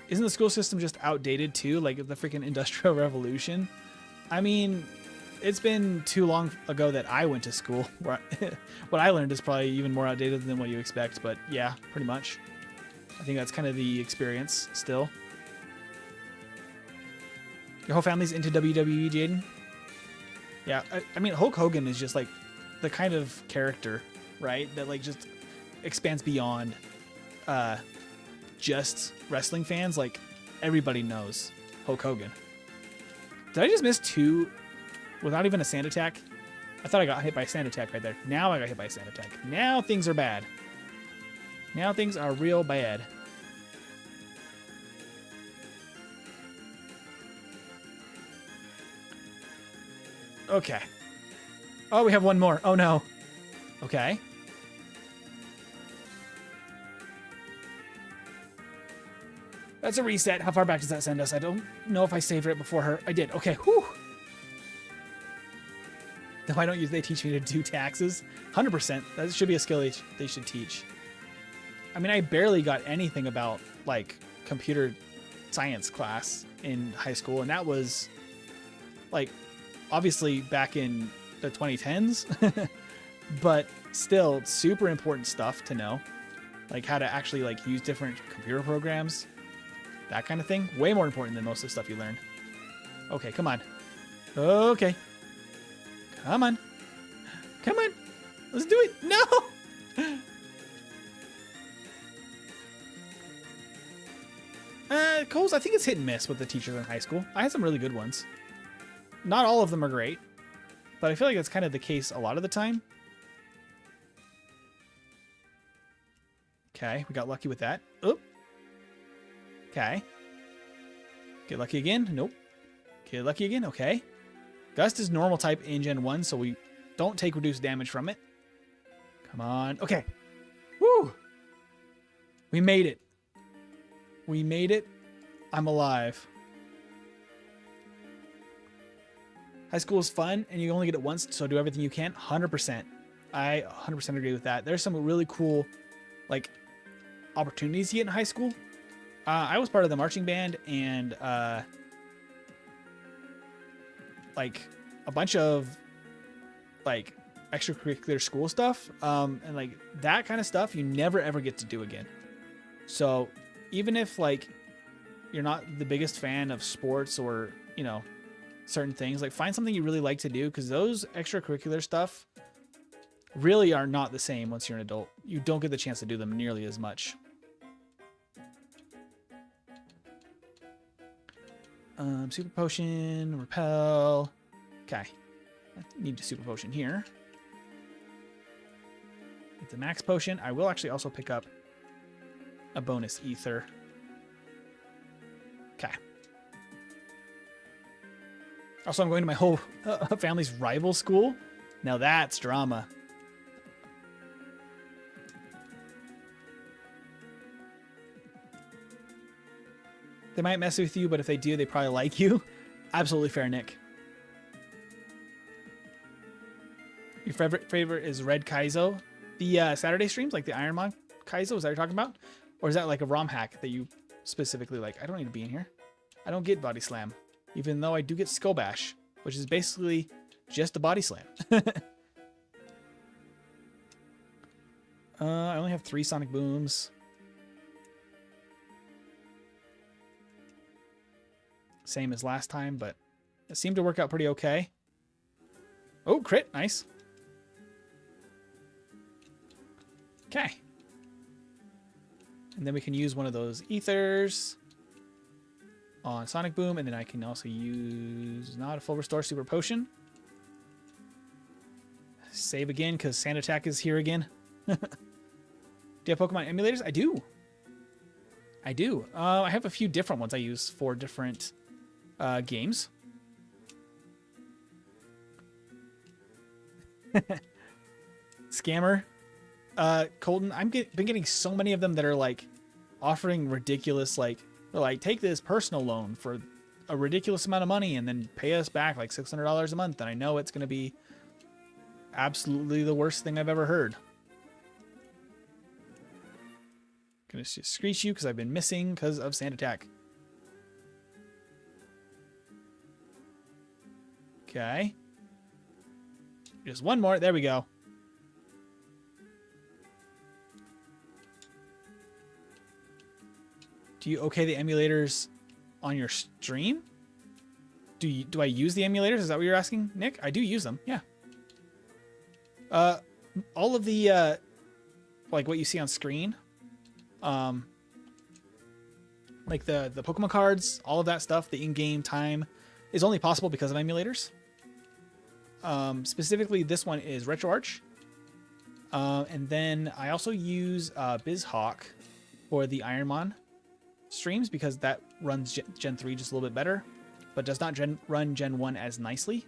Isn't the school system just outdated too? Like the freaking Industrial Revolution? I mean, it's been too long ago that I went to school. Where what I learned is probably even more outdated than what you expect, but yeah, pretty much. I think that's kind of the experience still. Your whole family's into WWE, Jaden? Yeah, I mean, Hulk Hogan is just like the kind of character, right? That like just expands beyond just wrestling fans. Like everybody knows Hulk Hogan. Did I just miss 2 without even a sand attack? I thought I got hit by a sand attack right there. Now I got hit by a sand attack. Now things are bad. Now things are real bad. Okay. Oh, we have one more. Oh no. Okay. That's a reset. How far back does that send us? I don't know if I saved it before her. I did. Okay. Whew. Why don't they teach me to do taxes? 100%. That should be a skill they should teach. I mean, I barely got anything about like computer science class in high school, and that was like obviously back in the 2010s, but still super important stuff to know, like how to actually like use different computer programs, that kind of thing. Way more important than most of the stuff you learn. Okay, come on. Okay. Come on. Come on. Let's do it. No! Coles, I think it's hit and miss with the teachers in high school. I had some really good ones. Not all of them are great, but I feel like that's kind of the case a lot of the time. Okay, we got lucky with that. Oop. Okay. Get lucky again. Nope. Get lucky again. Okay. Gust is normal type in Gen 1, so we don't take reduced damage from it. Come on. Okay. Woo! We made it. We made it. I'm alive. High school is fun, and you only get it once, so do everything you can. 100%. I 100% agree with that. There's some really cool, like, opportunities you get in high school. I was part of the marching band and like a bunch of like extracurricular school stuff, and like that kind of stuff you never ever get to do again. So even if like you're not the biggest fan of sports or, you know, certain things, like find something you really like to do, because those extracurricular stuff really are not the same once you're an adult. You don't get the chance to do them nearly as much. Super potion, repel. Okay. I need a super potion here. Get the max potion. I will actually also pick up a bonus ether. Okay. Also, I'm going to my whole family's rival school. Now that's drama. They might mess with you, but if they do, they probably like you. Absolutely fair, Nick. Your favorite is Red Kaizo. The Saturday streams, like the Ironmon Kaizo, is that what you're talking about? Or is that like a ROM hack that you specifically like? I don't need to be in here. I don't get body slam, even though I do get skull bash, which is basically just a body slam. I only have 3 sonic booms. Same as last time, but it seemed to work out pretty okay. Oh, crit. Nice. Okay. And then we can use one of those ethers on Sonic Boom, and then I can also use not a full restore super potion. Save again, because Sand Attack is here again. Do you have Pokemon emulators? I do. I do. I have a few different ones I use for different games. Scammer. Colton, been getting so many of them that are like offering ridiculous, like, they're like, take this personal loan for a ridiculous amount of money and then pay us back like $600 a month. And I know it's going to be absolutely the worst thing I've ever heard. Gonna just screech you because I've been missing because of Sand Attack. Okay. Just one more. There we go. Do you okay the emulators on your stream? Do I use the emulators? Is that what you're asking, Nick? I do use them. Yeah. All of the like what you see on screen, like the Pokemon cards, all of that stuff, the in-game time is only possible because of emulators. Specifically, this one is RetroArch. And then I also use BizHawk for the Ironmon streams because that runs Gen 3 just a little bit better, but does not run Gen 1 as nicely.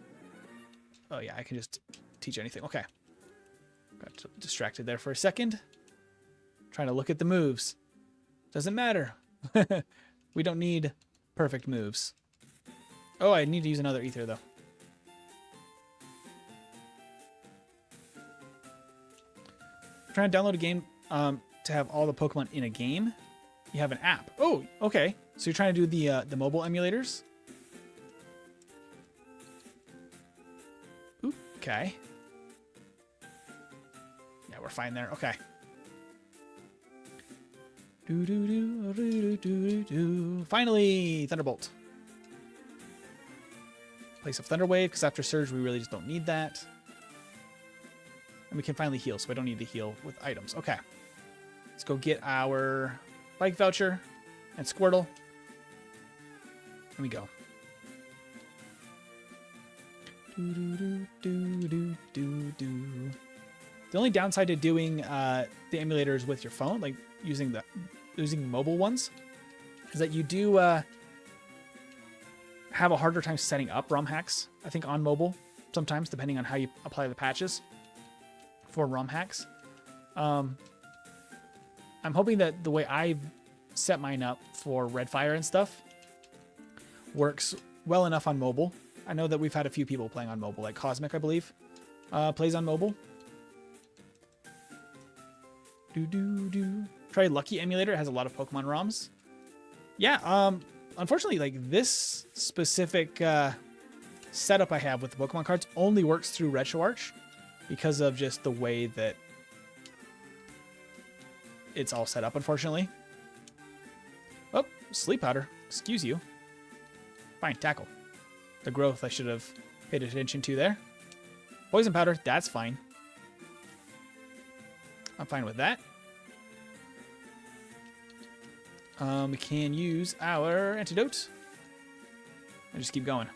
Oh yeah, I can just teach anything. Okay. Got distracted there for a second. Trying to look at the moves. Doesn't matter. We don't need perfect moves. Oh, I need to use another ether though. I'm trying to download a game to have all the Pokemon in a game. You have an app. Oh, okay. So you're trying to do the mobile emulators? Ooh, okay. Yeah, we're fine there. Okay. Finally, Thunderbolt. Place of Thunderwave, because after Surge, we really just don't need that. And we can finally heal, so I don't need to heal with items. Okay. Let's go get our bike voucher and Squirtle. Here we go. The only downside to doing the emulators with your phone, like using mobile ones, is that you do have a harder time setting up ROM hacks, I think, on mobile. sometimes, depending on how you apply the patches for ROM hacks. I'm hoping that the way I've set mine up for Redfire and stuff works well enough on mobile. I know that we've had a few people playing on mobile, like Cosmic, I believe, plays on mobile. Try Lucky Emulator. It has a lot of Pokemon ROMs. Yeah, unfortunately, like this specific setup I have with the Pokemon cards only works through RetroArch because of just the way that it's all set up, unfortunately. Oh, Sleep Powder. Excuse you. Fine, Tackle. The growth I should have paid attention to there. Poison Powder, that's fine. I'm fine with that. We can use our antidote. And just keep going.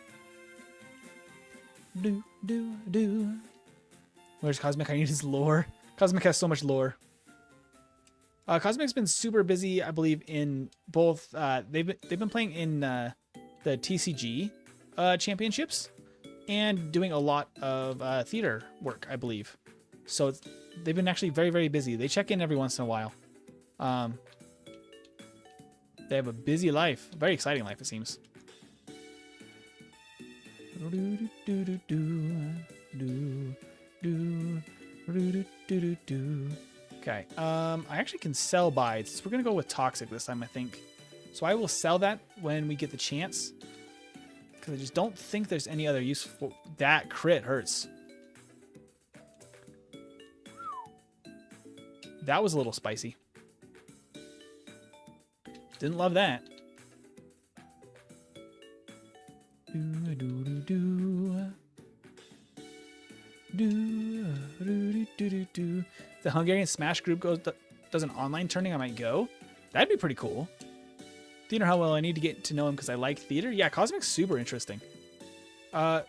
Where's Cosmic? I need his lore. Cosmic has so much lore. Cosmic's been super busy, I believe, in both. They've been playing in the TCG championships and doing a lot of theater work, I believe. So they've been actually very, very busy. They check in every once in a while. They have a busy life, a very exciting life, it seems. Okay, I actually can sell bites. We're gonna go with Toxic this time, I think. So I will sell that when we get the chance, because I just don't think there's any other use for that. Crit hurts. That was a little spicy. Didn't love that. The Hungarian Smash group does an online tourney. I might go. That'd be pretty cool. Do you know how well I need to get to know him because I like theater? Yeah, Cosmic's super interesting. I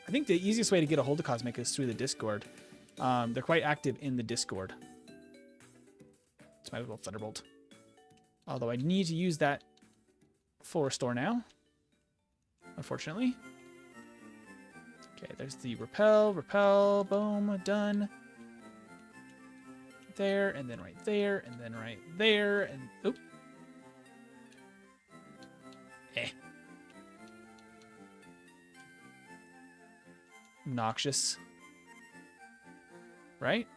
think the easiest way to get a hold of Cosmic is through the Discord. They're quite active in the Discord. It's my little Thunderbolt. Although I need to use that full restore now, unfortunately. Okay, there's the repel, boom, done. There, and then right there, and then right there, and oop. Noxious. Right?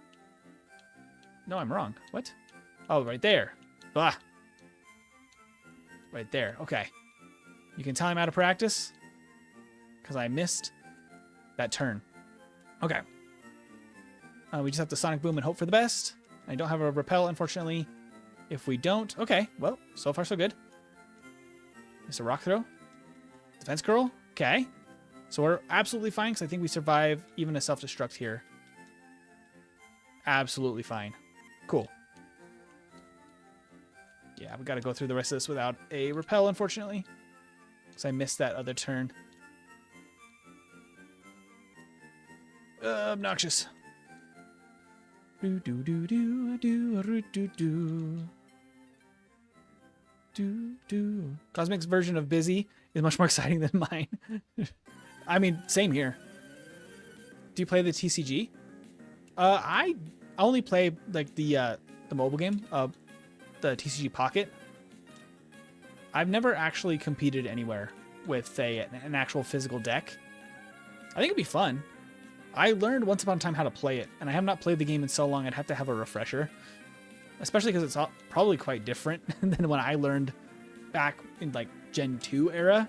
No, I'm wrong. What? Oh, right there. Blah. Right there. Okay. You can tell I'm out of practice because I missed that turn. Okay. We just have to Sonic Boom and hope for the best. I don't have a repel, unfortunately. If we don't... Okay. Well, so far so good. It's a rock throw. Defense curl. Okay. So we're absolutely fine because I think we survive even a self-destruct here. Absolutely fine. Cool. Yeah, we got to go through the rest of this without a repel, unfortunately. Because I missed that other turn. Obnoxious. Cosmic's version of busy is much more exciting than mine. I mean, same here. Do you play the TCG? I only play like the mobile game, the TCG Pocket. I've never actually competed anywhere with an actual physical deck. I think it'd be fun. I learned once upon a time how to play it, and I have not played the game in so long I'd have to have a refresher. Especially because it's probably quite different than when I learned back in like Gen 2 era.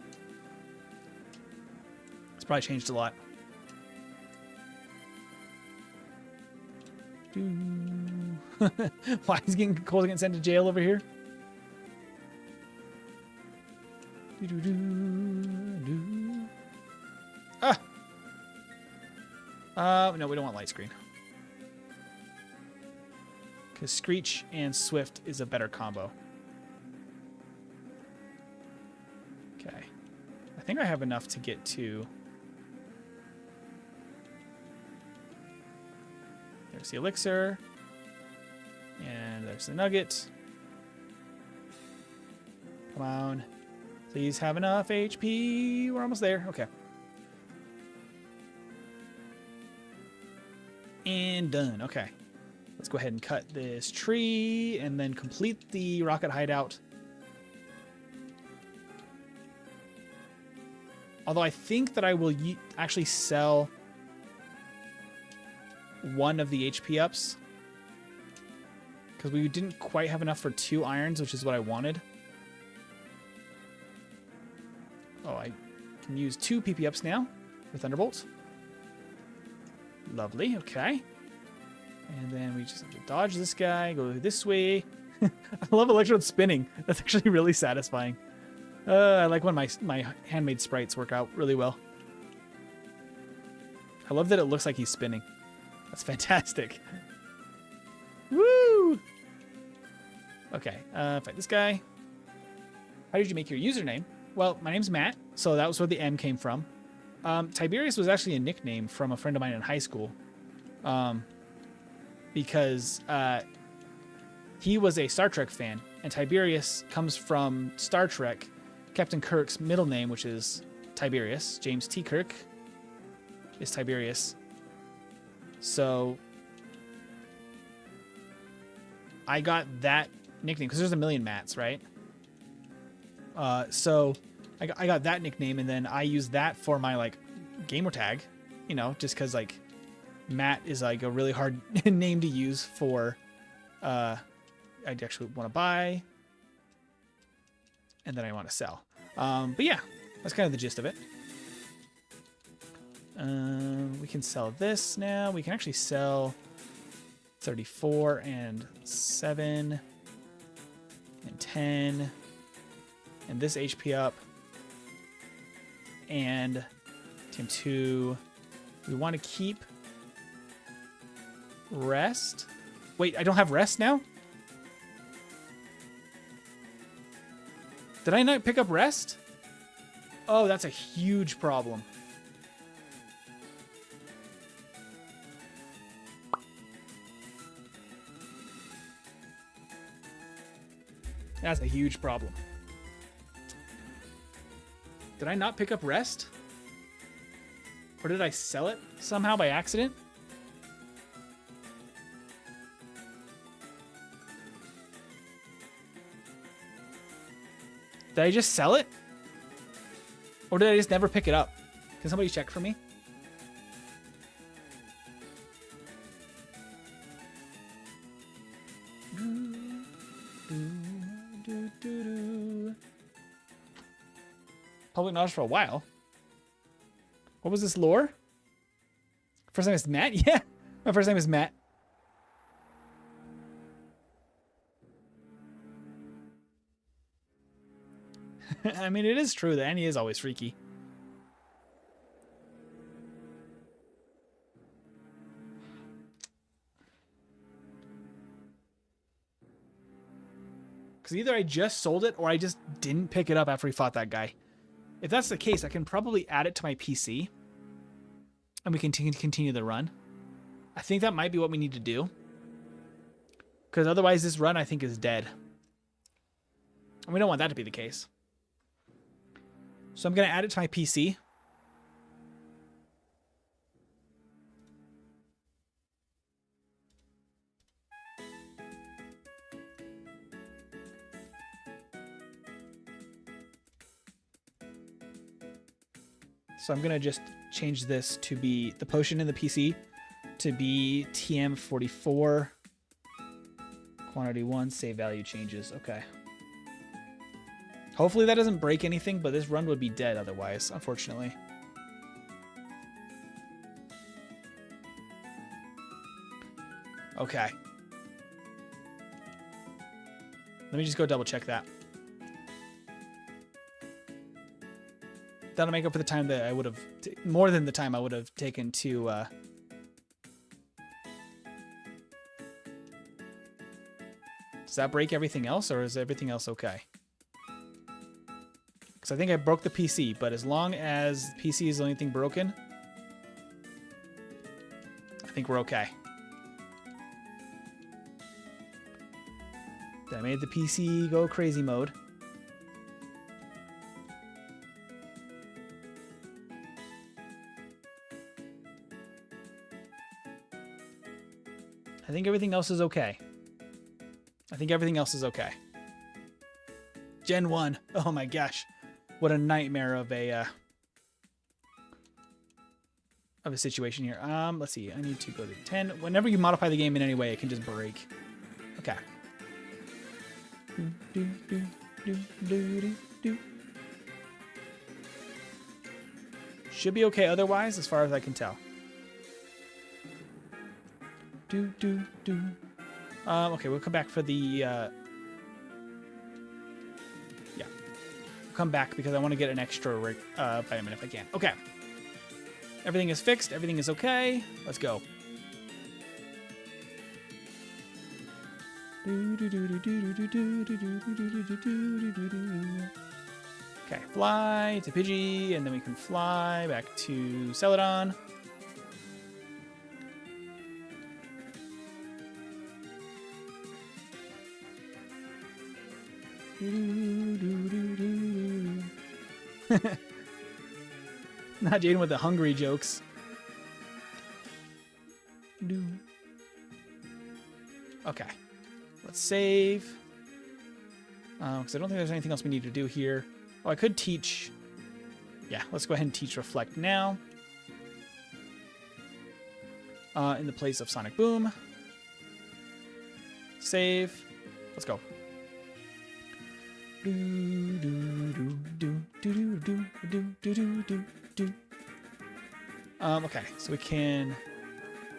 It's probably changed a lot. Why is getting Cole getting sent to jail over here? No, we don't want light screen. Because Screech and Swift is a better combo. Okay. I think I have enough to get to... There's the elixir. And there's the nugget. Come on. Please have enough HP. We're almost there. Okay. And done. Okay. Let's go ahead and cut this tree and then complete the rocket hideout. Although I think that I will actually sell one of the HP ups. Because we didn't quite have enough for 2 irons, which is what I wanted. Oh, I can use 2 PP ups now with Thunderbolt. Lovely, okay. And then we just have to dodge this guy, go this way. I love Electrode spinning. That's actually really satisfying. I like when my handmade sprites work out really well. I love that it looks like he's spinning. That's fantastic. Woo! Okay, fight this guy. How did you make your username? Well, my name's Matt, so that was where the M came from. Tiberius was actually a nickname from a friend of mine in high school. Because he was a Star Trek fan, and Tiberius comes from Star Trek. Captain Kirk's middle name, which is Tiberius. James T. Kirk is Tiberius. So I got that nickname because there's a million Matts, right? So I got that nickname, and then I used that for my like gamer tag, you know, just because like Matt is like a really hard name to use for I actually want to buy and then I want to sell. But yeah, that's kind of the gist of it. We can sell this now. We can actually sell 34 and 7 and 10 and this HP up and Team 2. We want to keep rest. Wait, I don't have rest now? Did I not pick up rest? Oh, that's a huge problem. That's a huge problem. Did I not pick up rest? Or did I sell it somehow by accident? Did I just sell it? Or did I just never pick it up? Can somebody check for me? Public knowledge for a while. What was this lore? First name is Matt? Yeah, my first name is Matt. I mean, it is true that Annie is always freaky. Because either I just sold it or I just didn't pick it up after we fought that guy. If that's the case, I can probably add it to my PC. And we can continue the run. I think that might be what we need to do. Because otherwise this run, I think, is dead. And we don't want that to be the case. So I'm going to add it to my PC. So I'm going to just change this to be the potion in the PC to be TM44. Quantity 1, save value changes. Okay. Hopefully that doesn't break anything, but this run would be dead otherwise, unfortunately. Okay. Let me just go double check that. That'll make up for the time that I would have, more than the time I would have taken to, does that break everything else, or is everything else okay? Because I think I broke the PC, but as long as the PC is the only thing broken, I think we're okay. That made the PC go crazy mode. I think everything else is okay. Gen 1. Oh my gosh. What a nightmare of a situation here. Let's see. I need to go to 10. Whenever you modify the game in any way, it can just break. Okay. Should be okay otherwise, as far as I can tell. Okay, we'll come back for the yeah. We'll come back because I want to get an extra vitamin if I can. Okay. Everything is fixed. Everything is okay. Let's go. Okay, fly to Pidgey, and then we can fly back to Celadon. Not Jaden with the hungry jokes. Okay. Let's save. Because I don't think there's anything else we need to do here. Oh, I could teach. Yeah, let's go ahead and teach Reflect now. In the place of Sonic Boom. Save. Let's go. Okay, so we can...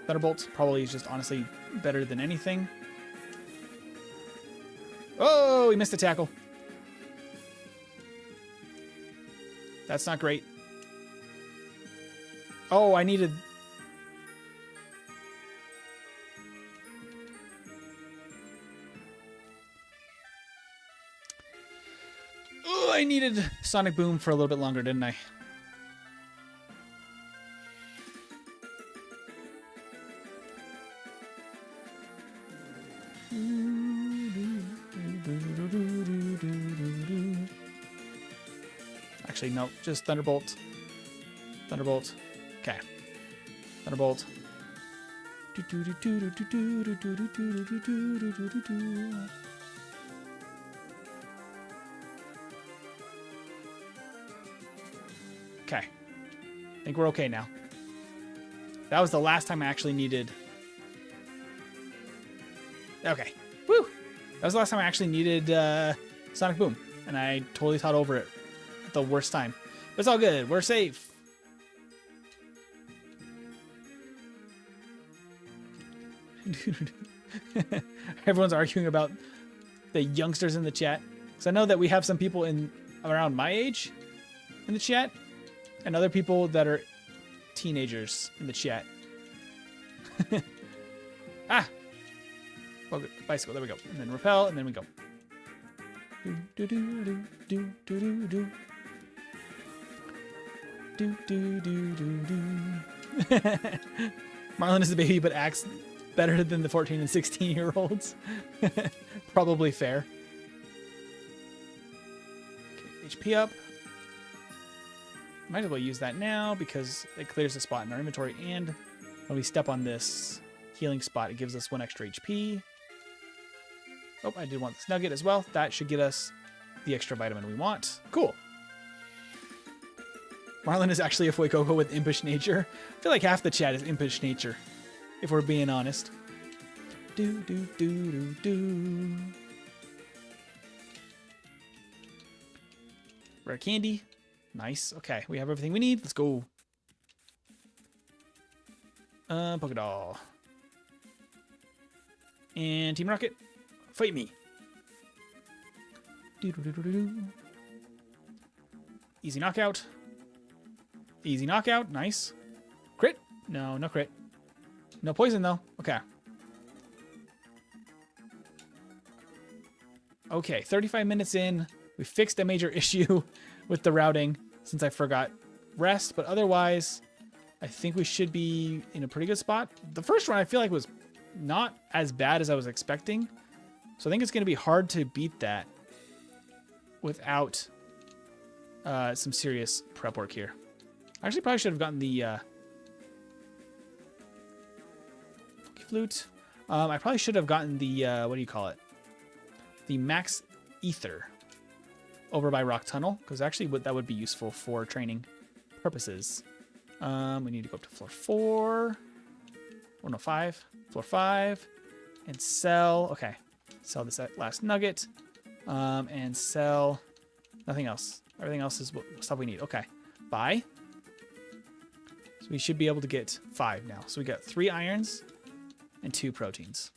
Thunderbolt probably is just honestly better than anything. Oh, we missed a tackle. That's not great. Oh, I needed... Oh, I needed Sonic Boom for a little bit longer, didn't I? Actually, no, just Thunderbolt. Thunderbolt. Okay. Thunderbolt. Okay. I think we're okay now. That was the last time I actually needed... Okay. Woo! That was the last time I actually needed Sonic Boom. And I totally thought over it at the worst time. But it's all good. We're safe. Everyone's arguing about the youngsters in the chat. Because I know that we have some people in around my age in the chat. And other people that are teenagers in the chat. Ah! Well, bicycle, there we go. And then repel, and then we go. Marlon is a baby, but acts better than the 14 and 16-year-olds. Probably fair. Okay, HP up. Might as well use that now because it clears a spot in our inventory, and when we step on this healing spot, it gives us 1 extra HP. Oh, I did want this nugget as well. That should get us the extra vitamin we want. Cool. Marlon is actually a Fuecoco with impish nature. I feel like half the chat is impish nature, if we're being honest. Rare candy. Nice. Okay, we have everything we need. Let's go. Pokédoll. And Team Rocket, fight me. Easy knockout. Easy knockout. Nice. Crit? No, no crit. No poison, though. Okay. Okay, 35 minutes in. We fixed a major issue with the routing since I forgot rest, but otherwise, I think we should be in a pretty good spot. The first run I feel like was not as bad as I was expecting, so I think it's going to be hard to beat that without some serious prep work here. I actually probably should have gotten the flute. I probably should have gotten the, what do you call it? The max ether over by Rock Tunnel, because actually that would be useful for training purposes. We need to go up to floor 4. Oh, no, 5. Floor 5. And sell. Okay. Sell this last nugget. And sell nothing else. Everything else is stuff we need. Okay. Buy. So we should be able to get 5 now. So we got 3 irons and 2 proteins.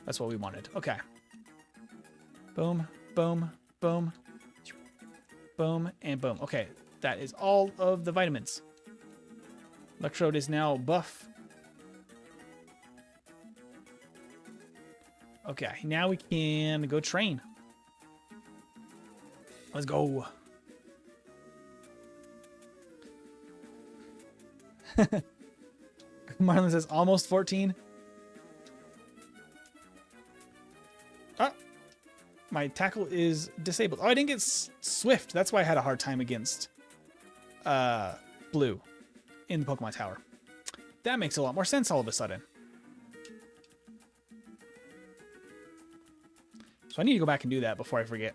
That's what we wanted. Okay. Boom, boom, boom, boom, and boom. Okay. That is all of the vitamins. Electrode is now buff. Okay, now we can go train. Let's go. Marlon says almost 14. Oh, my tackle is disabled. Oh, I didn't get swift. That's why I had a hard time against blue in the Pokemon Tower. That makes a lot more sense all of a sudden. So I need to go back and do that before I forget.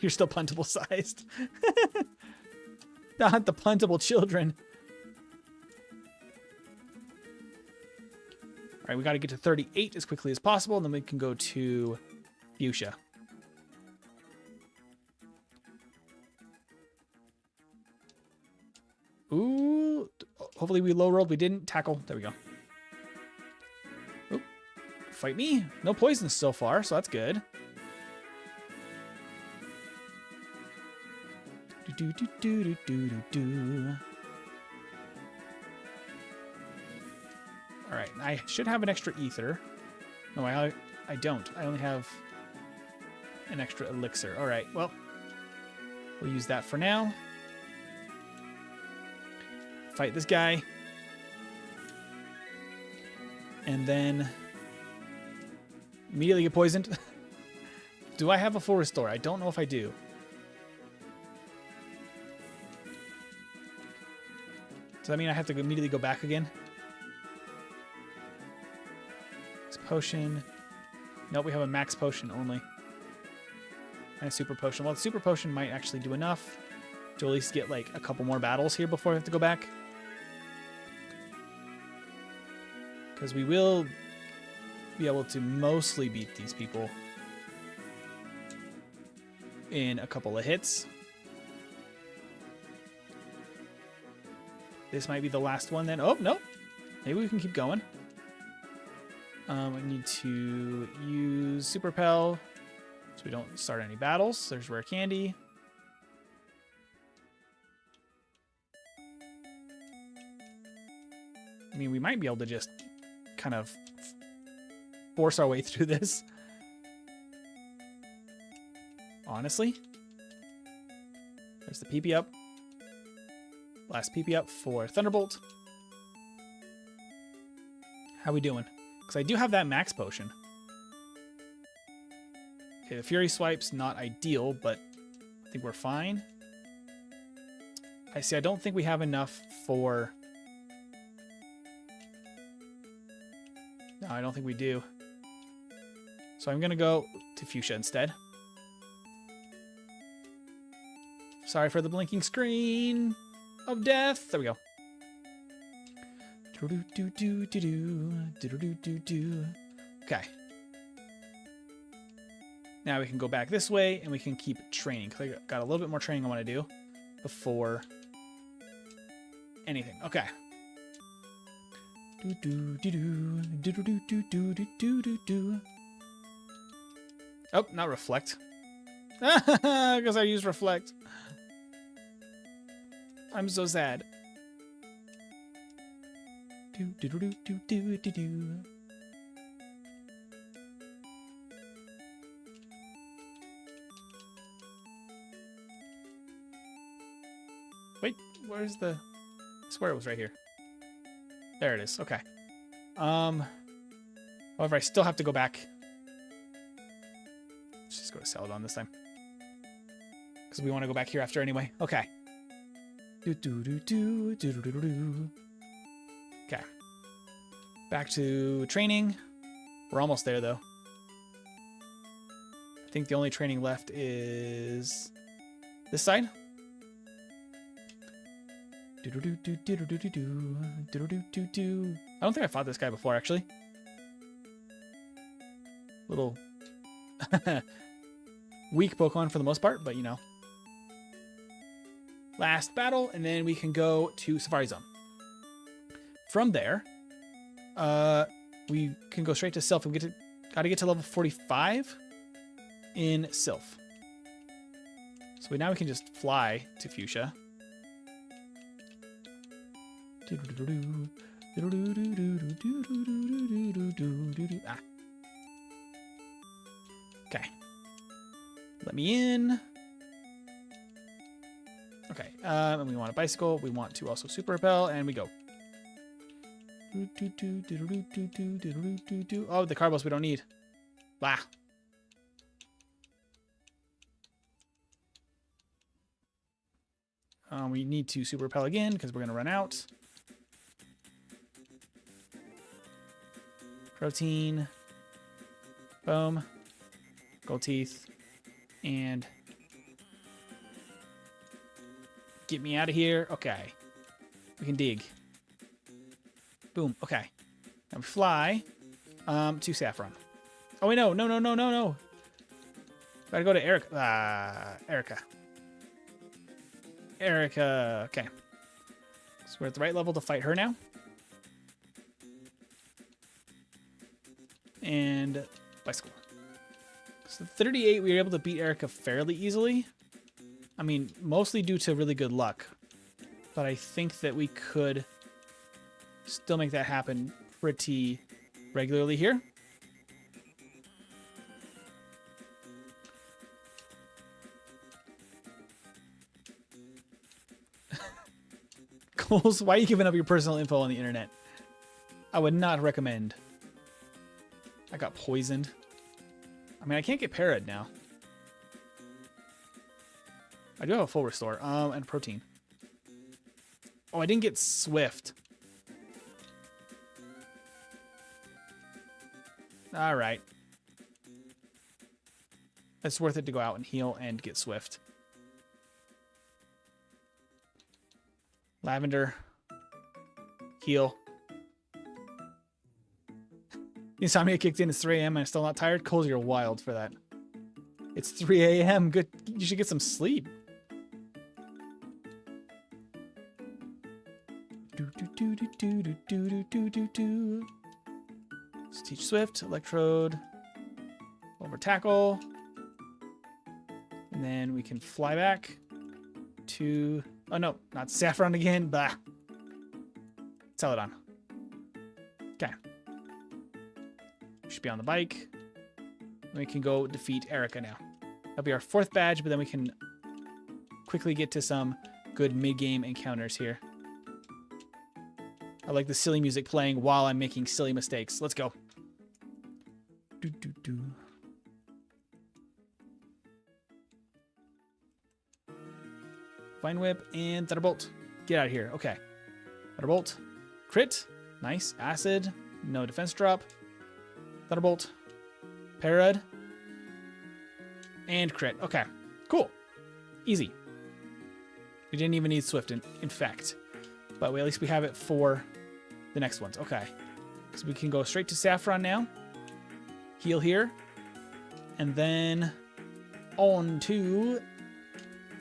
You're still puntable sized. Not the puntable children. All right, we got to get to 38 as quickly as possible, and then we can go to Fuchsia. Ooh, hopefully we low rolled. We didn't. Tackle. There we go. Oop. Fight me. No poisons so far, so that's good. Do do do do do do do. All right, I should have an extra ether. No, I don't. I only have an extra elixir. All right, well, we'll use that for now. Fight this guy. And then immediately get poisoned. Do I have a full restore? I don't know if I do. Does that mean I have to immediately go back again? Max potion. Nope, we have a max potion only. And a super potion. Well, the super potion might actually do enough to at least get like a couple more battles here before I have to go back. Because we will be able to mostly beat these people in a couple of hits. This might be the last one then. Oh, no. Maybe we can keep going. We need to use Super Pel so we don't start any battles. There's rare candy. I mean, we might be able to just kind of force our way through this. Honestly. There's the PP up. Last PP up for Thunderbolt. How we doing? Because I do have that max potion. Okay, the Fury Swipe's not ideal, but I think we're fine. I see, I don't think we have enough for... No, I don't think we do. So I'm going to go to Fuchsia instead. Sorry for the blinking screen of death. There we go. Okay. Now we can go back this way and we can keep training. Because I got a little bit more training I want to do before anything. Okay. Oh, not reflect. Because I used reflect. I'm so sad. Wait, where's the... I swear it was right here. There it is. Okay. However, I still have to go back. Let's just go to Celadon this time. Because we want to go back here after anyway. Okay. Okay. Back to training. We're almost there, though. I think the only training left is this side. I don't think I fought this guy before, actually. Little weak Pokemon for the most part, but you know. Last battle, and then we can go to Safari Zone. From there, we can go straight to Sylph. We gotta get to level 45 in Sylph. So now we can just fly to Fuchsia. Ah. Okay. Let me in. Okay. And we want a bicycle. We want to also super repel, and we go. Oh, the Carbos we don't need. Blah. We need to super repel again because we're going to run out. Protein. Boom. Gold teeth. And get me out of here. Okay. We can dig. Boom. Okay. Now we fly to Saffron. Oh, wait, no. No. Gotta go to Erica. Erica. Okay. So we're at the right level to fight her now. And bicycle. So 38, we were able to beat Erica fairly easily. I mean, mostly due to really good luck. But I think that we could still make that happen pretty regularly here. Coles, why are you giving up your personal info on the internet? I would not recommend. I got poisoned. I mean, I can't get parried now. I do have a full restore. And protein. Oh, I didn't get swift. All right. It's worth it to go out and heal and get swift. Lavender. Heal. Insomnia kicked in. It's 3 a.m. I'm still not tired. Coles, you're wild for that. It's 3 a.m. Good. You should get some sleep. Let's teach Swift, Electrode, over tackle. And then we can fly back to... Oh, no, not Saffron again. Bah. Celadon. Okay. Should be on the bike. And we can go defeat Erica now. That'll be our 4th badge, but then we can quickly get to some good mid-game encounters here. I like the silly music playing while I'm making silly mistakes. Let's go. Vine Whip and Thunderbolt. Get out of here. Okay. Thunderbolt. Crit. Nice. Acid. No defense drop. Thunderbolt. Parad. And crit. Okay. Cool. Easy. We didn't even need Swift in fact. But at least we have it for the next ones. Okay. So we can go straight to Saffron now. Heal here. And then on to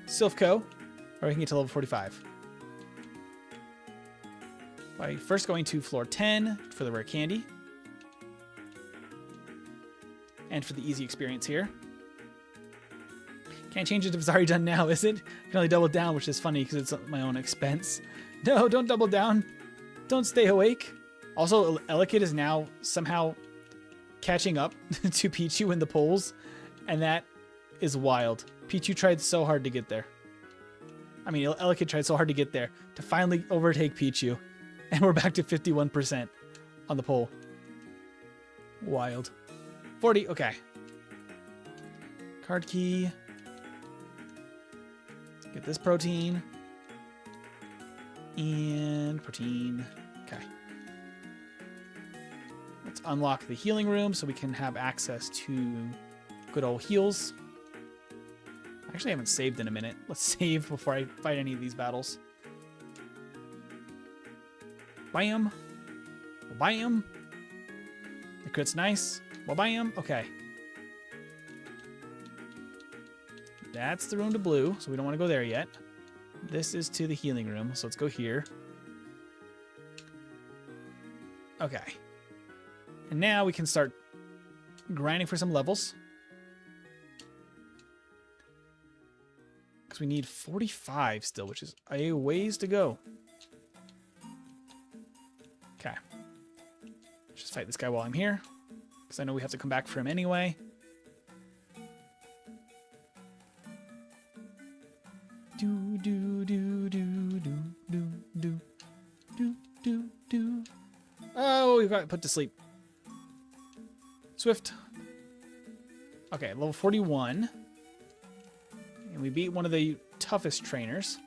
Silphco. Or we can get to level 45. By first going to floor 10 for the rare candy. And for the easy experience here. Can't change it if it's already done now, is it? I can only double down, which is funny because it's at my own expense. No, don't double down. Don't stay awake. Also, Elekid is now somehow catching up to Pichu in the polls. And that is wild. Pichu tried so hard to get there. I mean, Elekid tried so hard to get there to finally overtake Pichu. And we're back to 51% on the poll. Wild. 40, okay. Card key. Get this protein. And protein. Okay. unlock the healing room so we can have access to good old heals. I actually haven't saved in a minute. Let's save before I fight any of these battles. Bam. Bam. The crit's nice. Well, bam. Okay. That's the room to blue, so we don't want to go there yet. This is to the healing room, so let's go here. Okay. And now we can start grinding for some levels. Because we need 45 still, which is a ways to go. Okay. Let's just fight this guy while I'm here. Because I know we have to come back for him anyway. Do, do, do, do, do, do, do, do, do, do. Oh, we got put to sleep. Swift. Okay, level 41. And we beat one of the toughest trainers.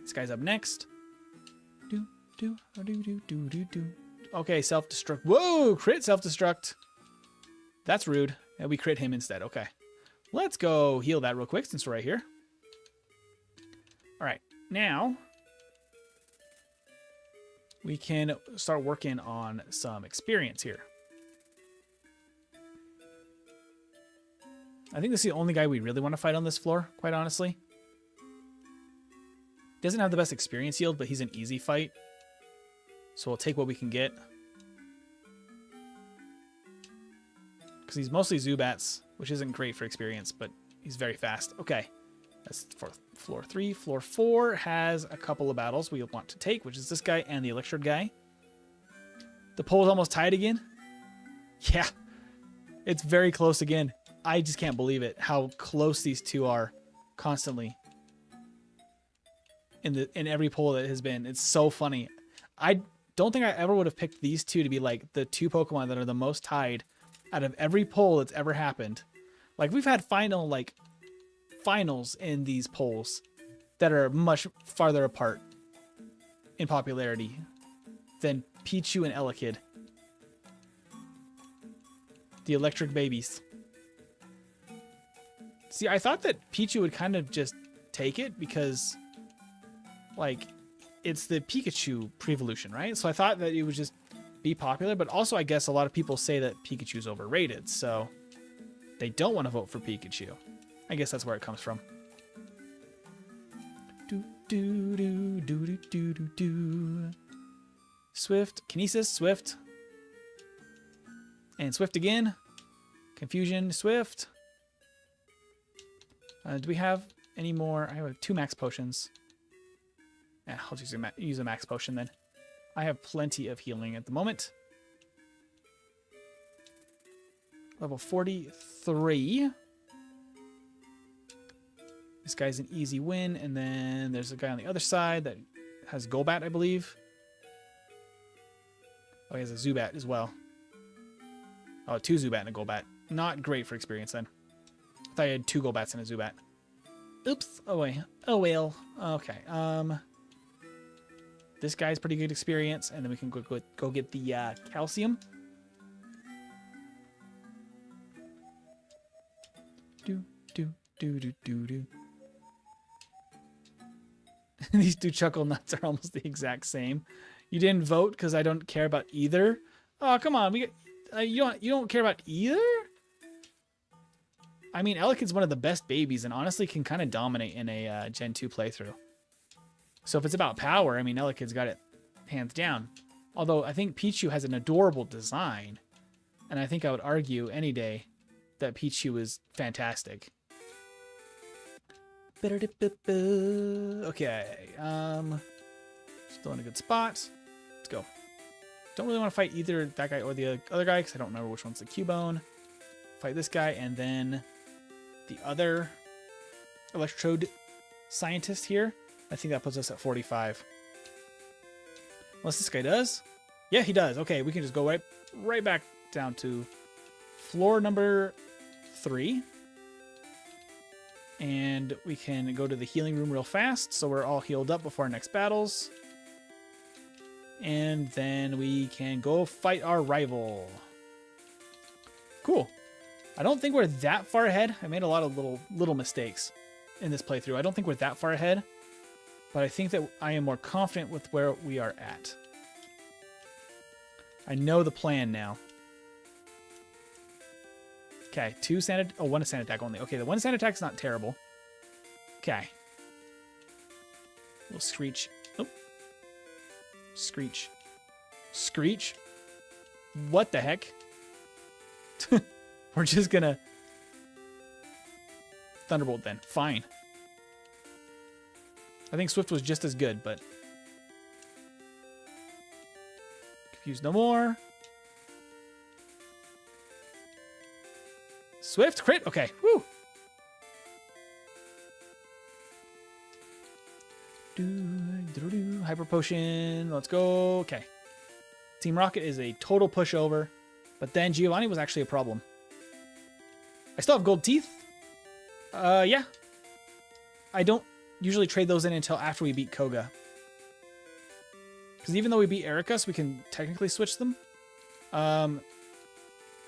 This guy's up next. Do, do, do, do, do, do, do. Okay, self-destruct. Whoa, crit self-destruct. That's rude. And we crit him instead. Okay. Let's go heal that real quick since we're right here. All right, now we can start working on some experience here. I think this is the only guy we really want to fight on this floor, quite honestly. Doesn't have the best experience yield, but he's an easy fight. So we'll take what we can get. Because he's mostly Zubats, which isn't great for experience, but he's very fast. Okay, that's for floor 3. Floor 4 has a couple of battles we want to take, which is this guy and the Electrode guy. The poll's almost tied again. Yeah, it's very close again. I just can't believe it, how close these two are constantly in every poll that has been. It's so funny. I don't think I ever would have picked these two to be like the two Pokemon that are the most tied out of every poll that's ever happened. Like, we've had finals in these polls that are much farther apart in popularity than Pichu and Elekid. The electric babies. See, I thought that Pichu would kind of just take it because, like, it's the Pikachu pre-evolution, right? So I thought that it would just be popular, but also I guess a lot of people say that Pikachu's overrated, so they don't want to vote for Pikachu. I guess that's where it comes from. Do, do, do, do, do, do, do, do. Swift, Kinesis, Swift. And Swift again. Confusion, Swift. Do we have any more? I have 2 max potions. Yeah, I'll just use a max potion then. I have plenty of healing at the moment. Level 43. This guy's an easy win. And then there's a guy on the other side that has Golbat, I believe. Oh, he has a Zubat as well. Oh, 2 Zubat and a Golbat. Not great for experience then. I thought I had 2 Golbats and a Zubat. Oops. Oh, wait. Oh, well. Okay. This guy's pretty good experience. And then we can go get the calcium. Do, do, do, do, do, do. These 2 chuckle nuts are almost the exact same. You didn't vote because I don't care about either. Oh, come on. You don't care about either? I mean, Elekid's one of the best babies and honestly can kind of dominate in a Gen 2 playthrough. So if it's about power, I mean, Elekid's got it hands down. Although I think Pichu has an adorable design. And I think I would argue any day that Pichu is fantastic. Okay. Still in a good spot. Let's go. Don't really want to fight either that guy or the other guy because I don't remember which one's the Cubone. Fight this guy and then the other Electrode scientist here. I think that puts us at 45. Unless this guy does. Yeah, he does. Okay, we can just go right back down to floor number 3. And we can go to the healing room real fast so we're all healed up before our next battles. And then we can go fight our rival. Cool. I don't think we're that far ahead. I made a lot of little mistakes in this playthrough. I don't think we're that far ahead, but I think that I am more confident with where we are at. I know the plan now. Okay, one sand attack only. Okay, the one sand attack's not terrible. Okay. We'll screech. Oh. Screech. Screech? What the heck? We're just gonna Thunderbolt then. Fine. I think Swift was just as good, but confused no more. Swift crit. Okay. Woo. Hyper potion. Let's go. Okay. Team Rocket is a total pushover, but then Giovanni was actually a problem. I still have gold teeth. Yeah. I don't usually trade those in until after we beat Koga. Because even though we beat Ericus, we can technically switch them. I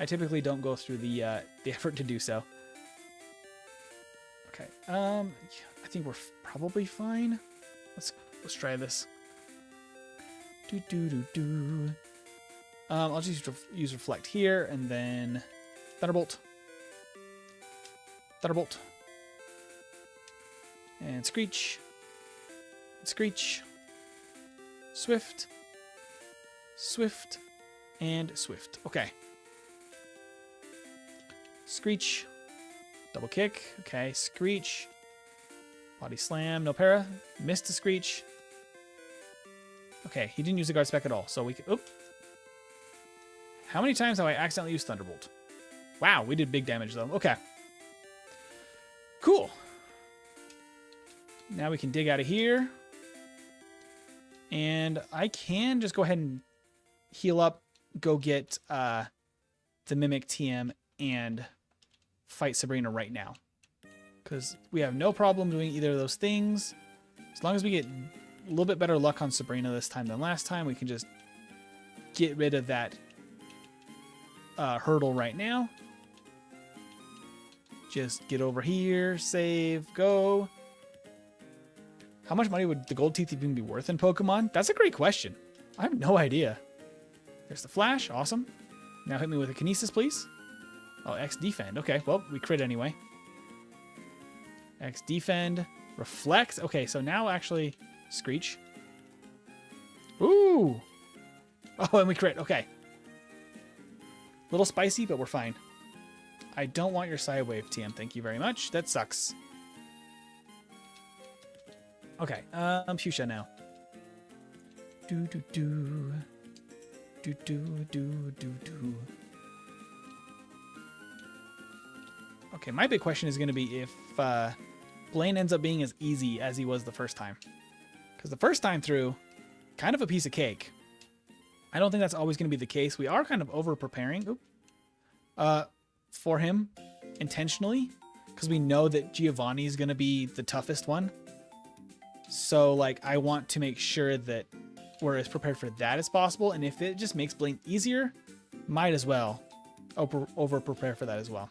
typically don't go through the effort to do so. Okay. I think we're probably fine. Let's try this. I'll just use Reflect here, and then Thunderbolt. Thunderbolt. And Screech. Screech. Swift. Swift. And Swift. Okay. Screech. Double kick. Okay. Screech. Body slam. No para. Missed a Screech. Okay. He didn't use the guard spec at all. So we can... Oop. How many times have I accidentally used Thunderbolt? Wow. We did big damage though. Okay. Cool. Now we can dig out of here. And I can just go ahead and heal up, go get the Mimic TM, and fight Sabrina right now. Because we have no problem doing either of those things. As long as we get a little bit better luck on Sabrina this time than last time, we can just get rid of that hurdle right now. Just get over here, save, go. How much money would the gold teeth even be worth in Pokemon? That's a great question. I have no idea. There's the flash. Awesome. Now hit me with a Kinesis, please. Oh, X defend. Okay, well, we crit anyway. X defend. Reflect. Okay, so now actually Screech. Ooh. Oh, and we crit. Okay. Little spicy, but we're fine. I don't want your Psy Wave, TM. Thank you very much. That sucks. Okay, Fuchsia now. Do. Okay, my big question is going to be if Blaine ends up being as easy as he was the first time. Because the first time through, kind of a piece of cake. I don't think that's always going to be the case. We are kind of over-preparing for him intentionally. Because we know that Giovanni is going to be the toughest one. So, like, I want to make sure that we're as prepared for that as possible. And if it just makes Blaine easier, might as well over-prepare for that as well.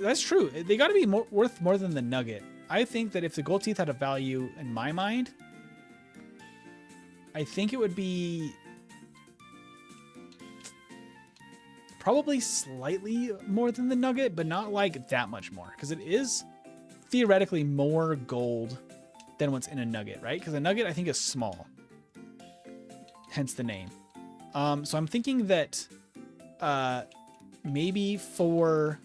That's true. They got to be worth more than the nugget. I think that if the gold teeth had a value in my mind, I think it would be probably slightly more than the nugget, but not like that much more. Because it is theoretically more gold than what's in a nugget, right? Because a nugget I think is small, hence the name. So I'm thinking that maybe for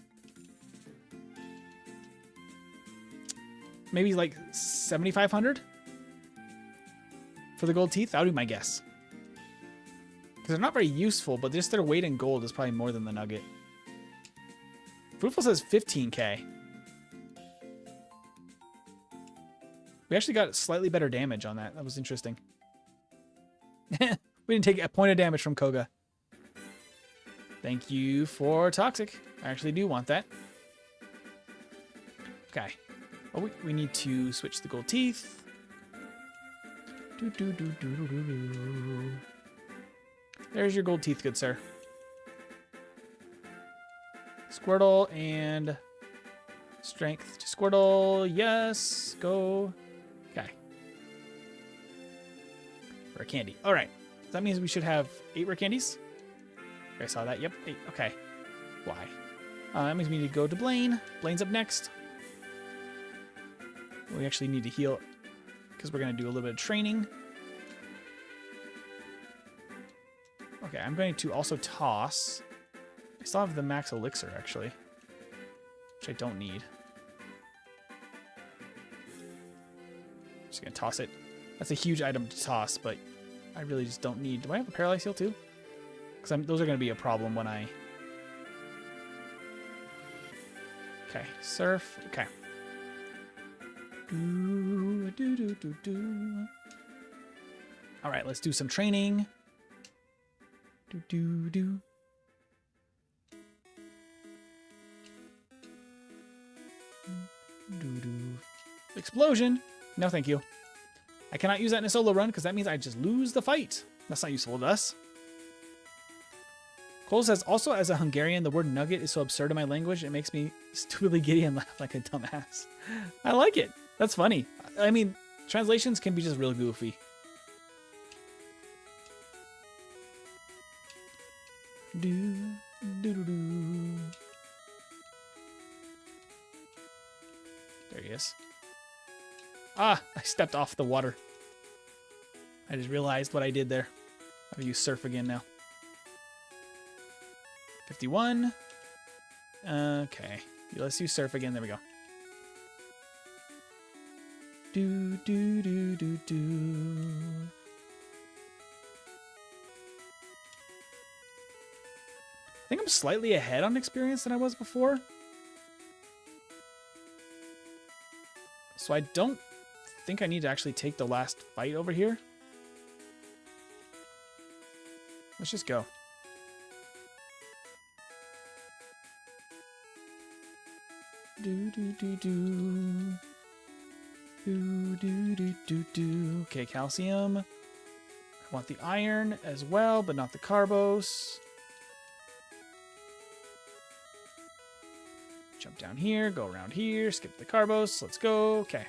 maybe like 7,500 for the gold teeth. That would be my guess. Because they're not very useful, but just their weight in gold is probably more than the nugget. Fruitful says 15k. We actually got slightly better damage on that. That was interesting. We didn't take a point of damage from Koga. Thank you for Toxic. I actually do want that. Okay. Well, we need to switch the gold teeth. There's your gold teeth, good sir. Squirtle and strength to Squirtle. Yes, go. Okay. Rare candy. All right. So that means we should have 8 rare candies. I saw that. Yep, 8. Okay. Why? That means we need to go to Blaine. Blaine's up next. We actually need to heal because we're going to do a little bit of training. Okay, I'm going to also toss. I still have the max elixir, actually, which I don't need. Just going to toss it. That's a huge item to toss, but I really just don't need. Do I have a paralyze heal too? Because those are going to be a problem when I... Okay, surf. Okay. All right, let's do some training. Explosion. No, thank you. I cannot use that in a solo run because that means I just lose the fight. That's not useful to us. Cole says, also as a Hungarian, the word nugget is so absurd in my language, it makes me stupidly giddy and laugh like a dumbass. I like it. That's funny. I mean, translations can be just real goofy. There he is. Ah, I stepped off the water. I just realized what I did there. I'm gonna use surf again now. 51. Okay. Let's use surf again. There we go. Do, do, do, do, do. I think I'm slightly ahead on experience than I was before. So I don't think I need to actually take the last fight over here. Let's just go. Do, do, do, do. Do, do, do, do, do. Okay, calcium. I want the iron as well, but not the carbos. Jump down here, go around here, skip the carbos. Let's go. Okay.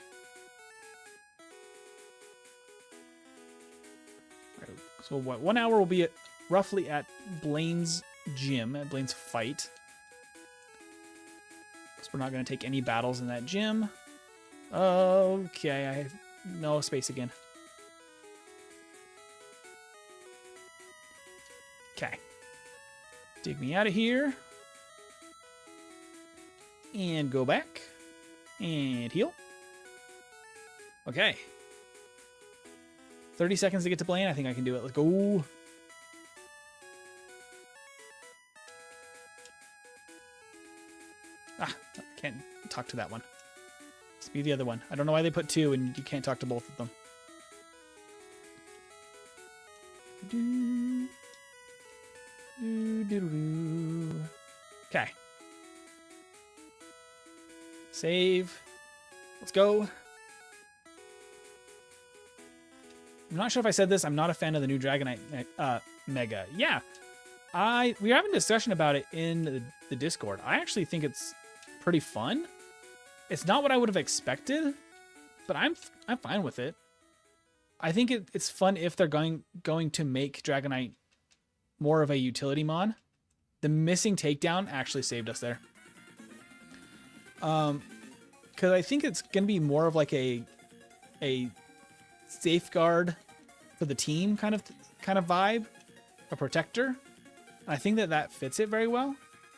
Right, so what? 1 hour will be roughly at Blaine's gym, at Blaine's fight. Because we're not going to take any battles in that gym. Okay, I have no space again. Okay. Dig me out of here. And go back. And heal. Okay. 30 seconds to get to Blaine. I think I can do it. Let's go. Ah, can't talk to that one. Let's be the other one. I don't know why they put 2 and you can't talk to both of them. Okay. Save. Let's go. I'm not sure if I said this. I'm not a fan of the new Dragonite Mega. Yeah. We were having a discussion about it in the Discord. I actually think it's pretty fun. It's not what I would have expected, but I'm fine with it. I think it's fun if they're going to make Dragonite more of a utility mon. The missing takedown actually saved us there. Because I think it's gonna be more of like a safeguard for the team kind of vibe, a protector. I think that fits it very well.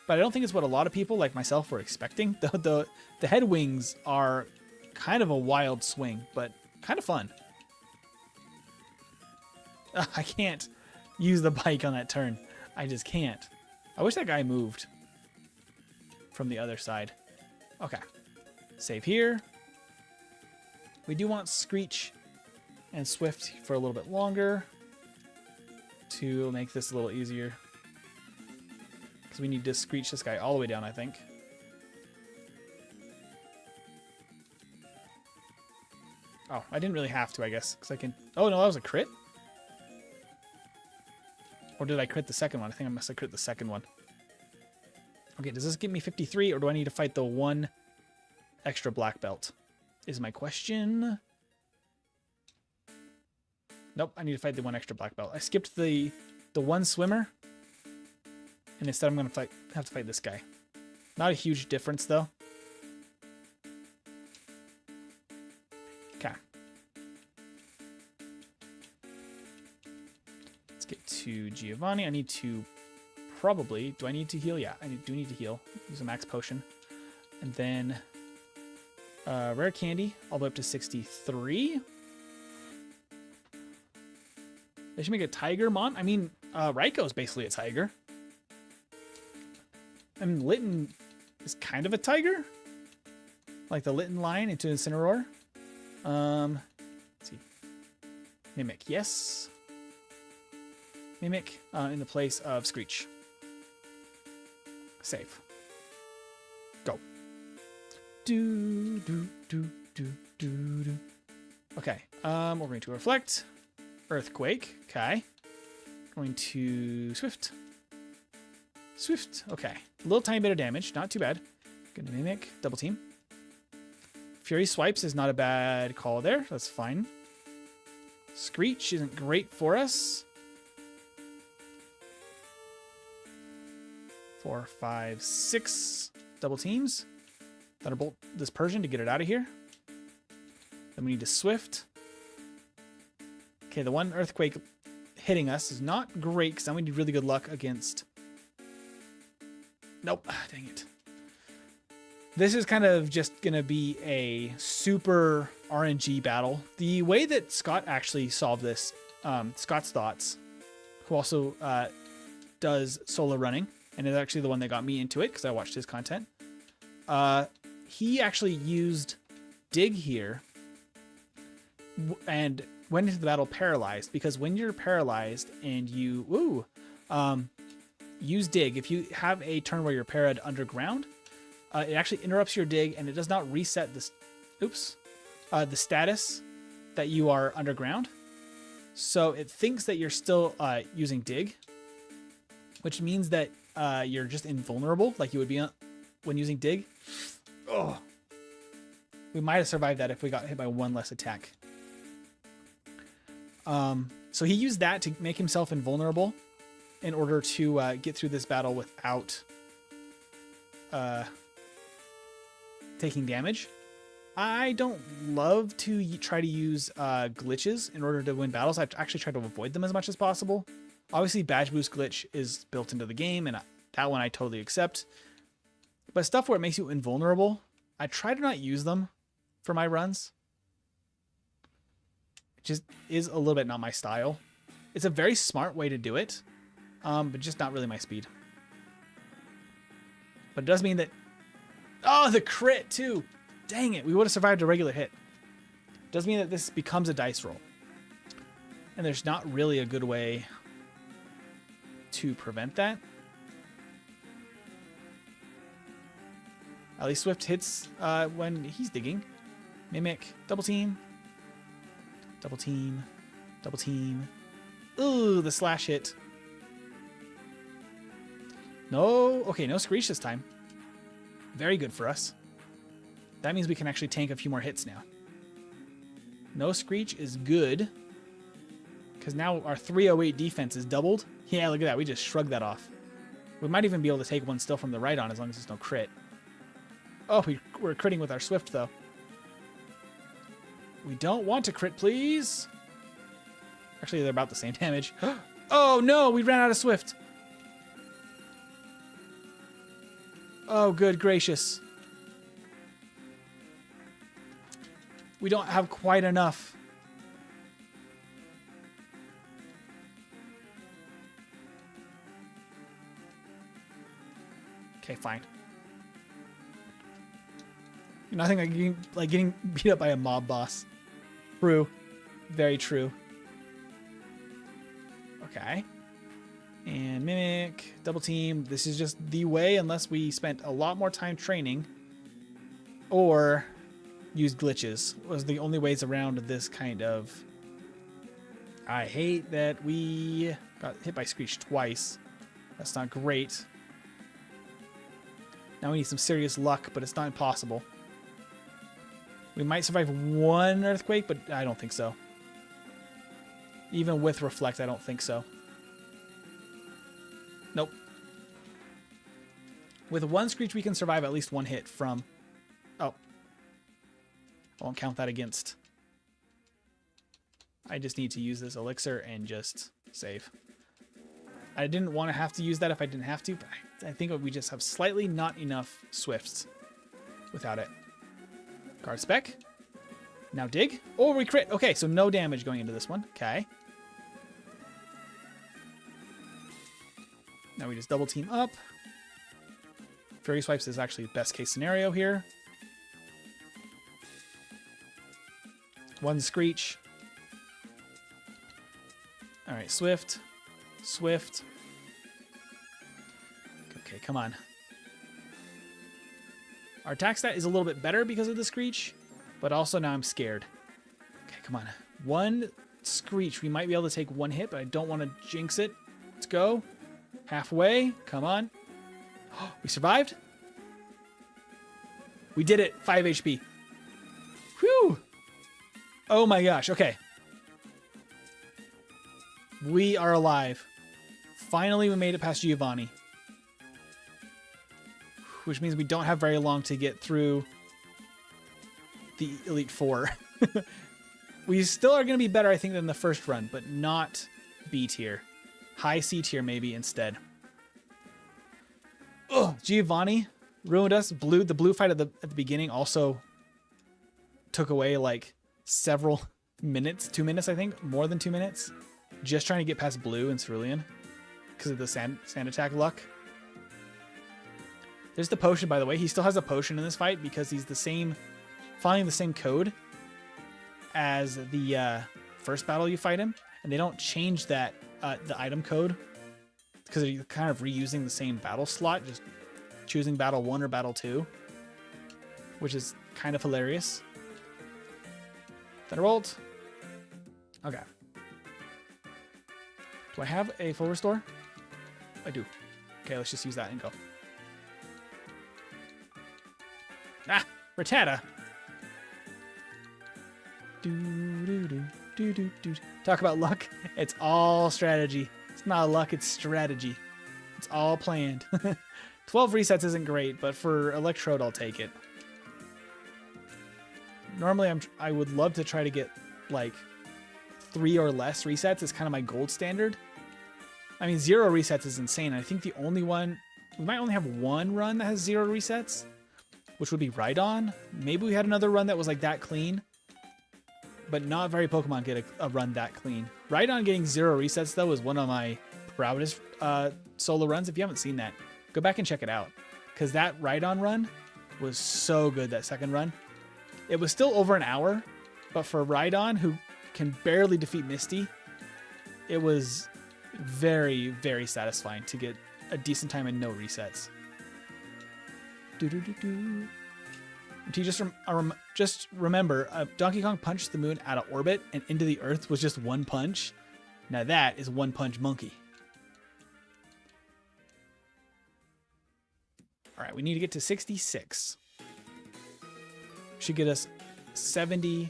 But I don't think it's what a lot of people like myself were expecting. The head wings are kind of a wild swing, but kind of fun. I can't use the bike on that turn. I just can't. I wish that guy moved from the other side. Okay. Save here. We do want Screech and Swift for a little bit longer to make this a little easier. Because we need to Screech this guy all the way down, I think. Oh, I didn't really have to, I guess, because I can... Oh, no, that was a crit? Or did I crit the second one? I think I must have crit the second one. Okay, does this give me 53, or do I need to fight the one extra black belt? Is my question. Nope, I need to fight the one extra black belt. I skipped the one swimmer, and instead I'm going to have to fight this guy. Not a huge difference, though. Okay. Let's get to Giovanni. I need to probably... Do I need to heal? Yeah, I do need to heal. Use a max potion. And then rare candy all the way up to 63. They should make a tiger mon. I mean, Raikou is basically a tiger. I mean, Litten is kind of a tiger. Like the Litten line into Incineroar. Let's see. Mimic, yes. Mimic in the place of Screech. Save. Go. Do, do, do, do, do, do. Okay, we're going to Reflect. Earthquake, okay. Going to Swift. Swift, okay. A little tiny bit of damage, not too bad. Gonna Mimic, double team. Fury Swipes is not a bad call there, that's fine. Screech isn't great for us. 4, 5, 6 double teams. Thunderbolt this Persian to get it out of here. Then we need to Swift. Okay, the one Earthquake hitting us is not great because then we need really good luck against... Nope, dang it. This is kind of just going to be a super RNG battle. The way that Scott actually solved this, Scott's Thoughts, who also does solo running, and is actually the one that got me into it because I watched his content. He actually used Dig here and went into the battle paralyzed, because when you're paralyzed and you use Dig, if you have a turn where you're parried underground, it actually interrupts your Dig and it does not reset this the status that you are underground. So it thinks that you're still using Dig, which means that you're just invulnerable like you would be when using Dig. Oh, we might have survived that if we got hit by one less attack. So he used that to make himself invulnerable in order to get through this battle without taking damage. I don't love to try to use glitches in order to win battles. I've actually tried to avoid them as much as possible. Obviously, Badge Boost glitch is built into the game, and that one I totally accept. But stuff where it makes you invulnerable, I try to not use them for my runs. Just is a little bit not my style. It's a very smart way to do it, but just not really my speed. But it does mean that... Oh, the crit too! Dang it, we would have survived a regular hit. It does mean that this becomes a dice roll. And there's not really a good way to prevent that. At least Swift hits when he's digging. Mimic, double team. Double team. Double team. Ooh, the slash hit. No. Okay, no Screech this time. Very good for us. That means we can actually tank a few more hits now. No Screech is good. Because now our 308 defense is doubled. Yeah, look at that. We just shrugged that off. We might even be able to take one still from the right on as long as there's no crit. Oh, we're critting with our Swift, though. We don't want to crit, please. Actually, they're about the same damage. Oh, no, we ran out of Swift. Oh, good gracious. We don't have quite enough. Okay, fine. Nothing like getting beat up by a mob boss. True. Very true. Okay. And Mimic, double team. This is just the way unless we spent a lot more time training. Or use glitches. Was the only ways around this kind of... I hate that we got hit by Screech twice. That's not great. Now we need some serious luck, but it's not impossible. We might survive one earthquake, but I don't think so. Even with Reflect, I don't think so. Nope. With one Screech, we can survive at least one hit from... Oh. I won't count that against. I just need to use this elixir and just save. I didn't want to have to use that if I didn't have to, but I think we just have slightly not enough Swifts without it. Guard Spec. Now dig. Oh, we crit. Okay, so no damage going into this one. Okay. Now we just double team up. Fury Swipes is actually the best case scenario here. One Screech. All right, Swift. Swift. Okay, come on. Our attack stat is a little bit better because of the Screech, but also now I'm scared. Okay, come on. One Screech. We might be able to take one hit, but I don't want to jinx it. Let's go. Halfway. Come on. Oh, we survived. We did it. 5 HP. Whew. Oh my gosh. Okay. We are alive. Finally, we made it past Giovanni. Which means we don't have very long to get through the Elite Four. We still are going to be better, I think, than the first run, but not B tier. High C tier, maybe, instead. Ugh, Giovanni ruined us. The blue fight at the beginning also took away, like, several minutes. 2 minutes, I think. More than 2 minutes. Just trying to get past blue and Cerulean because of the sand attack luck. There's the potion, by the way. He still has a potion in this fight because he's following the same code as the first battle you fight him, and they don't change that the item code because they're kind of reusing the same battle slot, just choosing battle 1 or battle 2, which is kind of hilarious. Thunderbolt. Okay. Do I have a full restore? I do. Okay, let's just use that and go. Ah, Rattata. Talk about luck. It's all strategy. It's not luck, it's strategy. It's all planned. 12 resets isn't great, but for Electrode, I'll take it. Normally, I would love to try to get like 3 or less resets is kind of my gold standard. I mean, 0 resets is insane. I think the only one, we might only have one run that has 0 resets, which would be Rhydon. Maybe we had another run that was like that clean, but not very Pokemon get a run that clean. Rhydon getting 0 resets though is one of my proudest solo runs. If you haven't seen that, go back and check it out, because that Rhydon run was so good. That second run, it was still over an hour, but for Rhydon, who can barely defeat Misty, it was very, very satisfying to get a decent time and no resets. Just remember, Donkey Kong punched the moon out of orbit and into the earth was just one punch. Now that is One Punch Monkey. All right, we need to get to 66. Should get us 70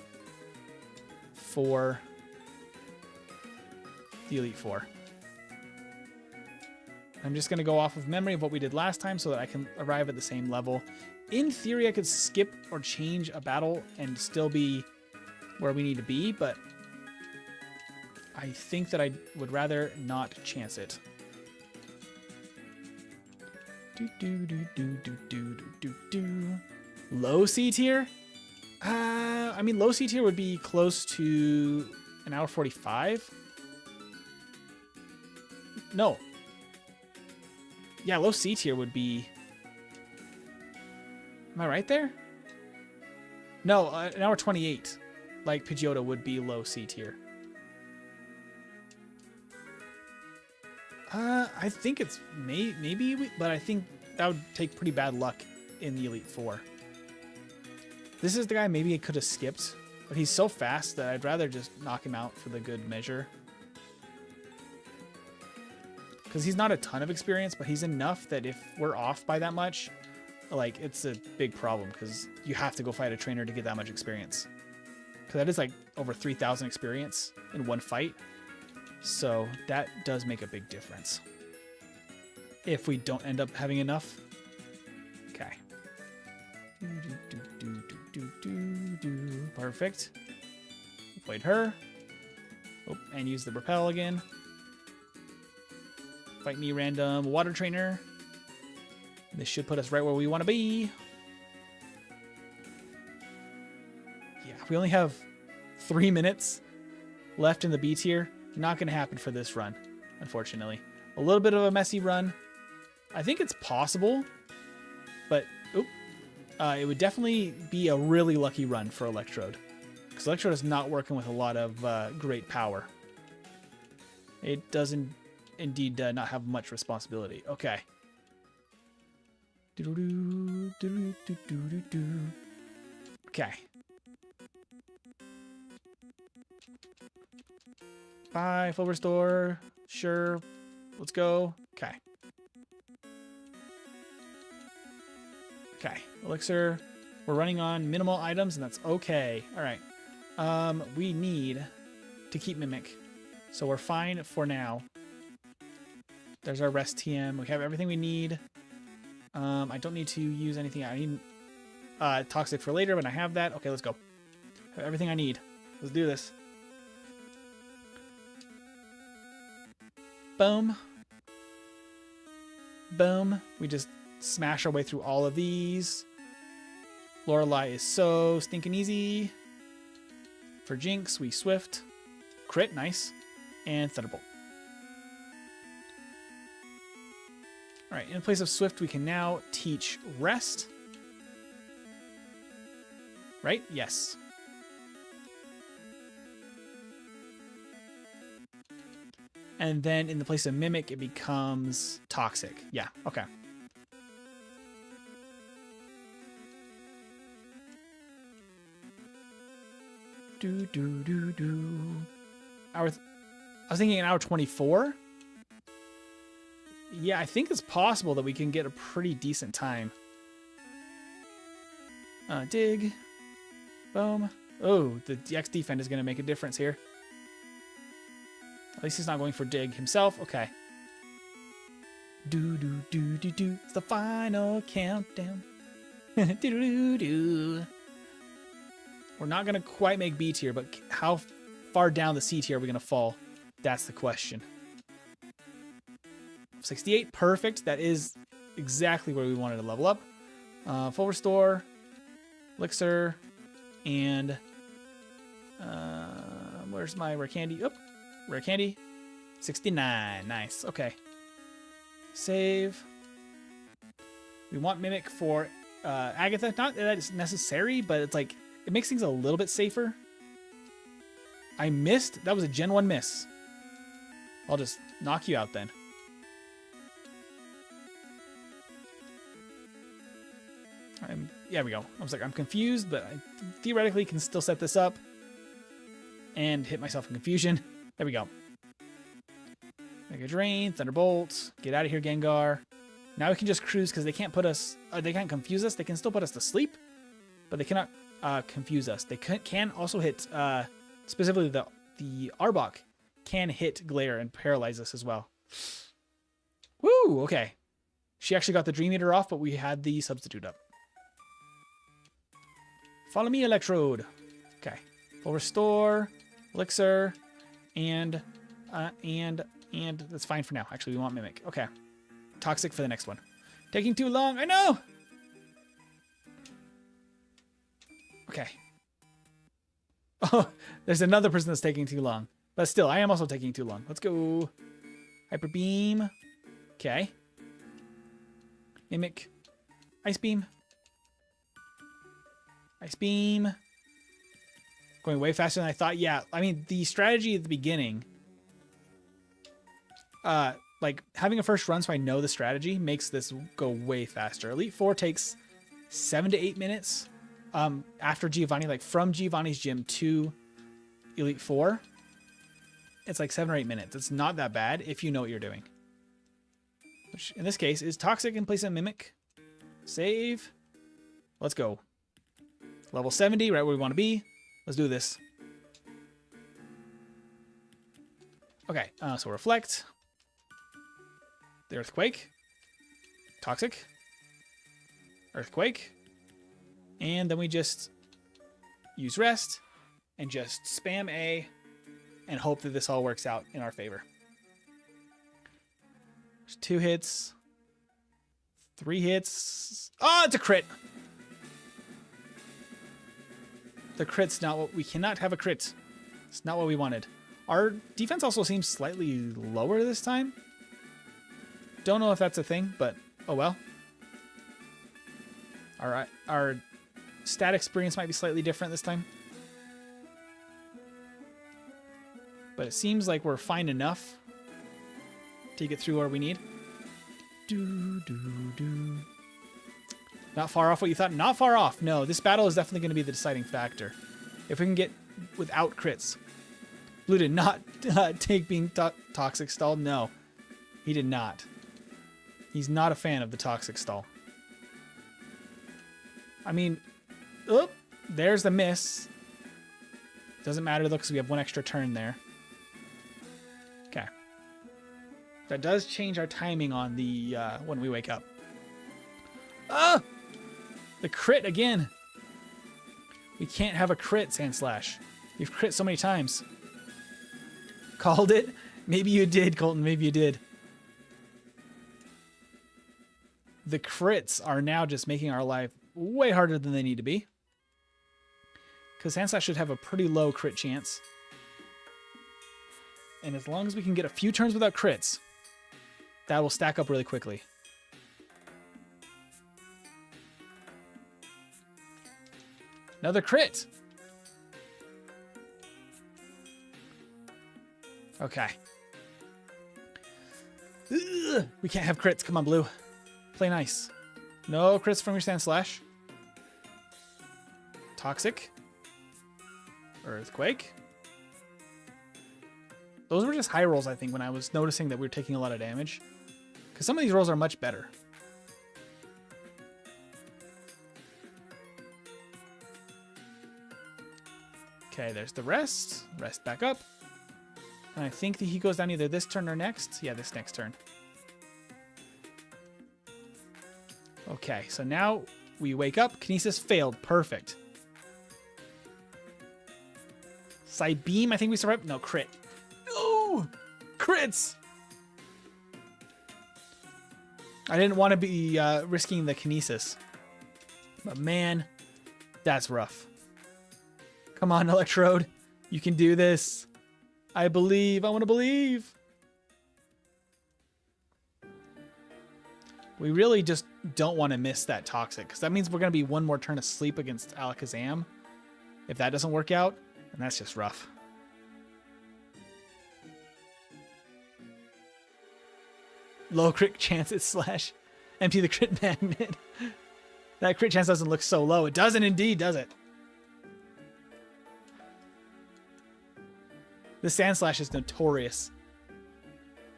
for the Elite Four. I'm just going to go off of memory of what we did last time so that I can arrive at the same level. In theory, I could skip or change a battle and still be where we need to be, but I think that I would rather not chance it. Low C tier? I mean, low C tier would be close to an hour 45. No. Yeah, low C tier would be... Am I right there? No, an hour 28. Like Pidgeotto would be low C tier. I think it's maybe, but I think that would take pretty bad luck in the Elite Four. This is the guy maybe I could have skipped, but he's so fast that I'd rather just knock him out for the good measure. Because he's not a ton of experience, but he's enough that if we're off by that much, like, it's a big problem because you have to go fight a trainer to get that much experience. Because that is like over 3,000 experience in one fight. So that does make a big difference. If we don't end up having enough. Okay. Perfect. Avoid her. Oh, and use the repel again. Fight me, random water trainer. This should put us right where we want to be. Yeah, we only have 3 minutes left in the B tier. Not going to happen for this run, unfortunately. A little bit of a messy run. I think it's possible, but it would definitely be a really lucky run for Electrode. Because Electrode is not working with a lot of great power. It doesn't indeed not have much responsibility. Okay. Okay. Bye, full restore. Sure. Let's go. Okay. Okay. Elixir. We're running on minimal items, and that's okay. All right. We need to keep Mimic. So we're fine for now. There's our rest TM. We have everything we need. I don't need to use anything. I need Toxic for later, but I have that. Okay, let's go. I have everything I need. Let's do this. Boom. Boom. We just smash our way through all of these. Lorelei is so stinking easy. For Jinx, we Swift. Crit, nice. And Thunderbolt. Alright, in place of Swift, we can now teach Rest. Right? Yes. And then in the place of Mimic, it becomes Toxic. Yeah, okay. I was thinking an hour 24. Yeah, I think it's possible that we can get a pretty decent time. Dig. Boom. Oh, the X defend is going to make a difference here. At least he's not going for dig himself. Okay. It's the final countdown. We're not going to quite make B tier, but how far down the C tier are we going to fall? That's the question. 68, perfect. That is exactly where we wanted to level up. Full restore, elixir, and where's my rare candy? Oh, rare candy. 69, nice. Okay. Save. We want Mimic for Agatha. Not that it's necessary, but it's like, it makes things a little bit safer. I missed. That was a Gen 1 miss. I'll just knock you out then. Yeah, we go. I was like, I'm confused, but I theoretically can still set this up and hit myself in confusion. There we go. Mega Drain, Thunderbolt. Get out of here, Gengar. Now we can just cruise because they can't put us, they can't confuse us. They can still put us to sleep, but they cannot confuse us. They can also hit, specifically the Arbok can hit Glare and paralyze us as well. Woo, okay. She actually got the Dream Eater off, but we had the substitute up. Follow me, Electrode. Okay. Full restore, elixir, and that's fine for now. Actually, we want Mimic. Okay. Toxic for the next one. Taking too long. I know. Okay. Oh, there's another person that's taking too long. But still, I am also taking too long. Let's go. Hyper Beam. Okay. Mimic. Ice Beam. Ice Beam. Going way faster than I thought. Yeah, I mean, the strategy at the beginning, like having a first run so I know the strategy makes this go way faster. Elite Four takes 7 to 8 minutes after Giovanni, like from Giovanni's gym to Elite Four, it's like 7 or 8 minutes. It's not that bad if you know what you're doing. Which in this case is Toxic and place a Mimic. Save. Let's go. Level 70, right where we want to be. Let's do this. Okay, so Reflect. The Earthquake. Toxic. Earthquake. And then we just use Rest and just spam A and hope that this all works out in our favor. There's 2 hits. 3 hits. Oh, it's a crit. The crit's not what we cannot have a crit. It's not what we wanted. Our defense also seems slightly lower this time. Don't know if that's a thing, but oh well. Our stat experience might be slightly different this time. But it seems like we're fine enough to get through where we need. Not far off what you thought? Not far off. No, this battle is definitely going to be the deciding factor. If we can get without crits. Blue did not take being Toxic stalled. No, he did not. He's not a fan of the Toxic stall. I mean, oop, there's the miss. Doesn't matter though because we have 1 extra turn there. Okay. That does change our timing on the when we wake up. Ah! The crit again. We can't have a crit, Sandslash. You've crit so many times. Called it? Maybe you did, Colton. Maybe you did. The crits are now just making our life way harder than they need to be. Because Sandslash should have a pretty low crit chance. And as long as we can get a few turns without crits, that will stack up really quickly. Another crit. Okay. Ugh, we can't have crits. Come on, Blue. Play nice. No crits from your Sandslash. Toxic. Earthquake. Those were just high rolls, I think, when I was noticing that we were taking a lot of damage. Because some of these rolls are much better. Okay, there's the rest. Rest back up. And I think that he goes down either this turn or next. Yeah, this next turn. Okay, so now we wake up. Kinesis failed. Perfect. Side beam, I think we survived. No, crit. No! Crits! I didn't want to be risking the Kinesis. But man, that's rough. Come on, Electrode. You can do this. I believe. I want to believe. We really just don't want to miss that Toxic, because that means we're going to be 1 more turn asleep against Alakazam. If that doesn't work out, then that's just rough. Low crit chances slash empty the crit magnet. That crit chance doesn't look so low. It doesn't indeed, does it? The Sandslash is notorious.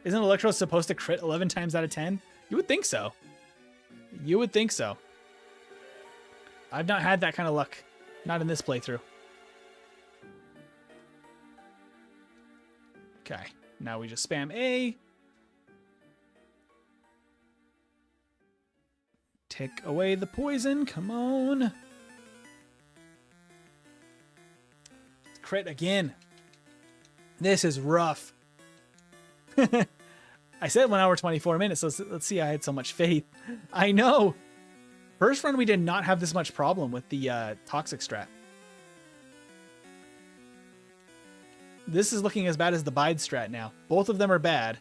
Isn't Electrode supposed to crit 11 times out of 10? You would think so. You would think so. I've not had that kind of luck. Not in this playthrough. Okay. Now we just spam A. Take away the poison. Come on. Crit again. This is rough. I said 1 hour, 24 minutes. So let's see. I had so much faith. I know. First run, we did not have this much problem with the Toxic strat. This is looking as bad as the Bide strat now. Both of them are bad.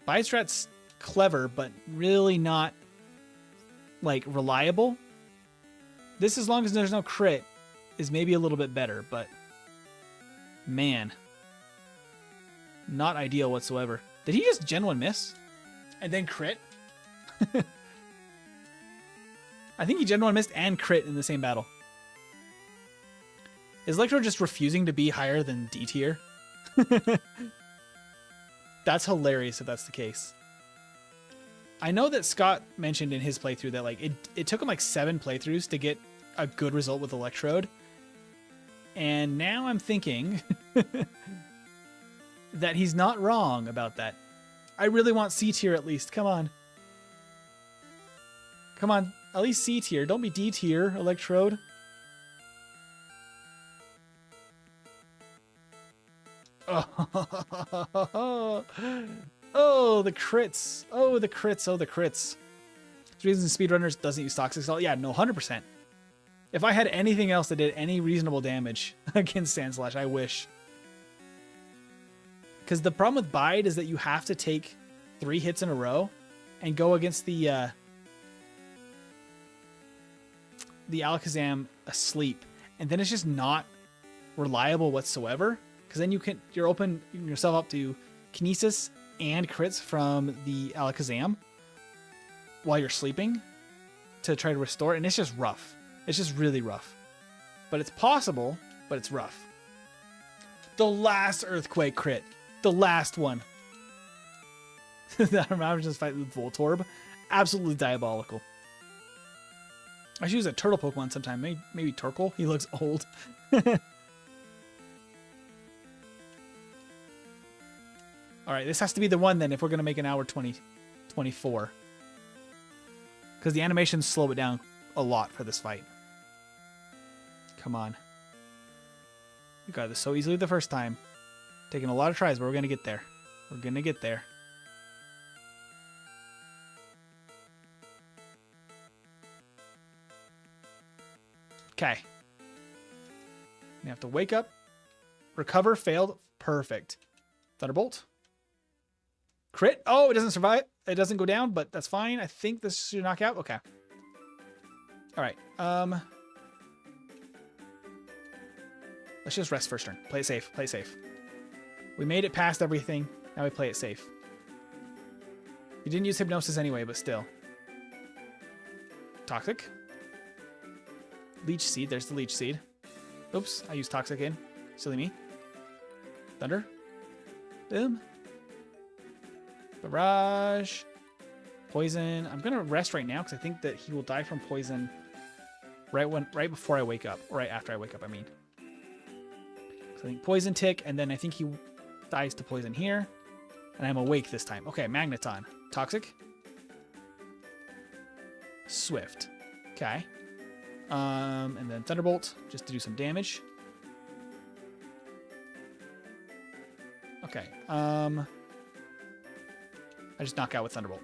Bide strat's clever, but really not, like, reliable. This, as long as there's no crit, is maybe a little bit better, but man, not ideal whatsoever. Did he just Gen 1 miss? And then crit? I think he Gen 1 missed and crit in the same battle. Is Electrode just refusing to be higher than D tier? That's hilarious if that's the case. I know that Scott mentioned in his playthrough that like it took him like 7 playthroughs to get a good result with Electrode. And now I'm thinking that he's not wrong about that. I really want C tier at least. Come on. Come on. At least C tier. Don't be D tier, Electrode. Oh, oh, the crits. Oh, the crits. Oh, the crits. The reason speedrunners doesn't use toxic salt. Yeah, no, 100%. If I had anything else that did any reasonable damage against Sandslash, I wish. Because the problem with Bide is that you have to take 3 hits in a row and go against the Alakazam asleep. And then it's just not reliable whatsoever. Because then you're opening yourself up to Kinesis and crits from the Alakazam while you're sleeping to try to restore. And it's just rough. It's just really rough. But it's possible, but it's rough. The last Earthquake crit. The last one. That Ravager's fight with Voltorb. Absolutely diabolical. I should use a turtle Pokemon sometime. Maybe Torkoal. He looks old. Alright, this has to be the one then if we're going to make an hour 24. Because the animations slow it down a lot for this fight. Come on. We got this so easily the first time. Taking a lot of tries, but we're going to get there. We're going to get there. Okay. You have to wake up. Recover, failed. Perfect. Thunderbolt. Crit. Oh, it doesn't survive. It doesn't go down, but that's fine. I think this should knock out. Okay. All right. Let's just rest first turn. Play it safe. Play it safe. We made it past everything. Now we play it safe. You didn't use Hypnosis anyway, but still. Toxic. Leech Seed. There's the Leech Seed. Oops. I used Toxic in. Silly me. Thunder. Boom. Barrage. Poison. I'm going to rest right now because I think that he will die from poison right before I wake up. Or right after I wake up, I mean. So I think Poison Tick, and then I think he dies to poison here. And I'm awake this time. Okay, Magneton. Toxic. Swift. Okay. And then Thunderbolt, just to do some damage. Okay. I just knock out with Thunderbolt.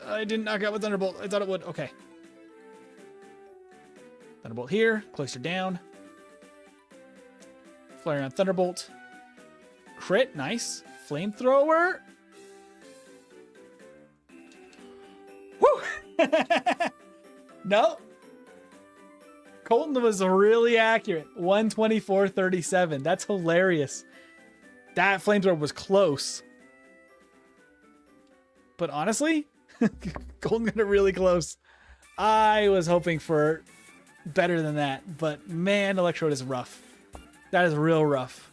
I didn't knock out with Thunderbolt. I thought it would. Okay. Thunderbolt here. Cloister down. Flare on Thunderbolt. Crit. Nice. Flamethrower. Woo! No. Colton was really accurate. 124.37. That's hilarious. That flamethrower was close. But honestly, Colton got it really close. I was hoping for better than that. But man, Electrode is rough. That is real rough.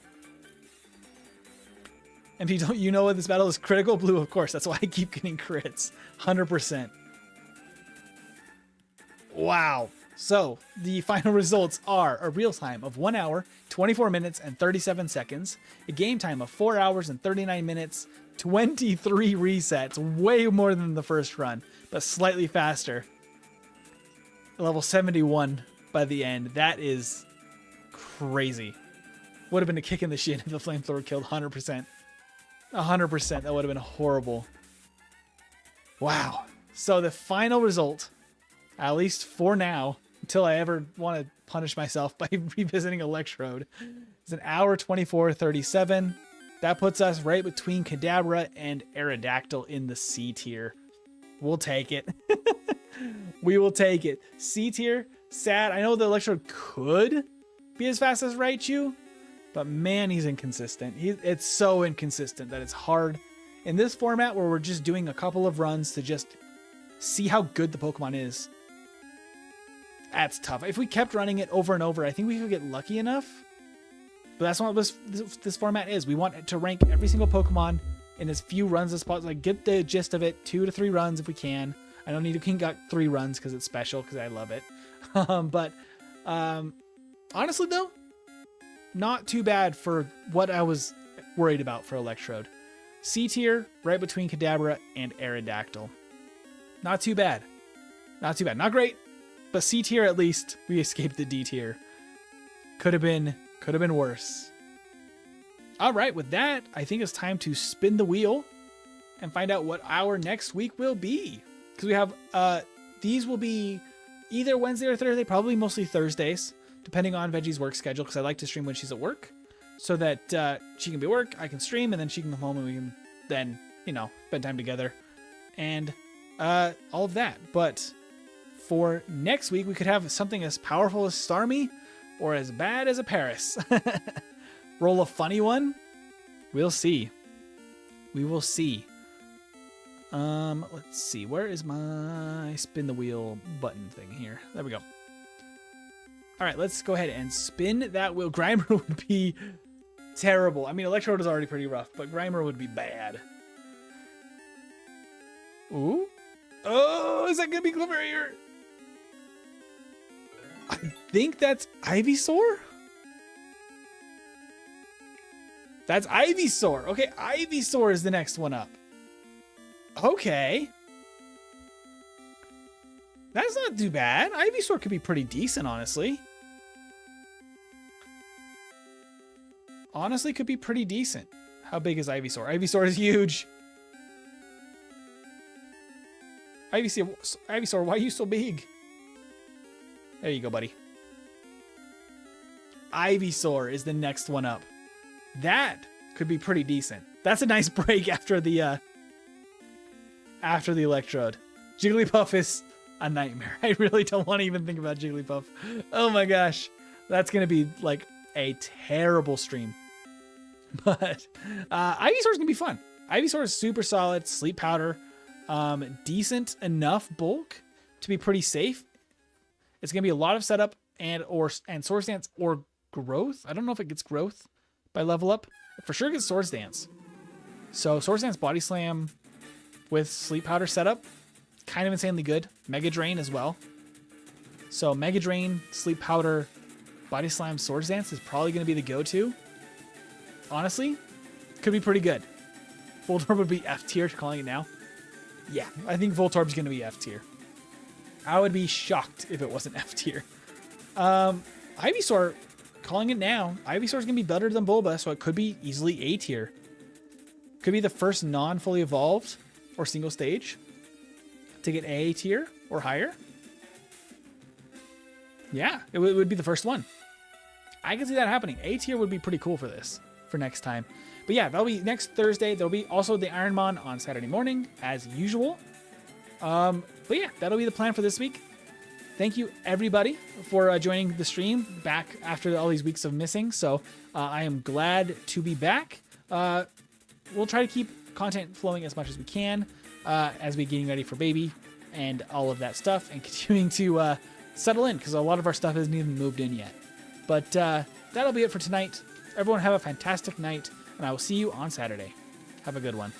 And if you don't, you know what this battle is critical blue, of course. That's why I keep getting crits. 100%. Wow. So the final results are a real time of 1 hour, 24 minutes, and 37 seconds. A game time of 4 hours and 39 minutes, 23 resets, way more than the first run, but slightly faster. Level 71 by the end. That is crazy. Would have been a kick in the shin if the flamethrower killed 100%. 100%. That would have been horrible. Wow. So the final result, at least for now, until I ever want to punish myself by revisiting Electrode, is an hour 24.37. That puts us right between Kadabra and Aerodactyl in the C tier. We'll take it. We will take it. C tier, sad. I know the Electrode could be as fast as Raichu, but man, he's inconsistent. It's so inconsistent that it's hard in this format where we're just doing a couple of runs to just see how good the Pokemon is. That's tough. If we kept running it over and over, I think we could get lucky enough. But that's not what this format is. We want to rank every single Pokemon in as few runs as possible. Like, get the gist of it. 2 to 3 runs if we can. I don't need to King got 3 runs because it's special, because I love it. Honestly though, not too bad for what I was worried about for Electrode. C tier, right between Kadabra and Aerodactyl. Not too bad. Not too bad. Not great, but C tier at least. We escaped the D tier. Could have been worse. All right, with that, I think it's time to spin the wheel and find out what our next week will be. Because we have, these will be either Wednesday or Thursday, probably mostly Thursdays, depending on Veggie's work schedule, because I like to stream when she's at work, so that she can be at work, I can stream, and then she can come home and we can then, spend time together and all of that. But for next week, we could have something as powerful as Starmie or as bad as a Paris. Roll a funny one. We'll see. We will see. Let's see. Where is my spin the wheel button thing here? There we go. All right, let's go ahead and spin that wheel. Grimer would be terrible. I mean, Electrode is already pretty rough, but Grimer would be bad. Ooh. Oh, is that going to be Clefairy? I think that's Ivysaur? That's Ivysaur. Okay, Ivysaur is the next one up. Okay. That's not too bad. Ivysaur could be pretty decent, honestly. Honestly, could be pretty decent. How big is Ivysaur? Ivysaur is huge. Ivysaur, why are you so big? There you go, buddy. Ivysaur is the next one up. That could be pretty decent. That's a nice break after the Electrode. Jigglypuff is a nightmare. I really don't want to even think about Jigglypuff. Oh my gosh. That's going to be like a terrible stream. But Ivysaur is going to be fun. Ivysaur is super solid. Sleep Powder. Decent enough bulk to be pretty safe. It's going to be a lot of setup and Swords Dance or growth. I don't know if it gets growth by level up. For sure it gets Swords Dance. So Swords Dance Body Slam with Sleep Powder setup, kind of insanely good. Mega Drain as well. So Mega Drain, Sleep Powder, Body Slam, Swords Dance is probably going to be the go-to. Honestly, could be pretty good. Voltorb would be F tier, calling it now. Yeah, I think Voltorb's going to be F tier. I would be shocked if it wasn't F tier. Ivysaur, calling it now. Ivysaur's going to be better than Bulba, so it could be easily A tier. Could be the first non-fully evolved or single stage to get A tier or higher. Yeah, it would be the first one. I can see that happening. A tier would be pretty cool for this, for next time. But yeah, that'll be next Thursday. There'll be also the Ironmon on Saturday morning, as usual. But yeah, that'll be the plan for this week. Thank you, everybody, for joining the stream back after all these weeks of missing. So I am glad to be back. We'll try to keep content flowing as much as we can as we're getting ready for baby and all of that stuff and continuing to settle in, because a lot of our stuff hasn't even moved in yet. But that'll be it for tonight. Everyone have a fantastic night, and I will see you on Saturday. Have a good one.